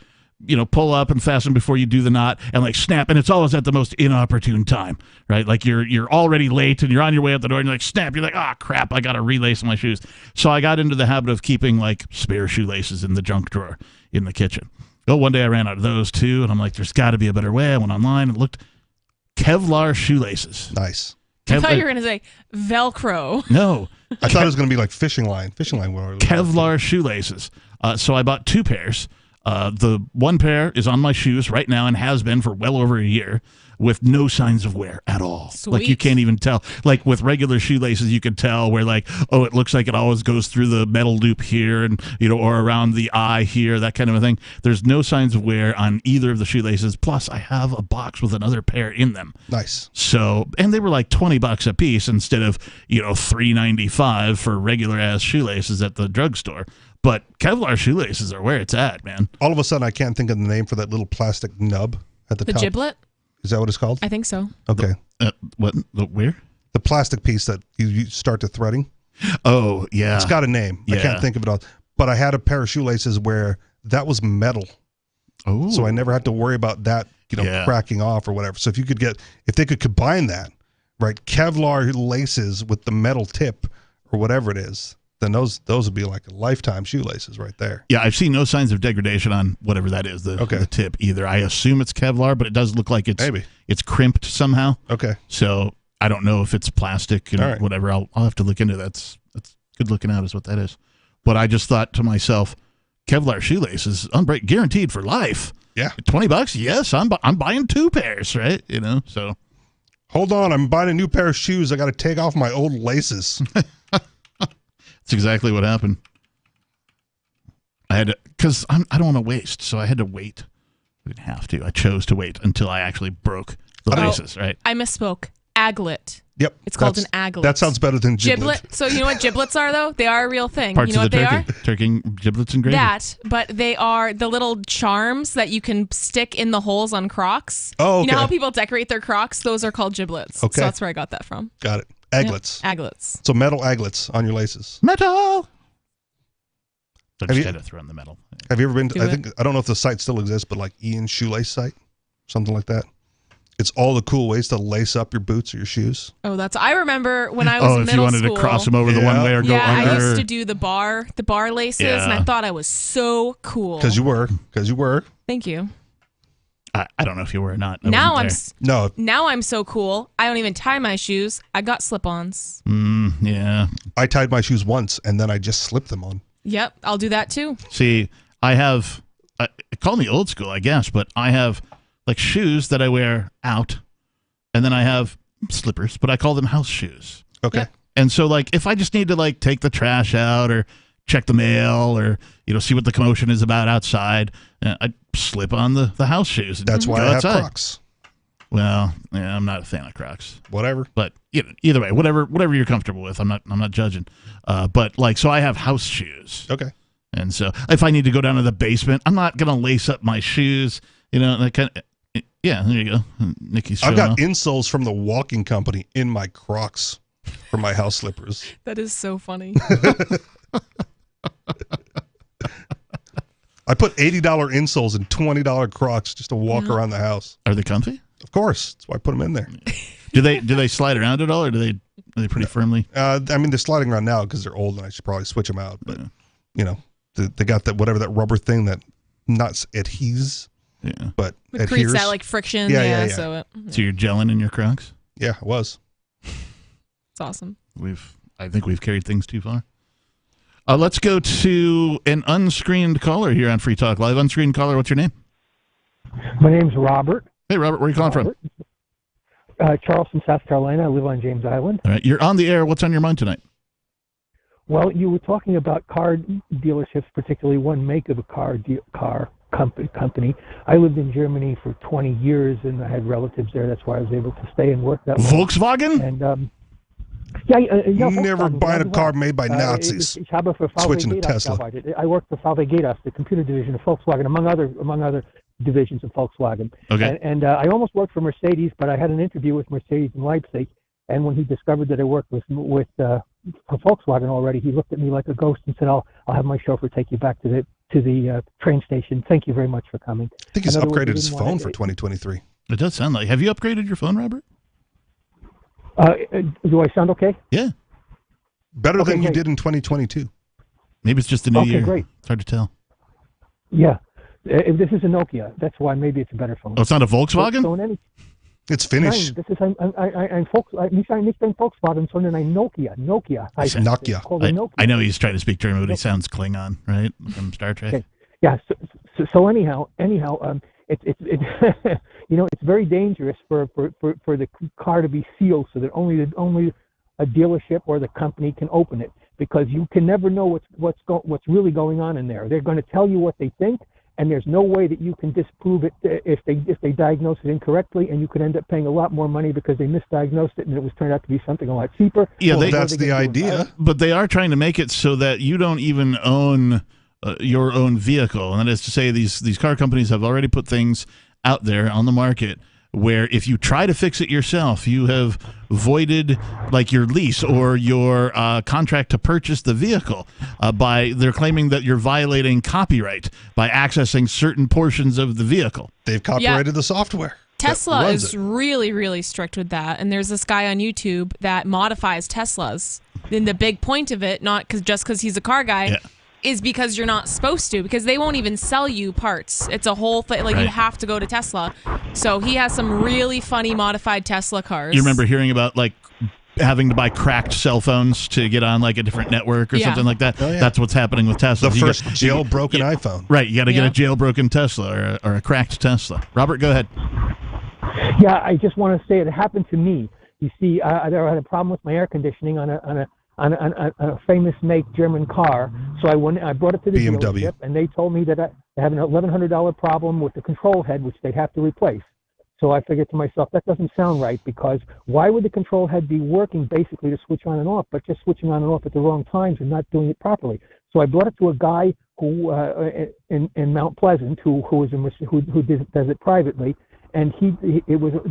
pull up and fasten before you do the knot and like snap. And it's always at the most inopportune time, right? Like you're already late and you're on your way out the door and you're like, snap. You're like, crap, I got to relace my shoes. So I got into the habit of keeping like spare shoelaces in the junk drawer in the kitchen. Well, one day I ran out of those too. And I'm like, there's got to be a better way. I went online and looked. Kevlar shoelaces. Nice. I thought you were going to say Velcro. No. I thought it was going to be like fishing line. Kevlar shoelaces. So I bought 2 pairs. The one pair is on my shoes right now and has been for well over a year with no signs of wear at all. Sweet. Like you can't even tell. Like with regular shoelaces, you can tell where like, it looks like it always goes through the metal loop here and, or around the eye here, that kind of a thing. There's no signs of wear on either of the shoelaces. Plus I have a box with another pair in them. Nice. So, and they were like $20 a piece instead of, $3.95 for regular ass shoelaces at the drugstore. But Kevlar shoelaces are where it's at, man. All of a sudden, I can't think of the name for that little plastic nub at the top. The giblet? Is that what it's called? I think so. Okay. What? Where? The plastic piece that you start to threading. Oh, yeah. It's got a name. Yeah. I can't think of it all. But I had a pair of shoelaces where that was metal. Oh. So I never had to worry about that, cracking off or whatever. So if they could combine that, right, Kevlar laces with the metal tip or whatever it is, then those would be like lifetime shoelaces right there. Yeah, I've seen no signs of degradation on whatever that is, the tip either. I assume it's Kevlar, but it does look like it's crimped somehow. Okay. So I don't know if it's plastic whatever. I'll have to look into that. That's good looking out is what that is. But I just thought to myself, Kevlar shoelaces, unbreak guaranteed for life. Yeah. $20? Yes, I'm buying 2 pairs, right? So. Hold on, I'm buying a new pair of shoes. I got to take off my old laces. That's exactly what happened. I had to, because I don't want to waste, so I had to wait. I didn't have to. I chose to wait until I actually broke the laces, right? I misspoke. Aglet. Yep. It's called an aglet. That sounds better than giblet. So you know what giblets are, though? They are a real thing. Parts you know of the what turkey. They are? Turkey giblets and gravy. That, but they are the little charms that you can stick in the holes on Crocs. Oh, okay. You know how people decorate their Crocs? Those are called giblets. Okay. So that's where I got that from. Got it. Aglets. Yep. Aglets. So metal aglets on your laces. Metal! I just had to throw in the metal. Have you ever been to, I don't know if the site still exists, but like Ian's Shoelace site, something like that. It's all the cool ways to lace up your boots or your shoes. Oh, I remember when I was in middle school. Oh, if you wanted to cross them over the one way or go under. Yeah, I used to do the bar laces, and I thought I was so cool. Because you were. Thank you. I don't know if you were or not. Now I'm so cool. I don't even tie my shoes. I got slip-ons. Yeah. I tied my shoes once, and then I just slipped them on. Yep, I'll do that too. See, I have, call me old school, I guess, but I have like shoes that I wear out, and then I have slippers, but I call them house shoes. Okay. Yep. And so like if I just need to like take the trash out or check the mail or see what the commotion is about outside, I slip on the house shoes. And that's why I have Crocs. Well, yeah, I'm not a fan of Crocs. Whatever. But either way, whatever you're comfortable with, I'm not judging. But like, so I have house shoes. Okay. And so if I need to go down to the basement, I'm not gonna lace up my shoes. That kind of. Yeah, there you go. Nikki's. I've got insoles from the walking company in my Crocs for my house slippers. That is so funny. I put $80 insoles in $20 Crocs just to walk around the house. Are they comfy? Of course. That's why I put them in there. Do they slide around at all, or are they pretty firmly? I mean, they're sliding around now because they're old, and I should probably switch them out. But they got that whatever that rubber thing that not adheses. Yeah. But it creates that like friction. Yeah. So you're gelling in your Crocs? Yeah, it was. It's awesome. I think we've carried things too far. Let's go to an unscreened caller here on Free Talk Live. Unscreened caller, what's your name? My name's Robert. Hey, Robert, where are you calling from? Charleston, South Carolina. I live on James Island. All right, you're on the air. What's on your mind tonight? Well, you were talking about car dealerships, particularly one make of a car company. I lived in Germany for 20 years, and I had relatives there. That's why I was able to stay and work that way. Volkswagen? And never buying a car made by Nazis. Switching to Tesla. I worked for VW Gedas, the computer division of Volkswagen, among other divisions of Volkswagen. Okay. And I almost worked for Mercedes, but I had an interview with Mercedes in Leipzig, and when he discovered that I worked with for Volkswagen already, he looked at me like a ghost and said, "I'll have my chauffeur take you back to the train station. Thank you very much for coming." I think he's upgraded his phone for 2023. It does sound like. Have you upgraded your phone, Robert? Do I sound okay? Yeah. Better than you did in 2022. Maybe it's just a new year. Great. It's hard to tell. Yeah. If this is a Nokia, that's why maybe it's a better phone. Oh, it's not a Volkswagen? It's Finnish. Nein, das ist ein nicht ein Volkswagen, sondern ein Nokia. Nokia. It's Nokia. I know he's trying to speak German, but he sounds Klingon, right? From Star Trek. Okay. Yeah. So anyhow, it's it's very dangerous for the car to be sealed so that only a dealership or the company can open it, because you can never know what's really going on in there. They're going to tell you what they think, and there's no way that you can disprove it if they diagnose it incorrectly, and you could end up paying a lot more money because they misdiagnosed it and it was turned out to be something a lot cheaper. Yeah, that's the idea. But they are trying to make it so that you don't even own your own vehicle, and that is to say, these car companies have already put things out there on the market where if you try to fix it yourself, you have voided like your lease or your contract to purchase the vehicle. They're claiming that you're violating copyright by accessing certain portions of the vehicle. They've copyrighted the software. Tesla is really, really strict with that. And there's this guy on YouTube that modifies Teslas. And the big point of it, not just because he's a car guy, is because you're not supposed to, because they won't even sell you parts. It's a whole thing. Like, you have to go to Tesla. So he has some really funny modified Tesla cars. You remember hearing about, like, having to buy cracked cell phones to get on, like, a different network or something like that? Oh, yeah. That's what's happening with Tesla. The first jailbroken iPhone. Right. You got to get a jailbroken Tesla or a cracked Tesla. Robert, go ahead. Yeah, I just want to say it happened to me. You see, I had a problem with my air conditioning on a famous make German car. So I brought it to the dealership, and they told me that I have an $1,100 problem with the control head, which they'd have to replace. So I figured to myself, that doesn't sound right, because why would the control head be working basically to switch on and off, but just switching on and off at the wrong times and not doing it properly? So I brought it to a guy who in Mount Pleasant who does it privately. And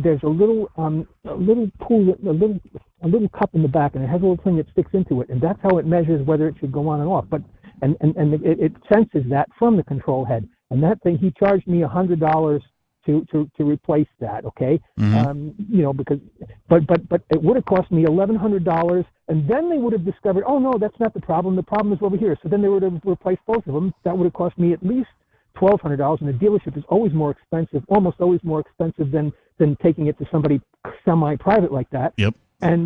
there's a little pool, a little cup in the back, and it has a little thing that sticks into it, and that's how it measures whether it should go on and off. But it senses that from the control head, and that thing, he charged me $100 to replace that. Okay, because but it would have cost me $1,100, and then they would have discovered, oh no, that's not the problem. The problem is over here. So then they would have replaced both of them. That would have cost me at least $1,200, and the dealership is always more expensive, almost always more expensive than taking it to somebody semi-private like that. Yep. And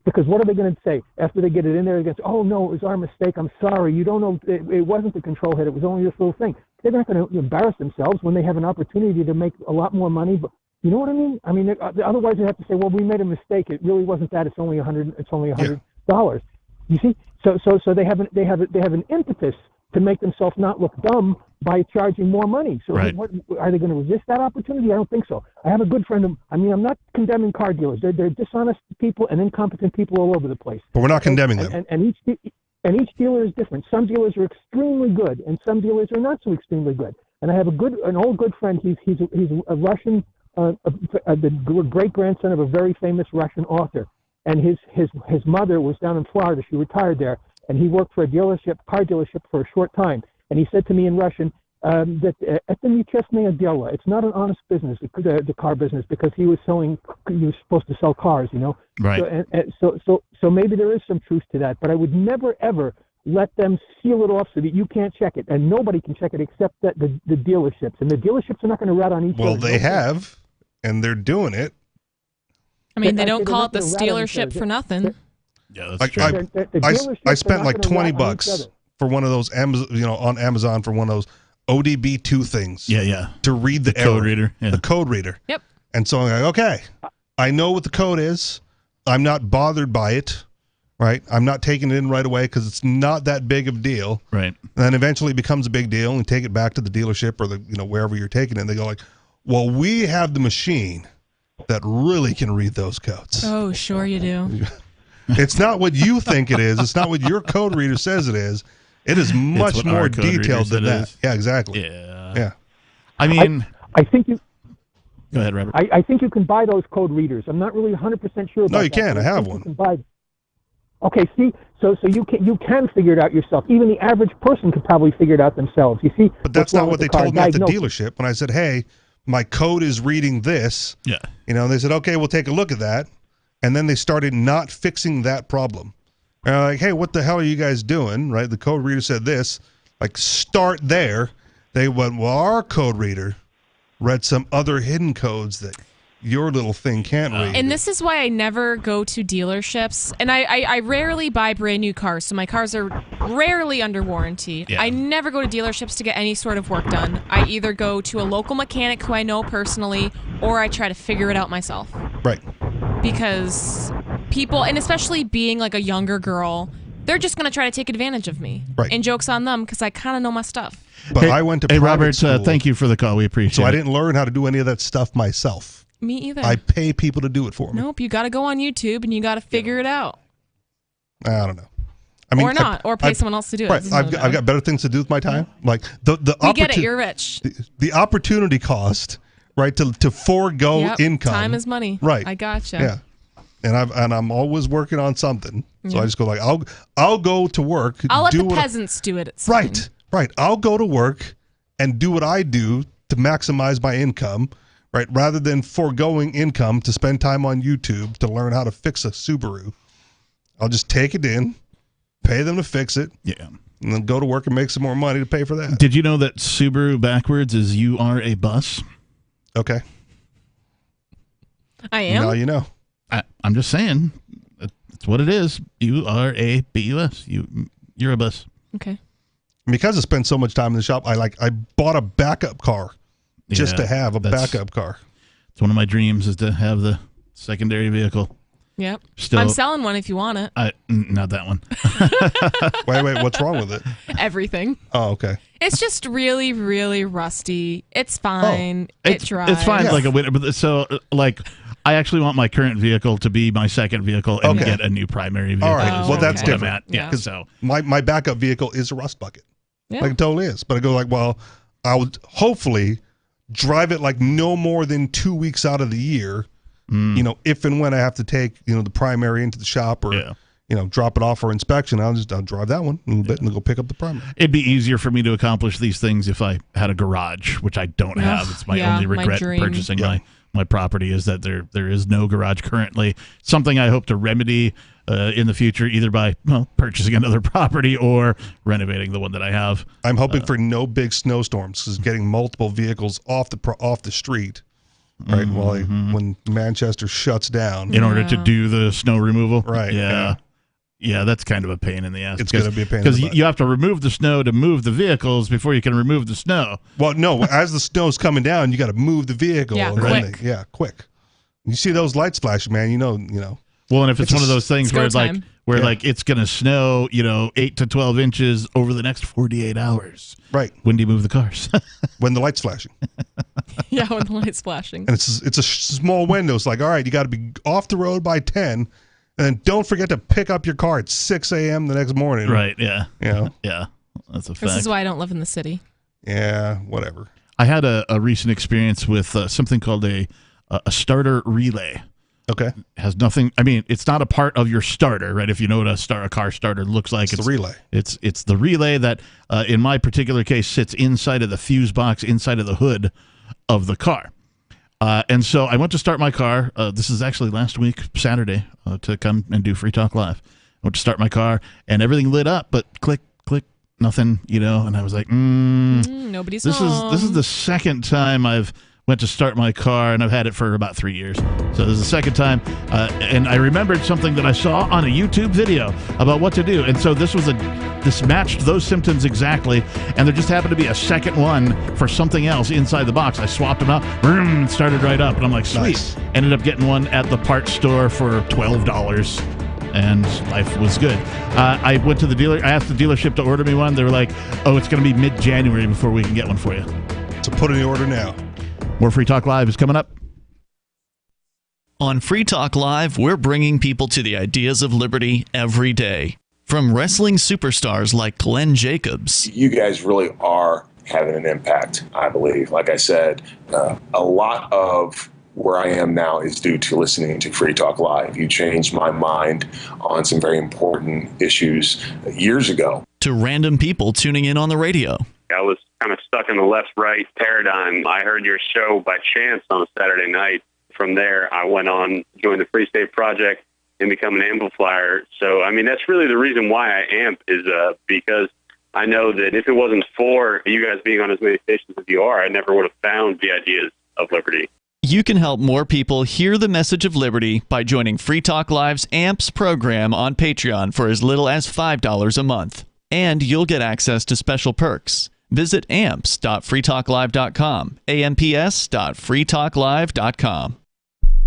because what are they going to say after they get it in there? They're going to say, "Oh no, it was our mistake. I'm sorry. You don't know. It wasn't the control head. It was only this little thing." They're not going to embarrass themselves when they have an opportunity to make a lot more money. But you know what I mean? I mean, otherwise they have to say, "Well, we made a mistake. It really wasn't that. It's only $100. It's only $100." You see? So they have an impetus to make themselves not look dumb by charging more money. So what, are they going to resist that opportunity? I don't think so. I have a good friend I'm not condemning car dealers. They're dishonest people and incompetent people all over the place. But we're not condemning them. And each dealer is different. Some dealers are extremely good, and some dealers are not so extremely good. And I have an old good friend. He's a Russian, the great grandson of a very famous Russian author. And his mother was down in Florida. She retired there. And he worked for a car dealership for a short time. And he said to me in Russian that это нечестное дело. It's not an honest business, the car business, because he was supposed to sell cars, you know. Right. So maybe there is some truth to that. But I would never ever let them seal it off so that you can't check it, and nobody can check it except the dealerships, and the dealerships are not going to rat on each other. Well, they have, and they're doing it. I mean, they don't call it the dealership for nothing. Yeah, that's true. I spent like $20 for one of those on Amazon for one of those ODB2 things. Yeah. To read the code reader. Yeah. The code reader. Yep. And so I'm like, okay, I know what the code is. I'm not bothered by it, right? I'm not taking it in right away because it's not that big of a deal. Right. And then eventually it becomes a big deal and take it back to the dealership or wherever you're taking it. And they go like, well, we have the machine that really can read those codes. Oh, sure you do. It's not what you think it is. It's not what your code reader says it is. It is much more detailed than that. Yeah, exactly. Yeah. I mean, I think you. Go ahead, Robert. I think you can buy those code readers. I'm not really 100% sure about that. No, you can. I have one. You can buy. Okay, see, so you can figure it out yourself. Even the average person could probably figure it out themselves. You see, but that's not what they told me at the dealership when I said, "Hey, my code is reading this." Yeah. They said, "Okay, we'll take a look at that," and then they started not fixing that problem. And I'm like, "Hey, what the hell are you guys doing?" Right? The code reader said this. Like, start there. They went, "Well, our code reader read some other hidden codes that your little thing can't read." And this is why I never go to dealerships. And I rarely buy brand new cars, so my cars are rarely under warranty. Yeah. I never go to dealerships to get any sort of work done. I either go to a local mechanic who I know personally, or I try to figure it out myself. Right. Because people, and especially being like a younger girl, they're just going to try to take advantage of me. Right. And joke's on them because I kind of know my stuff. But I went to Hey, private Robert, school, thank you for the call. We appreciate it. so I didn't learn how to do any of that stuff myself. Me either. I pay people to do it for me. Nope, you got to go on YouTube and you got to figure it out. I don't know. I mean, or not, or pay someone else to do it. Right. I've got better things to do with my time. Like we get it. You're rich. The opportunity cost, right? To forego income. Time is money. Right. I gotcha. Yeah. And I'm always working on something. So I just go like, I'll go to work. I'll let the peasants do it. It's fine. Right. I'll go to work and do what I do to maximize my income, right? Rather than foregoing income to spend time on YouTube to learn how to fix a Subaru. I'll just take it in, pay them to fix it. Yeah. And then go to work and make some more money to pay for that. Did you know that Subaru backwards is you are a bus? Okay. I am? Now you know. I'm just saying. That's what it is. You are a bus. You're a bus. Okay. Because I spent so much time in the shop, I bought a backup car just to have a backup car. It's one of my dreams is to have the secondary vehicle. Yep. Still, I'm selling one if you want it. Not that one. Wait, what's wrong with it? Everything. Oh, okay. It's just really, really rusty. It's fine. It drives. It's fine, like a winter. But so, I actually want my current vehicle to be my second vehicle and get a new primary vehicle. All right. Well, that's different. Yeah. So my backup vehicle is a rust bucket. Yeah. Like it totally is. But I go like, well, I would hopefully drive it like no more than 2 weeks out of the year. If and when I have to take, the primary into the shop or, drop it off for inspection, I'll drive that one a little bit and go pick up the primary. It'd be easier for me to accomplish these things if I had a garage, which I don't have. It's my only regret in purchasing my property is that there is no garage currently. Something I hope to remedy in the future, either by purchasing another property or renovating the one that I have. I'm hoping for no big snowstorms, because getting multiple vehicles off the street. Right, when Manchester shuts down. In order to do the snow removal? Right. Yeah, that's kind of a pain in the ass. It's going to be a pain in the butt. Because you you have to remove the snow to move the vehicles before you can remove the snow. Well, no, as the snow's coming down, you got to move the vehicle. Yeah, quick. Quick. You see those lights flashing, man, you know. Well, and if it's one of those things where it's it's going to snow, 8 to 12 inches over the next 48 hours. Right. When do you move the cars? When the light's flashing. Yeah, when the light's flashing. And it's a small window. It's like, all right, you got to be off the road by 10, and then don't forget to pick up your car at 6 a.m. the next morning. Right, yeah. Yeah, that's a fact. This is why I don't live in the city. Yeah, whatever. I had a recent experience with something called a starter relay. Okay. It has nothing. I mean, it's not a part of your starter, right? If you know what a car starter looks like, it's the relay. It's the relay that, in my particular case, sits inside of the fuse box, inside of the hood of the car. And so I went to start my car. This is actually last week, Saturday, to come and do Free Talk Live. I went to start my car, and everything lit up, but click, click, nothing, and I was like, nobody's home. This is the second time I've went to start my car, and I've had it for about 3 years. So this is the second time, and I remembered something that I saw on a YouTube video about what to do, and so this matched those symptoms exactly, and there just happened to be a second one for something else inside the box. I swapped them out, it started right up, and I'm like, sweet. Nice. Ended up getting one at the parts store for $12. And life was good. I went to the dealer. I asked the dealership to order me one. They were like, "Oh, it's going to be mid-January before we can get one for you." So put in the order now. More Free Talk Live is coming up. On Free Talk Live, we're bringing people to the ideas of liberty every day. From wrestling superstars like Glenn Jacobs. You guys really are having an impact, I believe. Like I said, a lot of where I am now is due to listening to Free Talk Live. You changed my mind on some very important issues years ago. To random people tuning in on the radio. I was kind of stuck in the left-right paradigm. I heard your show by chance on a Saturday night. From there, I went on, joined the Free State Project, and become an amplifier. So, that's really the reason why I amp is because I know that if it wasn't for you guys being on as many stations as you are, I never would have found the ideas of liberty. You can help more people hear the message of liberty by joining Free Talk Live's AMPS program on Patreon for as little as $5 a month. And you'll get access to special perks. Visit amps.freetalklive.com, amps.freetalklive.com.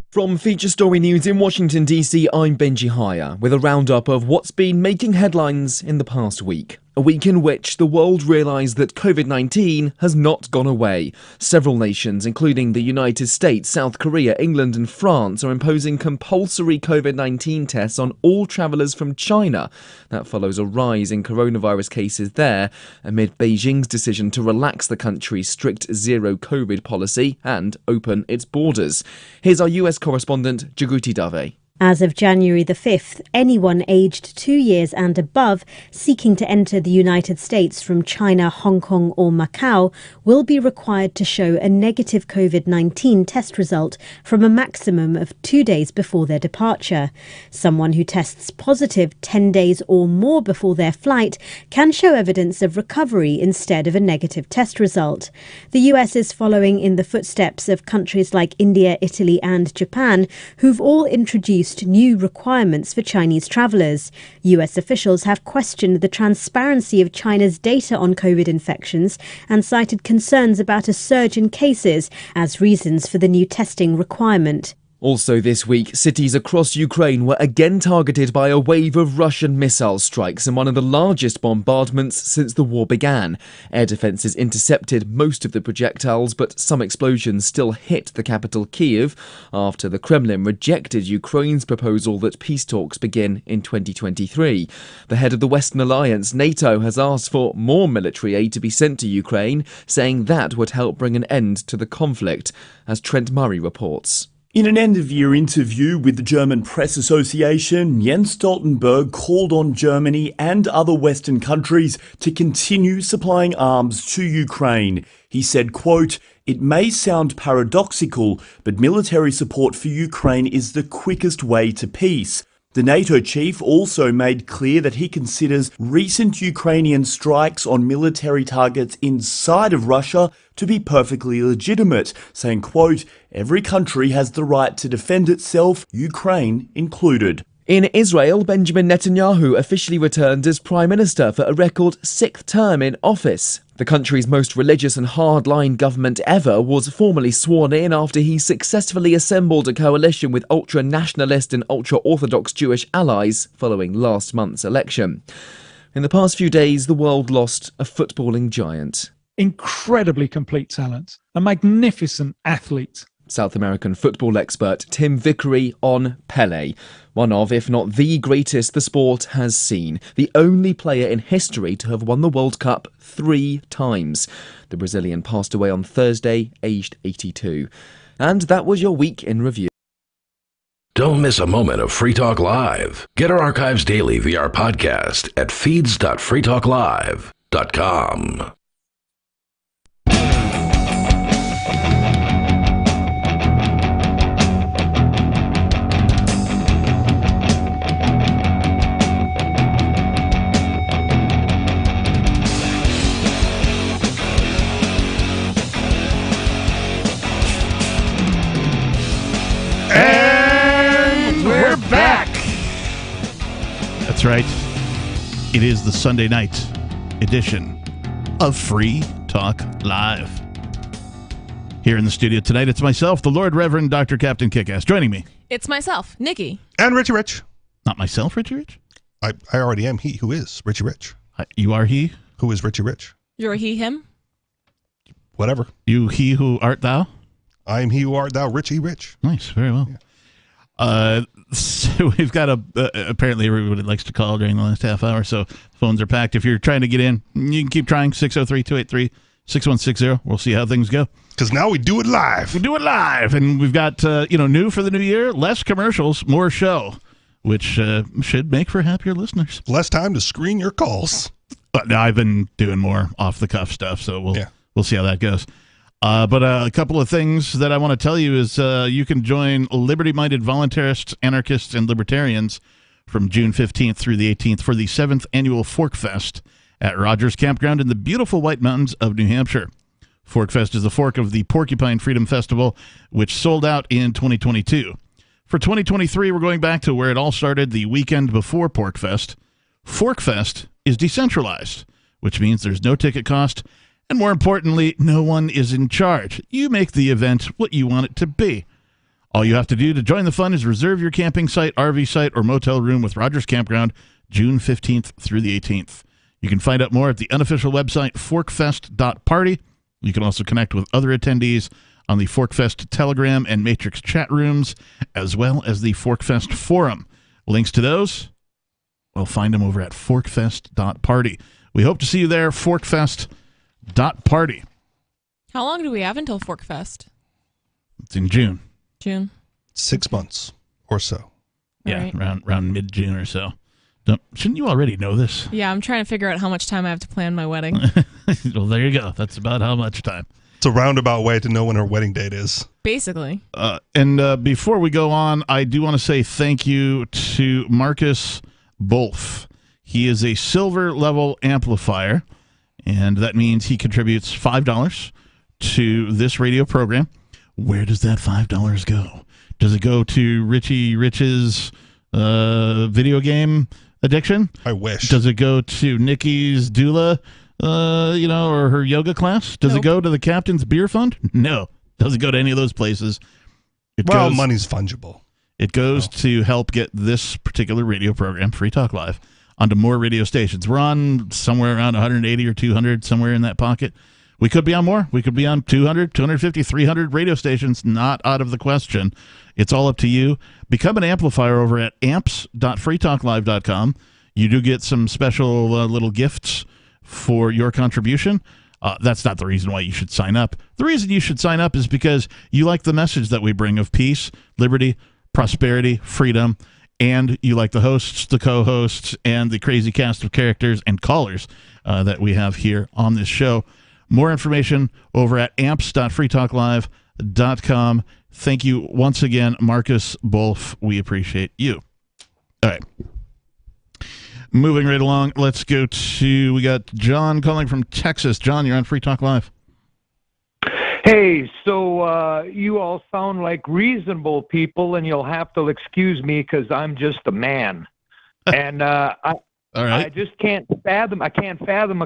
From Feature Story News in Washington, D.C., I'm Benji Haya with a roundup of what's been making headlines in the past week. A week in which the world realised that COVID-19 has not gone away. Several nations, including the United States, South Korea, England and France, are imposing compulsory COVID-19 tests on all travellers from China. That follows a rise in coronavirus cases there, amid Beijing's decision to relax the country's strict zero-COVID policy and open its borders. Here's our US correspondent, Jaguti Dave. As of January the 5th, anyone aged 2 years and above seeking to enter the United States from China, Hong Kong or Macau will be required to show a negative COVID-19 test result from a maximum of 2 days before their departure. Someone who tests positive 10 days or more before their flight can show evidence of recovery instead of a negative test result. The US is following in the footsteps of countries like India, Italy and Japan, who've all introduced new requirements for Chinese travellers. US officials have questioned the transparency of China's data on COVID infections and cited concerns about a surge in cases as reasons for the new testing requirement. Also this week, cities across Ukraine were again targeted by a wave of Russian missile strikes in one of the largest bombardments since the war began. Air defences intercepted most of the projectiles, but some explosions still hit the capital Kyiv after the Kremlin rejected Ukraine's proposal that peace talks begin in 2023. The head of the Western Alliance, NATO, has asked for more military aid to be sent to Ukraine, saying that would help bring an end to the conflict, as Trent Murray reports. In an end-of-year interview with the German Press Association, Jens Stoltenberg called on Germany and other Western countries to continue supplying arms to Ukraine. He said, quote, "It may sound paradoxical, but military support for Ukraine is the quickest way to peace." The NATO chief also made clear that he considers recent Ukrainian strikes on military targets inside of Russia to be perfectly legitimate, saying, quote, "Every country has the right to defend itself, Ukraine included." In Israel, Benjamin Netanyahu officially returned as Prime Minister for a record 6th term in office. The country's most religious and hardline government ever was formally sworn in after he successfully assembled a coalition with ultra-nationalist and ultra-Orthodox Jewish allies following last month's election. In the past few days, the world lost a footballing giant. Incredibly complete talent, a magnificent athlete. South American football expert Tim Vickery on Pelé, one of, if not the greatest the sport has seen, the only player in history to have won the World Cup 3 times. The Brazilian passed away on Thursday, aged 82. And that was your week in review. Don't miss a moment of Free Talk Live. Get our archives daily via our podcast at feeds.freetalklive.com. That's right. It is the Sunday night edition of Free Talk Live. Here in the studio tonight, it's myself, the Lord Reverend Dr. Captain Kickass. Joining me, it's myself, Nikki. And Richie Rich. Not myself, Richie Rich? I already am he who is Richie Rich. You are he? Who is Richie Rich? You're a he, him? Whatever. You he who art thou? I am he who art thou, Richie Rich. Nice, very well. Yeah. So we've got apparently everybody likes to call during the last half hour, so phones are packed. If you're trying to get in, you can keep trying, 603-283-6160. We'll see how things go. Because now we do it live. We do it live, and we've got, new for the new year, less commercials, more show, which should make for happier listeners. Less time to screen your calls. I've been doing more off-the-cuff stuff, so we'll see how that goes. But a couple of things that I want to tell you is you can join liberty-minded voluntarists, anarchists, and libertarians from June 15th through the 18th for the 7th Annual Fork Fest at Rogers Campground in the beautiful White Mountains of New Hampshire. Fork Fest is the fork of the Porcupine Freedom Festival, which sold out in 2022. For 2023, we're going back to where it all started the weekend before Pork Fest. Fork Fest is decentralized, which means there's no ticket cost, and more importantly, no one is in charge. You make the event what you want it to be. All you have to do to join the fun is reserve your camping site, RV site, or motel room with Rogers Campground June 15th through the 18th. You can find out more at the unofficial website, forkfest.party. You can also connect with other attendees on the Forkfest Telegram and Matrix chat rooms, as well as the Forkfest forum. Links to those, well, find them over at forkfest.party. We hope to see you there, forkfest.party. How long do we have until Forkfest? It's in June. 6 months or so. Yeah, right. around mid-June or so. Shouldn't you already know this? Yeah, I'm trying to figure out how much time I have to plan my wedding. Well, there you go. That's about how much time. It's a roundabout way to know when her wedding date is. Basically. And before we go on, I do want to say thank you to Marcus Bolf. He is a silver level amplifier, and that means he contributes $5 to this radio program. Where does that $5 go? Does it go to Richie Rich's video game addiction? I wish. Does it go to Nikki's doula, or her yoga class? Does it go to the captain's beer fund? No. Doesn't go to any of those places. Money's fungible. It goes to help get this particular radio program, Free Talk Live, onto more radio stations. We're on somewhere around 180 or 200, somewhere in that pocket. We could be on more. We could be on 200, 250, 300 radio stations. Not out of the question. It's all up to you. Become an amplifier over at amps.freetalklive.com. You do get some special little gifts for your contribution. That's not the reason why you should sign up. The reason you should sign up is because you like the message that we bring of peace, liberty, prosperity, freedom, and you like the hosts, the co-hosts, and the crazy cast of characters and callers that we have here on this show. More information over at amps.freetalklive.com. Thank you once again, Marcus Bolf. We appreciate you. All right. Moving right along, let's go to, we got John calling from Texas. John, you're on Free Talk Live. Hey, so you all sound like reasonable people, and you'll have to excuse me because I'm just a man. And all right. I just can't fathom a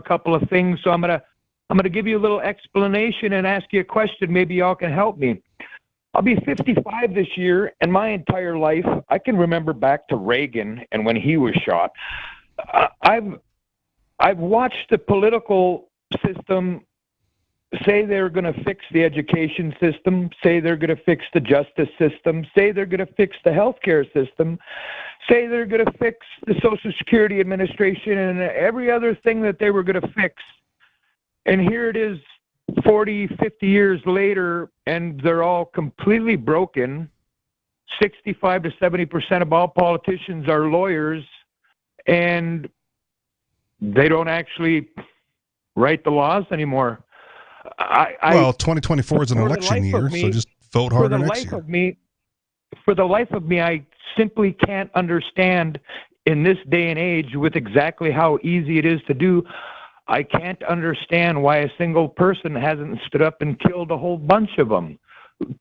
couple of things, so I'm gonna give you a little explanation and ask you a question. Maybe y'all can help me. I'll be 55 this year, and my entire life, I can remember back to Reagan and when he was shot. I've watched the political system say they're going to fix the education system, say they're going to fix the justice system, say they're going to fix the healthcare system, say they're going to fix the Social Security Administration and every other thing that they were going to fix. And here it is 40, 50 years later, and they're all completely broken. 65 to 70% of all politicians are lawyers, and they don't actually write the laws anymore. 2024 is an election year, so just vote harder next year. For the life of me, I simply can't understand in this day and age with exactly how easy it is to do. I can't understand why a single person hasn't stood up and killed a whole bunch of them.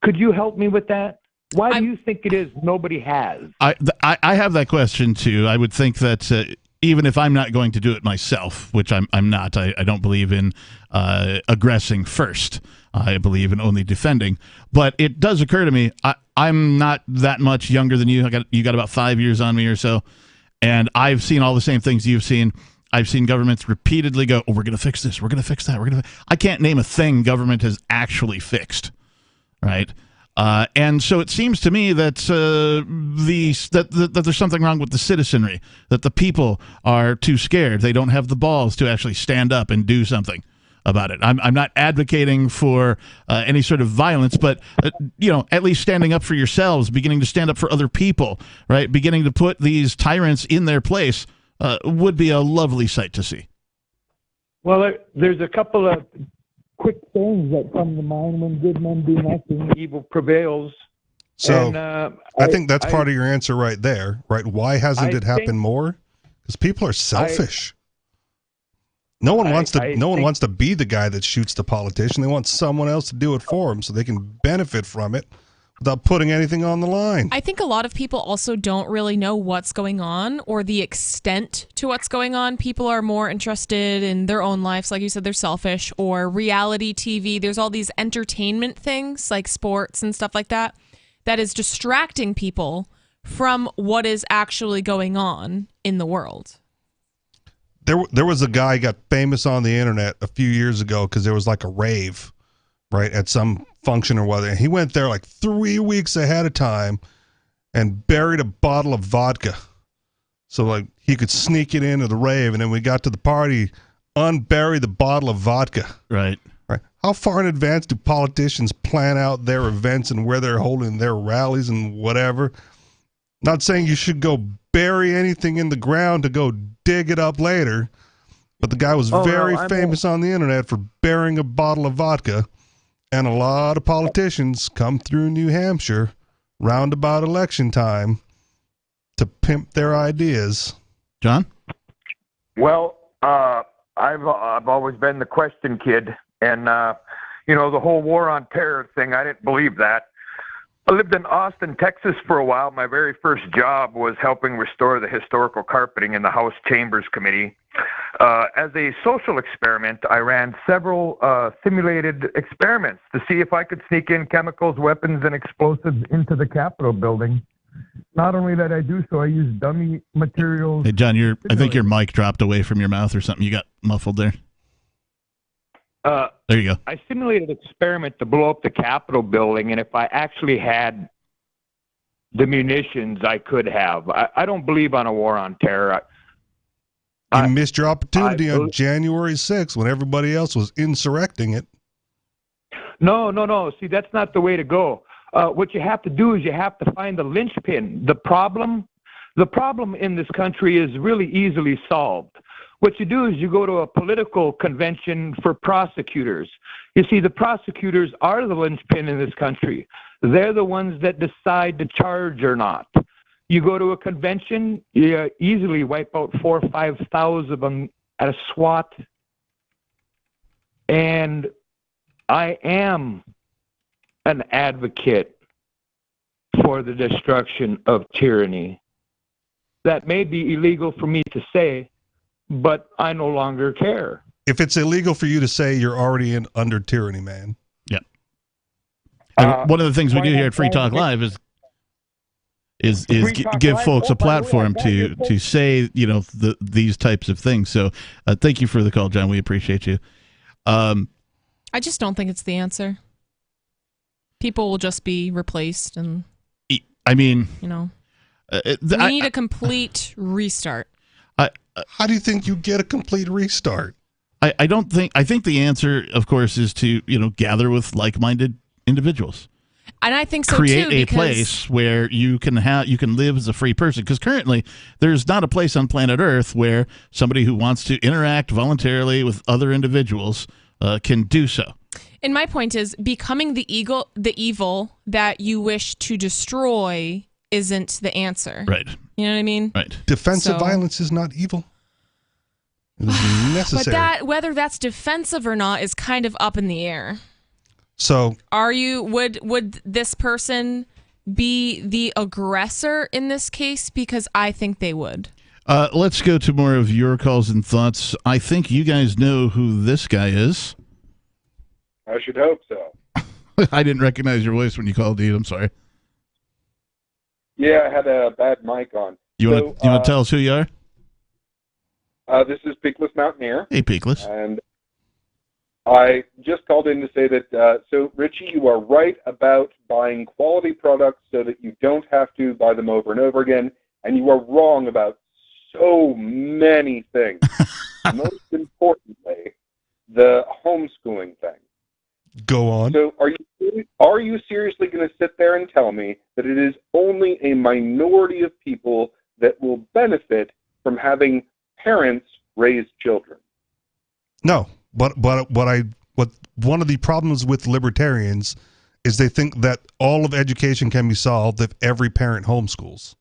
Could you help me with that? Why do you think it is nobody has? I have that question too. I would think that even if I'm not going to do it myself, which I'm not, I don't believe in aggressing first. I believe in only defending. But it does occur to me, I'm not that much younger than you. You got about 5 years on me or so, and I've seen all the same things you've seen. I've seen governments repeatedly go, "Oh, we're going to fix this. We're going to fix that. I can't name a thing government has actually fixed, right? And so it seems to me that that there's something wrong with the citizenry, that the people are too scared. They don't have the balls to actually stand up and do something about it. I'm not advocating for any sort of violence, but at least standing up for yourselves, beginning to stand up for other people, right? Beginning to put these tyrants in their place would be a lovely sight to see. Well, there's a couple of quick things that come to mind: when good men do nothing, evil prevails. So I think that's part of your answer right there, right? Why hasn't it happened more? Because people are selfish. No one wants to be the guy that shoots the politician. They want someone else to do it for them so they can benefit from it without putting anything on the line. I think a lot of people also don't really know what's going on or the extent to what's going on. People are more interested in their own lives. Like you said, they're selfish, or reality TV. There's all these entertainment things like sports and stuff like that is distracting people from what is actually going on in the world. There was a guy got famous on the internet a few years ago because there was like a rave, right, at some function or whatever. And he went there like 3 weeks ahead of time and buried a bottle of vodka. So like he could sneak it into the rave, and then we got to the party, unbury the bottle of vodka. Right. Right. How far in advance do politicians plan out their events and where they're holding their rallies and whatever? Not saying you should go bury anything in the ground to go dig it up later, but the guy was very famous on the internet for burying a bottle of vodka, and a lot of politicians come through New Hampshire round about election time to pimp their ideas. John? Well, I've always been the question kid, and the whole war on terror thing, I didn't believe that. I lived in Austin, Texas for a while. My very first job was helping restore the historical carpeting in the House Chambers Committee. As a social experiment, I ran several simulated experiments to see if I could sneak in chemicals, weapons, and explosives into the Capitol building. Not only did I do so, I used dummy materials. Hey, John, I think your mic dropped away from your mouth or something. You got muffled there. There you go. I simulated an experiment to blow up the Capitol building, and if I actually had the munitions I could have. I don't believe on a war on terror. You missed your opportunity on January 6th when everybody else was insurrecting it. No. See, that's not the way to go. What you have to do is you have to find the linchpin. The problem in this country is really easily solved. What you do is you go to a political convention for prosecutors. You see, the prosecutors are the linchpin in this country. They're the ones that decide to charge or not. You go to a convention, you easily wipe out 4,000 or 5,000 of them at a SWAT. And I am an advocate for the destruction of tyranny. That may be illegal for me to say, but I no longer care. If it's illegal for you to say, you're already under tyranny, man. Yeah. One of the things we do here at Free Talk Live is give folks a platform to say, these types of things. So thank you for the call, John. We appreciate you. I just don't think it's the answer. People will just be replaced, and I mean, we need a complete restart. How do you think you get a complete restart? I think the answer, of course, is to gather with like-minded individuals. And I think so create too. Create a place where you can live as a free person. Because currently, there's not a place on planet Earth where somebody who wants to interact voluntarily with other individuals can do so. And my point is, becoming the evil that you wish to destroy isn't the answer. Right. You know what I mean? Right. Defensive violence is not evil. It is necessary. But whether that's defensive or not is kind of up in the air. So would this person be the aggressor in this case? Because I think they would. Let's go to more of your calls and thoughts. I think you guys know who this guy is. I should hope so. I didn't recognize your voice when you called, dude. I'm sorry. Yeah, I had a bad mic on. You want to tell us who you are? This is Peakless Mountaineer. Hey, Peakless. And I just called in to say that, so Richie, you are right about buying quality products so that you don't have to buy them over and over again, and you are wrong about so many things. Most importantly, the homeschooling thing. Go on. So are you seriously going to sit there and tell me that it is only a minority of people that will benefit from having parents raise children? No, but one of the problems with libertarians is they think that all of education can be solved if every parent homeschools.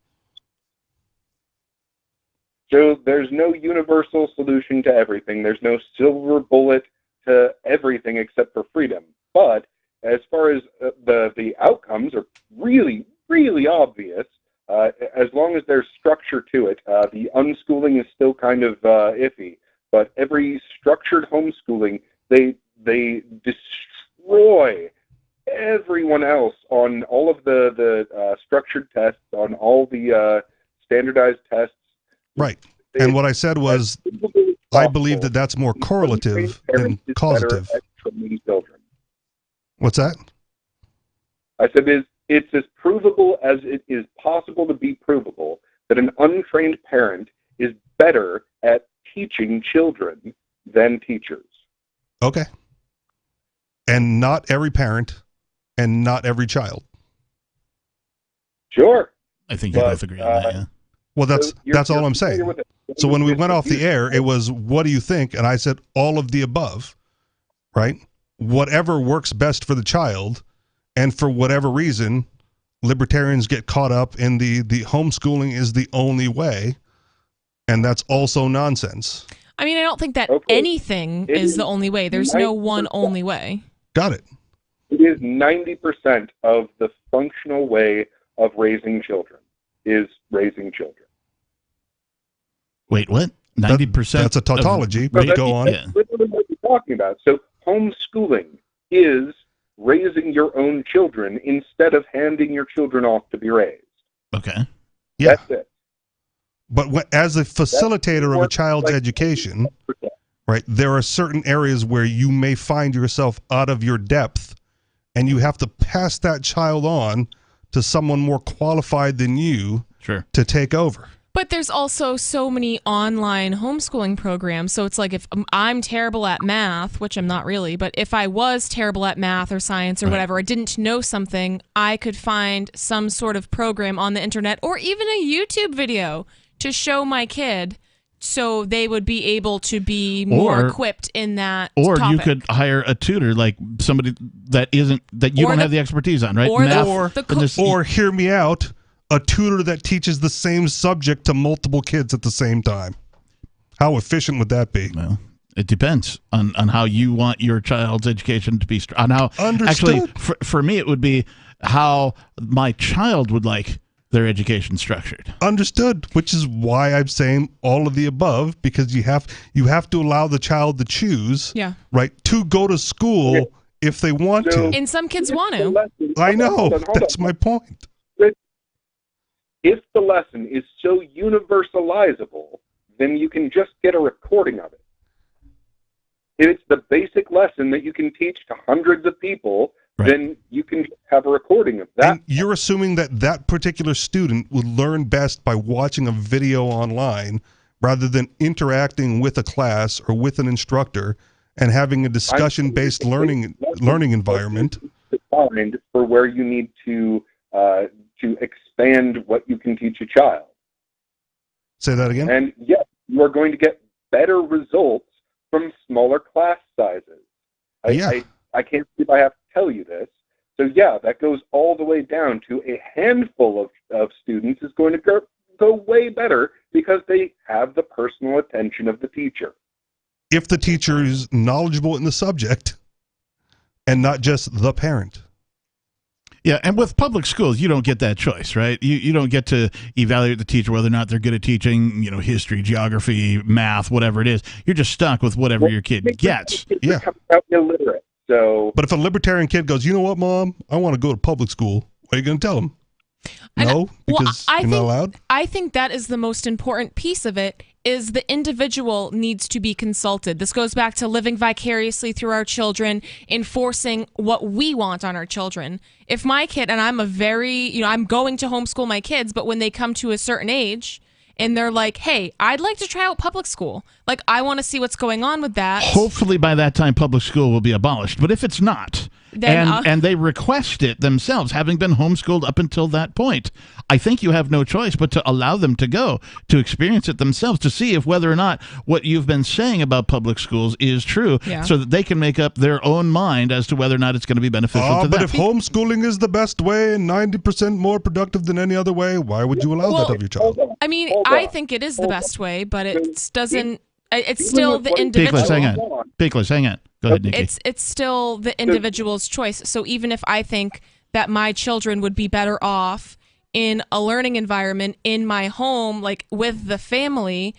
So there's no universal solution to everything. There's no silver bullet to everything except for freedom. But as far as the outcomes are really, really obvious, as long as there's structure to it. The unschooling is still kind of iffy. But every structured homeschooling, they destroy everyone else on all of the structured tests, on all the standardized tests. Right. And what I said was, I believe that that's more correlative than causative. What's that? I said it's as provable as it is possible to be provable that an untrained parent is better at teaching children than teachers. Okay. And not every parent and not every child. Sure. I think you both agree on that, yeah. Well, that's all I'm saying. So when we went off the air, it was, what do you think? And I said, all of the above, right? Whatever works best for the child. And for whatever reason, libertarians get caught up in the homeschooling is the only way. And that's also nonsense. I mean, I don't think that anything is the only way. There's no one only way. Got it. It is 90% of the functional way of raising children is raising children. Wait, what? 90%? That's a tautology, but go on. That's literally what you're talking about. So homeschooling is raising your own children instead of handing your children off to be raised. Okay. Yeah. That's it. But as a facilitator of a child's education, right, there are certain areas where you may find yourself out of your depth, and you have to pass that child on to someone more qualified than you to take over. But there's also so many online homeschooling programs. So it's like if I'm terrible at math, which I'm not really, but if I was terrible at math or science or whatever, I didn't know something, I could find some sort of program on the internet or even a YouTube video to show my kid so they would be able to be more equipped in that topic. You could hire a tutor, like somebody that you don't have the expertise on, right? Or hear me out, a tutor that teaches the same subject to multiple kids at the same time. How efficient would that be? Well, it depends on how you want your child's education to be. On how Understood. Actually, for me, it would be how my child would like their education structured. Understood, which is why I'm saying all of the above, because you have to allow the child to choose, right, to go to school if they want to. And some kids want to. I know. That's my point. If the lesson is so universalizable, then you can just get a recording of it. If it's the basic lesson that you can teach to hundreds of people, then you can have a recording of that. And you're assuming that particular student would learn best by watching a video online rather than interacting with a class or with an instructor and having a discussion-based learning environment. Defined for where you need to expand what you can teach a child. Say that again? And yes, you are going to get better results from smaller class sizes. I can't believe I have to tell you this. So yeah, that goes all the way down to a handful of students is going to go way better because they have the personal attention of the teacher. If the teacher is knowledgeable in the subject and not just the parent. Yeah, and with public schools, you don't get that choice, right? You don't get to evaluate the teacher whether or not they're good at teaching, history, geography, math, whatever it is. You're just stuck with whatever your kid gets. Yeah. Comes out illiterate. So, but if a libertarian kid goes, you know what, Mom, I want to go to public school, what are you going to tell him? No, because you're not allowed? I think that is the most important piece of it, is the individual needs to be consulted. This goes back to living vicariously through our children, enforcing what we want on our children. If my kid, and I'm I'm going to homeschool my kids, but when they come to a certain age and they're like, hey, I'd like to try out public school. Like, I want to see what's going on with that. Hopefully by that time, public school will be abolished. But if it's not, and they request it themselves, having been homeschooled up until that point, I think you have no choice but to allow them to go, to experience it themselves, to see if whether or not what you've been saying about public schools is true, so that they can make up their own mind as to whether or not it's going to be beneficial to them. But if homeschooling is the best way and 90% more productive than any other way, why would you allow that of your child? I mean, I think it is the best way, but it doesn't. It's still the individual. Pickles, hang on. Go ahead, Nikki. It's still the individual's choice. So even if I think that my children would be better off in a learning environment in my home, like with the family,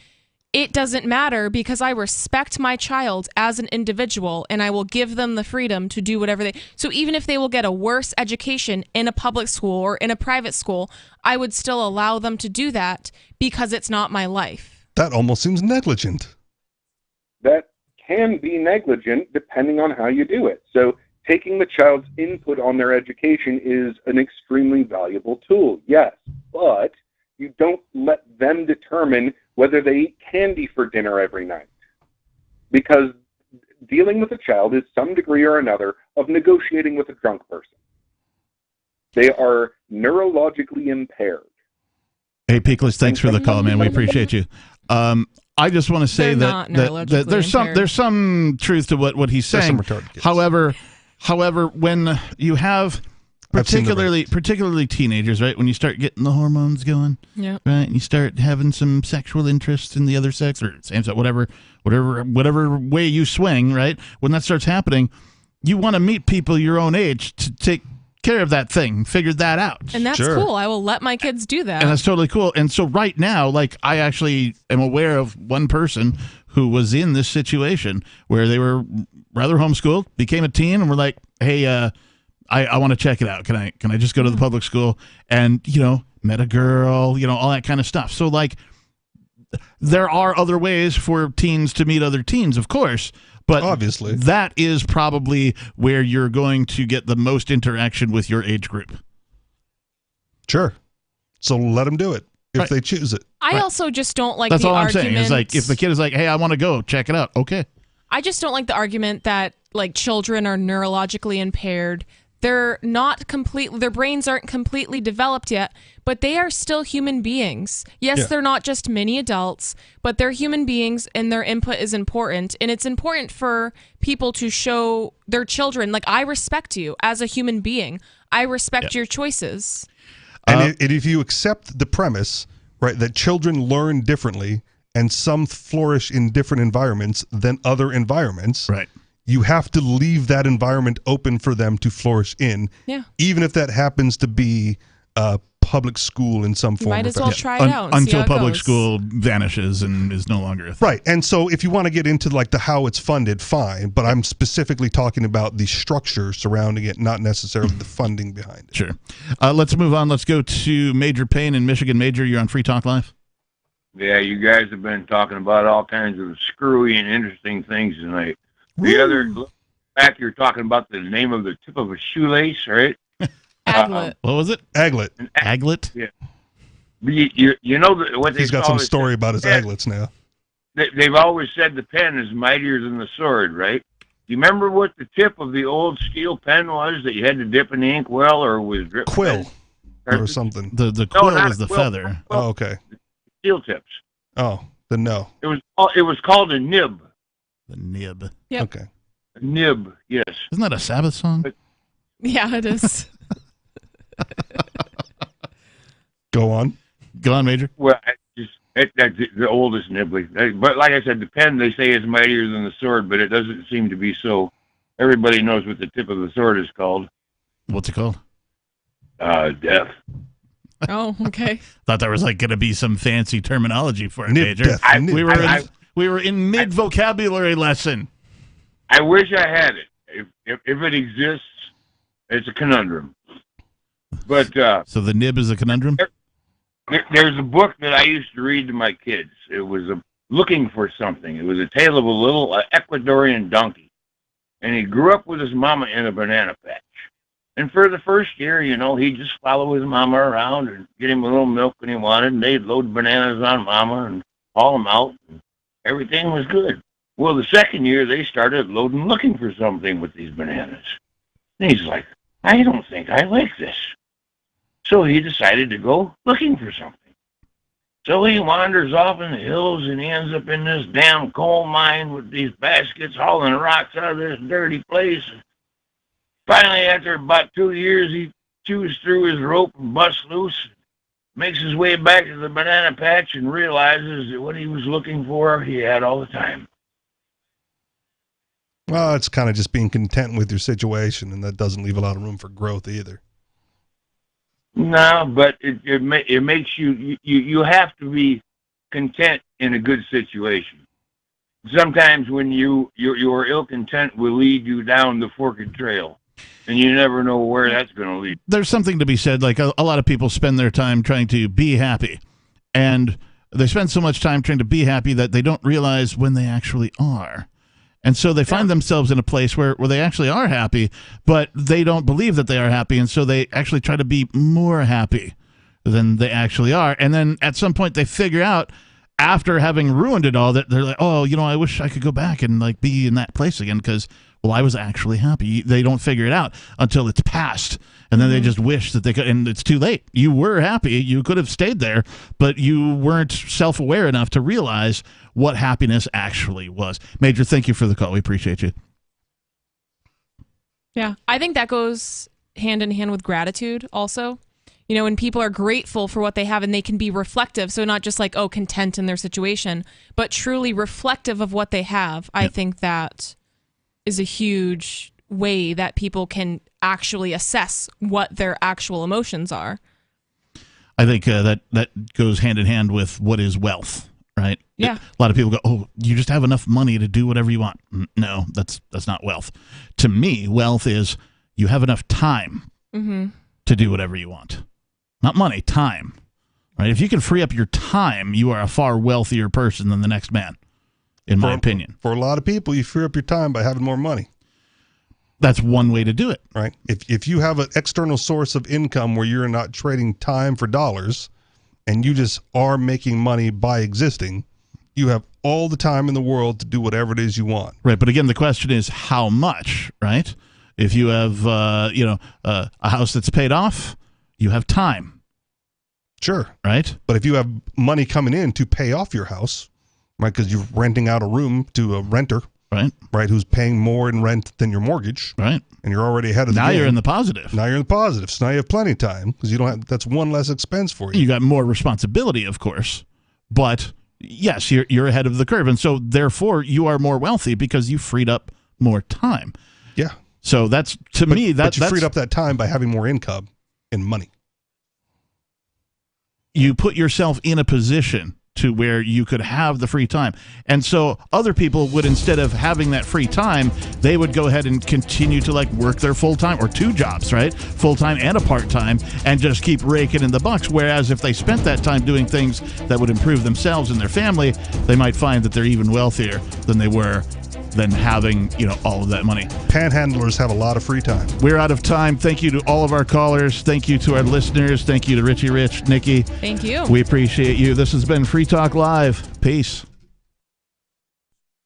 it doesn't matter, because I respect my child as an individual and I will give them the freedom to do whatever they. So even if they will get a worse education in a public school or in a private school, I would still allow them to do that because it's not my life. That almost seems negligent. That can be negligent depending on how you do it. So taking the child's input on their education is an extremely valuable tool, yes, but you don't let them determine whether they eat candy for dinner every night. Because dealing with a child is some degree or another of negotiating with a drunk person. They are neurologically impaired. Hey, Peakless, thanks for the call, man. We appreciate you. I just want to say that there's some truth to what he's saying. However, when you have particularly teenagers, right? When you start getting the hormones going, right, and you start having some sexual interest in the other sex or same sex, whatever way you swing, right? When that starts happening, you want to meet people your own age to take care of that thing, figure that out. And that's cool. I will let my kids do that. And that's totally cool. And so right now, like, I actually am aware of one person who was in this situation where they were rather homeschooled, became a teen, and were like, hey, I want to check it out. Can I just go to the public school? And, met a girl, all that kind of stuff. So, like, there are other ways for teens to meet other teens, of course. But obviously, that is probably where you're going to get the most interaction with your age group. Sure. So let them do it if they choose it. I also just don't like That's the all argument. I'm saying is, like, if the kid is like, hey, I want to go, check it out. Okay. I just don't like the argument that, like, children are neurologically impaired. They're not completely, their brains aren't completely developed yet, but they are still human beings. Yes, they're not just mini adults, but they're human beings, and their input is important. And it's important for people to show their children, like, I respect you as a human being. I respect your choices. And if you accept the premise, right, that children learn differently and some flourish in different environments than other environments, right, you have to leave that environment open for them to flourish in, even if that happens to be public school in some form. Might as well try it out until public school vanishes and is no longer a thing. Right. And so if you want to get into like the how it's funded, fine, but I'm specifically talking about the structure surrounding it, not necessarily the funding behind it. Sure. Let's move on. Let's go to Major Payne in Michigan. Major, you're on Free Talk Live. Yeah, you guys have been talking about all kinds of screwy and interesting things tonight. The other back, you're talking about the name of the tip of a shoelace, right? Aglet. What was it? Aglet. Aglet? Yeah. You know what He's got some story about his aglets now. They've always said the pen is mightier than the sword, right? Do you remember what the tip of the old steel pen was that you had to dip in the ink well, or was drip quill or something? The quill was the feather. Oh, okay. Steel tips. Oh, then no. It was called a nib. The nib. Yep. Okay. A nib, yes. Isn't that a Sabbath song? Yeah, it is. Go on, Major. Well, that's the oldest nibbly. But like I said, the pen, they say, is mightier than the sword, but it doesn't seem to be so. Everybody knows what the tip of the sword is called. What's it called? Death. Oh, okay. Thought there was like going to be some fancy terminology for it, Major. We were in mid-vocabulary lesson. I wish I had it. If it exists, it's a conundrum. But so the nib is a conundrum? There's a book that I used to read to my kids. It was looking for something. It was a tale of a little Ecuadorian donkey. And he grew up with his mama in a banana patch. And for the first year, he'd just follow his mama around and get him a little milk when he wanted, and they'd load bananas on mama and haul them out, and everything was good. Well, the second year, they started looking for something with these bananas. And he's like, I don't think I like this. So he decided to go looking for something. So he wanders off in the hills, and he ends up in this damn coal mine with these baskets hauling rocks out of this dirty place. Finally, after about 2 years, he chews through his rope and busts loose, makes his way back to the banana patch, and realizes that what he was looking for, he had all the time. Well, it's kind of just being content with your situation, and that doesn't leave a lot of room for growth either. No, but it makes you have to be content in a good situation. Sometimes when your ill content will lead you down the forked trail. And you never know where that's going to lead. There's something to be said. Like a lot of people spend their time trying to be happy. And they spend so much time trying to be happy that they don't realize when they actually are. And so they find themselves in a place where they actually are happy, but they don't believe that they are happy. And so they actually try to be more happy than they actually are. And then at some point they figure out, after having ruined it all, that they're like, oh, I wish I could go back and like be in that place again because, well, I was actually happy. They don't figure it out until it's past. And then they just wish that they could, and it's too late. You were happy. You could have stayed there, but you weren't self-aware enough to realize what happiness actually was. Major, thank you for the call. We appreciate you. Yeah, I think that goes hand in hand with gratitude also. When people are grateful for what they have and they can be reflective, so not just like, content in their situation, but truly reflective of what they have. I think that is a huge way that people can actually assess what their actual emotions are. I think that goes hand in hand with what is wealth, right? Yeah. A lot of people go, oh, you just have enough money to do whatever you want. No, that's not wealth. To me, wealth is you have enough time to do whatever you want. Not money, time. Right? If you can free up your time, you are a far wealthier person than the next man, in my opinion. For a lot of people, you free up your time by having more money. That's one way to do it. Right. If you have an external source of income where you're not trading time for dollars and you just are making money by existing, you have all the time in the world to do whatever it is you want. Right. But again, the question is how much, right? If you have, a house that's paid off, you have time. Sure. Right. But if you have money coming in to pay off your house, right, because you're renting out a room to a renter, right, who's paying more in rent than your mortgage, right, and you're already ahead of the game. Now you're in the positive. Now you're in the positive. So now you have plenty of time because you don't have. That's one less expense for you. You got more responsibility, of course, but yes, you're ahead of the curve, and so therefore you are more wealthy because you freed up more time. Yeah. So that's me. But you freed up that time by having more income and money. You put yourself in a position to where you could have the free time. And so other people would, instead of having that free time, they would go ahead and continue to like work their full-time or two jobs, right? Full-time and a part-time, and just keep raking in the bucks. Whereas if they spent that time doing things that would improve themselves and their family, they might find that they're even wealthier than they were than having, all of that money. Panhandlers have a lot of free time. We're out of time. Thank you to all of our callers. Thank you to our listeners. Thank you to Richie Rich, Nikki. Thank you. We appreciate you. This has been Free Talk Live. Peace.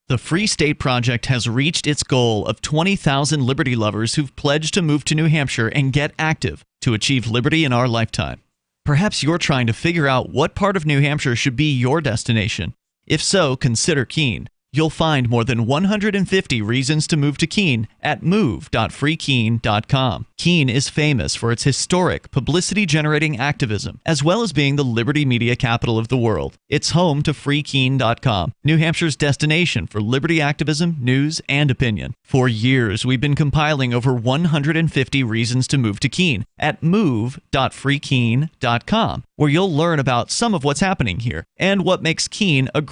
The Free State Project has reached its goal of 20,000 liberty lovers who've pledged to move to New Hampshire and get active to achieve liberty in our lifetime. Perhaps you're trying to figure out what part of New Hampshire should be your destination. If so, consider Keene. You'll find more than 150 reasons to move to Keene at move.freekeene.com. Keene is famous for its historic, publicity-generating activism, as well as being the liberty media capital of the world. It's home to freekeene.com, New Hampshire's destination for liberty activism, news, and opinion. For years, we've been compiling over 150 reasons to move to Keene at move.freekeene.com, where you'll learn about some of what's happening here and what makes Keene a